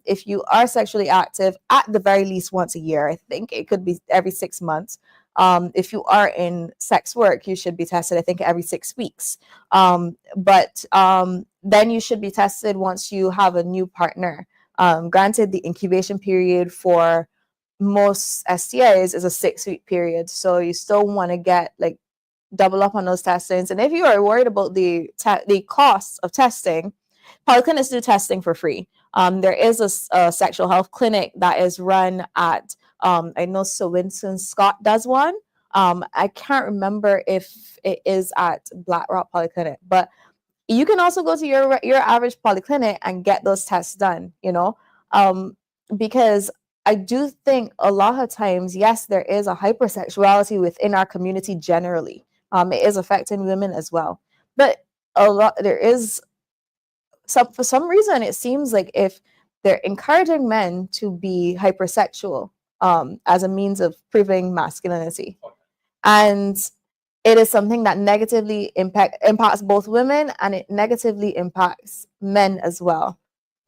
[SPEAKER 1] if you are sexually active at the very least once a year. I think it could be every 6 months. If you are in sex work, you should be tested, I think, every 6 weeks. But then you should be tested once you have a new partner. Granted, the incubation period for most STIs is a 6 week period. So you still want to get like double up on those testings. And if you are worried about the costs of testing, polyclinics do testing for free. There is a sexual health clinic that is run at I know Sir Winston Scott does one. I can't remember if it is at Black Rock Polyclinic, but you can also go to your average polyclinic and get those tests done, you know, because I do think a lot of times, yes, there is a hypersexuality within our community generally. It is affecting women as well, but there is for some reason it seems like if they're encouraging men to be hypersexual as a means of proving masculinity, and it is something that negatively impacts both women, and it negatively impacts men as well.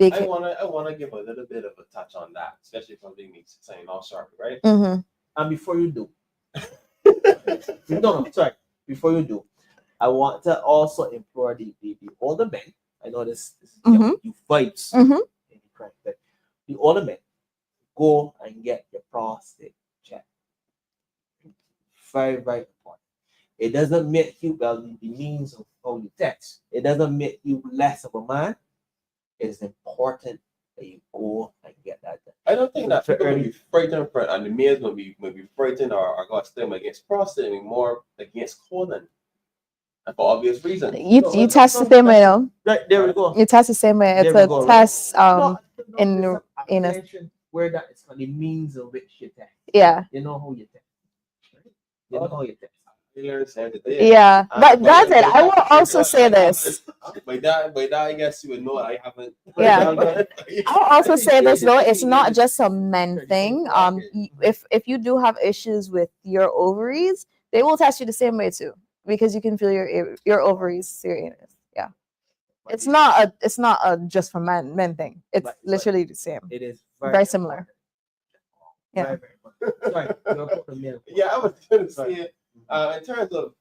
[SPEAKER 3] I wanna give a little bit of a touch on that, especially from being saying all sharp, right?
[SPEAKER 1] Mm-hmm.
[SPEAKER 2] And before you do, no, sorry. Before you do, I want to also implore the older men. I know this
[SPEAKER 1] Mhm.
[SPEAKER 2] you vibes.
[SPEAKER 1] Mhm.
[SPEAKER 2] But the older men, go and get your prostate checked. Very, very important. It doesn't make you the means of how you text. It doesn't make you less of a man. It's important that you go and get that done.
[SPEAKER 3] I don't think that
[SPEAKER 2] For
[SPEAKER 3] people will
[SPEAKER 2] early-
[SPEAKER 3] be frightened for it, and the males will be frightened or got stem against prostate, and more against colon. And for obvious reasons.
[SPEAKER 1] You test the same way, though.
[SPEAKER 2] Right, there we go.
[SPEAKER 1] You test the same way. It's
[SPEAKER 2] There we
[SPEAKER 1] a
[SPEAKER 2] go.
[SPEAKER 1] test
[SPEAKER 2] No,
[SPEAKER 1] in
[SPEAKER 2] there's
[SPEAKER 1] in a
[SPEAKER 2] application where that is the means of which you test.
[SPEAKER 1] yeah.
[SPEAKER 2] You know how you test. Right? You know how you test.
[SPEAKER 3] You learn something today.
[SPEAKER 1] Yeah, but
[SPEAKER 3] But
[SPEAKER 1] that's it.
[SPEAKER 3] yeah,
[SPEAKER 1] I will also
[SPEAKER 3] but
[SPEAKER 1] say
[SPEAKER 3] I
[SPEAKER 1] this.
[SPEAKER 3] By that, I guess you would know I haven't.
[SPEAKER 1] Yeah. I'll also say this though, it's not just a men thing. If you do have issues with your ovaries, they will test you the same way too, because you can feel your ovaries, your anus. Yeah, it's not a just for men thing. It's literally the same.
[SPEAKER 2] It is
[SPEAKER 1] Very similar. Yeah.
[SPEAKER 2] Very, very important. Sorry, you're about to milk.
[SPEAKER 3] Yeah, I was going to say, in terms of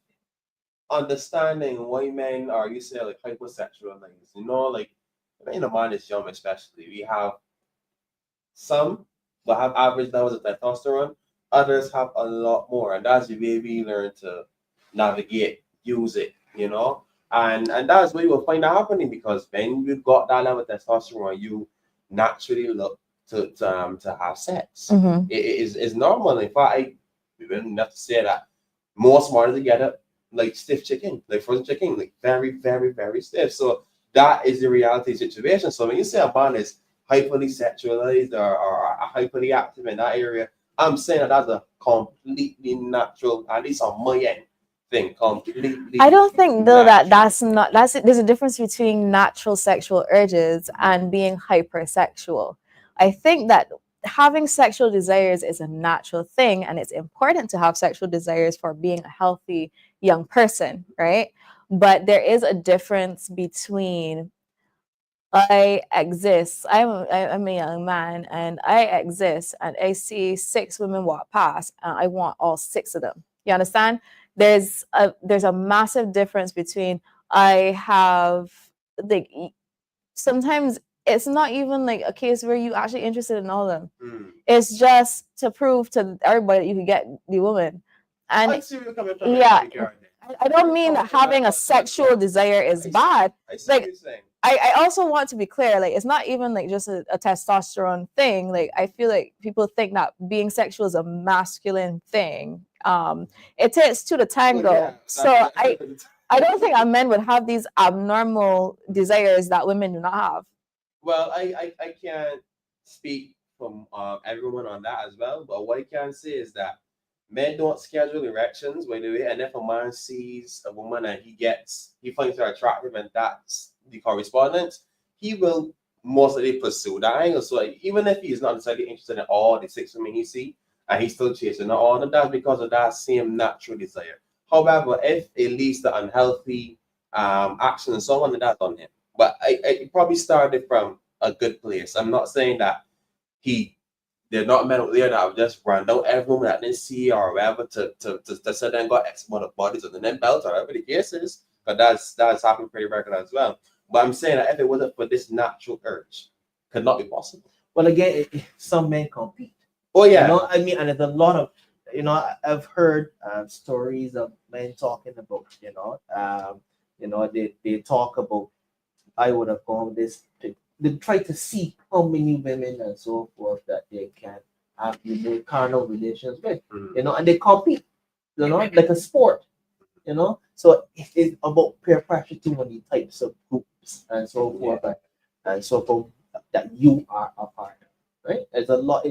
[SPEAKER 3] understanding why men are, you say, like hypersexual things, you know, like in a man is young, especially, we have some that have average levels of testosterone, others have a lot more, and that's the way we learn to navigate, use it, you know, and that's where you will find that happening, because when you've got that level of testosterone, you naturally look to have sex.
[SPEAKER 1] Mhm.
[SPEAKER 3] It's normal. In fact, I even have to say that most mornings to get up like stiff chicken, like frozen chicken, like very, very, very stiff. So that is the reality situation. So when you say a man is hyperly sexualized or hyperly active in that area, I'm saying that that's a completely natural, at least on my end, thing. Completely.
[SPEAKER 1] I don't think though that
[SPEAKER 3] natural.
[SPEAKER 1] there's a difference between natural sexual urges and being hypersexual. I think that having sexual desires is a natural thing, and it's important to have sexual desires for being a healthy young person, right? But there is a difference between I'm a young man, and I exist, and I see 6 women walk past, and I want all 6 of them. You understand? There's a massive difference between I have like sometimes it's not even like a case where you actually interested in all of them. It's just to prove to everybody that you can get the woman. And
[SPEAKER 3] I see where you're coming from.
[SPEAKER 1] yeah, I don't mean that having a sexual desire is bad.
[SPEAKER 3] I see what you're saying.
[SPEAKER 1] I also want to be clear, like it's not even like just a testosterone thing. Like I feel like people think that being sexual is a masculine thing. It takes two to tango.
[SPEAKER 3] Well, yeah,
[SPEAKER 1] So I don't think our men would have these abnormal desires that women do not have.
[SPEAKER 3] Well, I can't speak from everyone on that as well, but what I can say is that men don't schedule erections, by the way, and if a man sees a woman and he finds her attractive and that's the correspondence, he will mostly pursue that angle. So even if he's not necessarily interested in all the 6 women he see, and he's still chasing all of them, that's because of that same natural desire. However, if it leads to unhealthy action and so on, then that's on him. But I probably started from a good place. I'm not saying that they're not men out there that have just run down every woman that they see or whatever to sit there and got X amount of bodies on the net belt or whatever the case is. But that's happened pretty regular as well. But I'm saying that if it wasn't for this natural urge, could not be possible.
[SPEAKER 2] Well, again, some men compete.
[SPEAKER 3] Oh yeah.
[SPEAKER 2] I mean, and there's a lot of, I've heard stories of men talking about, they talk about, I would have gone this, they try to see how many women and so forth that they can have carnal relations with, and they compete, like a sport, So it's about peer pressure too many types of groups and so forth, and so forth that you are a part of, right? There's a lot,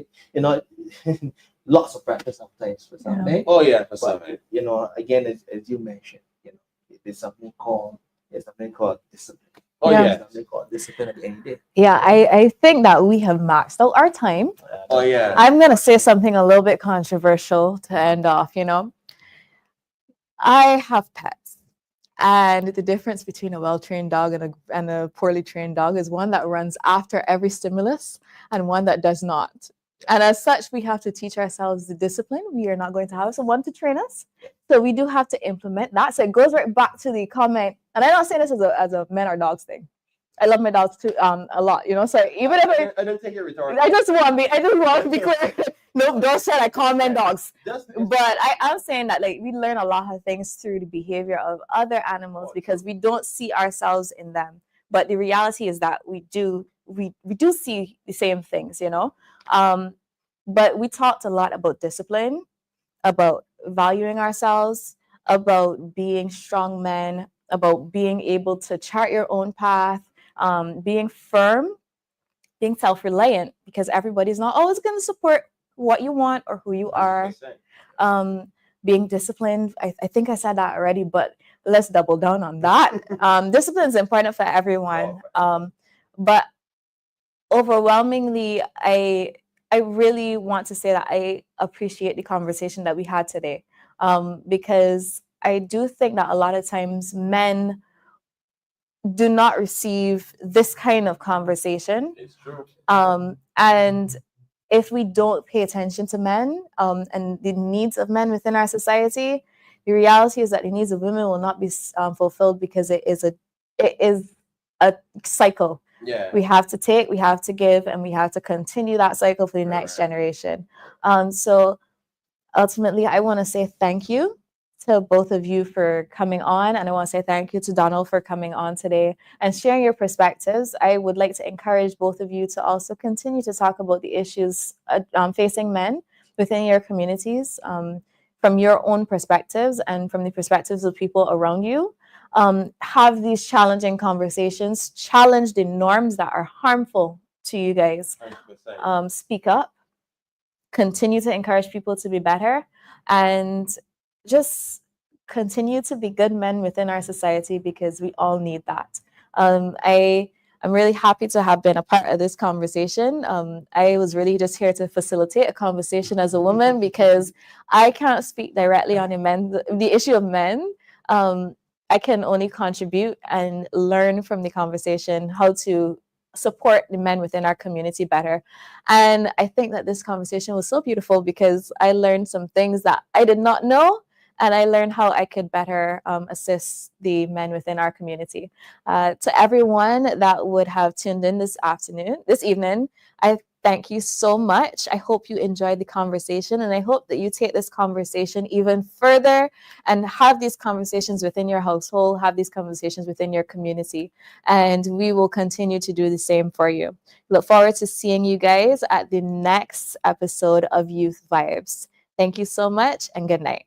[SPEAKER 2] lots of practice sometimes for some men.
[SPEAKER 3] Oh yeah, for some men.
[SPEAKER 2] Again, as you mentioned, there's something called discipline.
[SPEAKER 3] Oh yeah.
[SPEAKER 2] Something called discipline at the end of the day.
[SPEAKER 1] Yeah, I think that we have maxed out our time.
[SPEAKER 3] Oh yeah.
[SPEAKER 1] I'm going to say something a little bit controversial to end off, I have pets. And the difference between a well-trained dog and a poorly trained dog is one that runs after every stimulus and one that does not. And as such, we have to teach ourselves the discipline. We are not going to have someone to train us. So we do have to implement that. So it goes right back to the comment. And I'm not saying this as a men or dogs thing. I love my dogs too a lot, So even if
[SPEAKER 3] I don't think you're retarded.
[SPEAKER 1] I just want to be clear. No, don't say I comment dogs. But I'm saying that we learn a lot of things through the behavior of other animals because we don't see ourselves in them. But the reality is that we do see the same things, But we talked a lot about discipline, about valuing ourselves, about being strong men, about being able to chart your own path, being firm, being self-reliant, because everybody's not always going to support what you want or who you are. Being disciplined, I think I said that already, but let's double down on that. Discipline is important for everyone. But overwhelmingly, I really want to say that I appreciate the conversation that we had today, because I do think that a lot of times men do not receive this kind of conversation.
[SPEAKER 3] It's true.
[SPEAKER 1] And if we don't pay attention to men and the needs of men within our society, the reality is that the needs of women will not be fulfilled because it is a cycle.
[SPEAKER 3] Yeah.
[SPEAKER 1] We have to take, we have to give, and we have to continue that cycle for the next generation. So ultimately, I want to say thank you to both of you for coming on, and I want to say thank you to Donald for coming on today and sharing your perspectives. I would like to encourage both of you to also continue to talk about the issues facing men within your communities, from your own perspectives and from the perspectives of people around you. Have these challenging conversations, challenge the norms that are harmful to you guys. Speak up, continue to encourage people to be better, and just continue to be good men within our society because we all need that. I'm really happy to have been a part of this conversation. I was really just here to facilitate a conversation as a woman because I can't speak directly on the issue of men. I can only contribute and learn from the conversation how to support the men within our community better. And I think that this conversation was so beautiful because I learned some things that I did not know, and I learned how I could better assist the men within our community. To everyone that would have tuned in this evening, I thank you so much. I hope you enjoyed the conversation, and I hope that you take this conversation even further and have these conversations within your household, have these conversations within your community, and we will continue to do the same for you. Look forward to seeing you guys at the next episode of Youth Vibes. Thank you so much, and good night.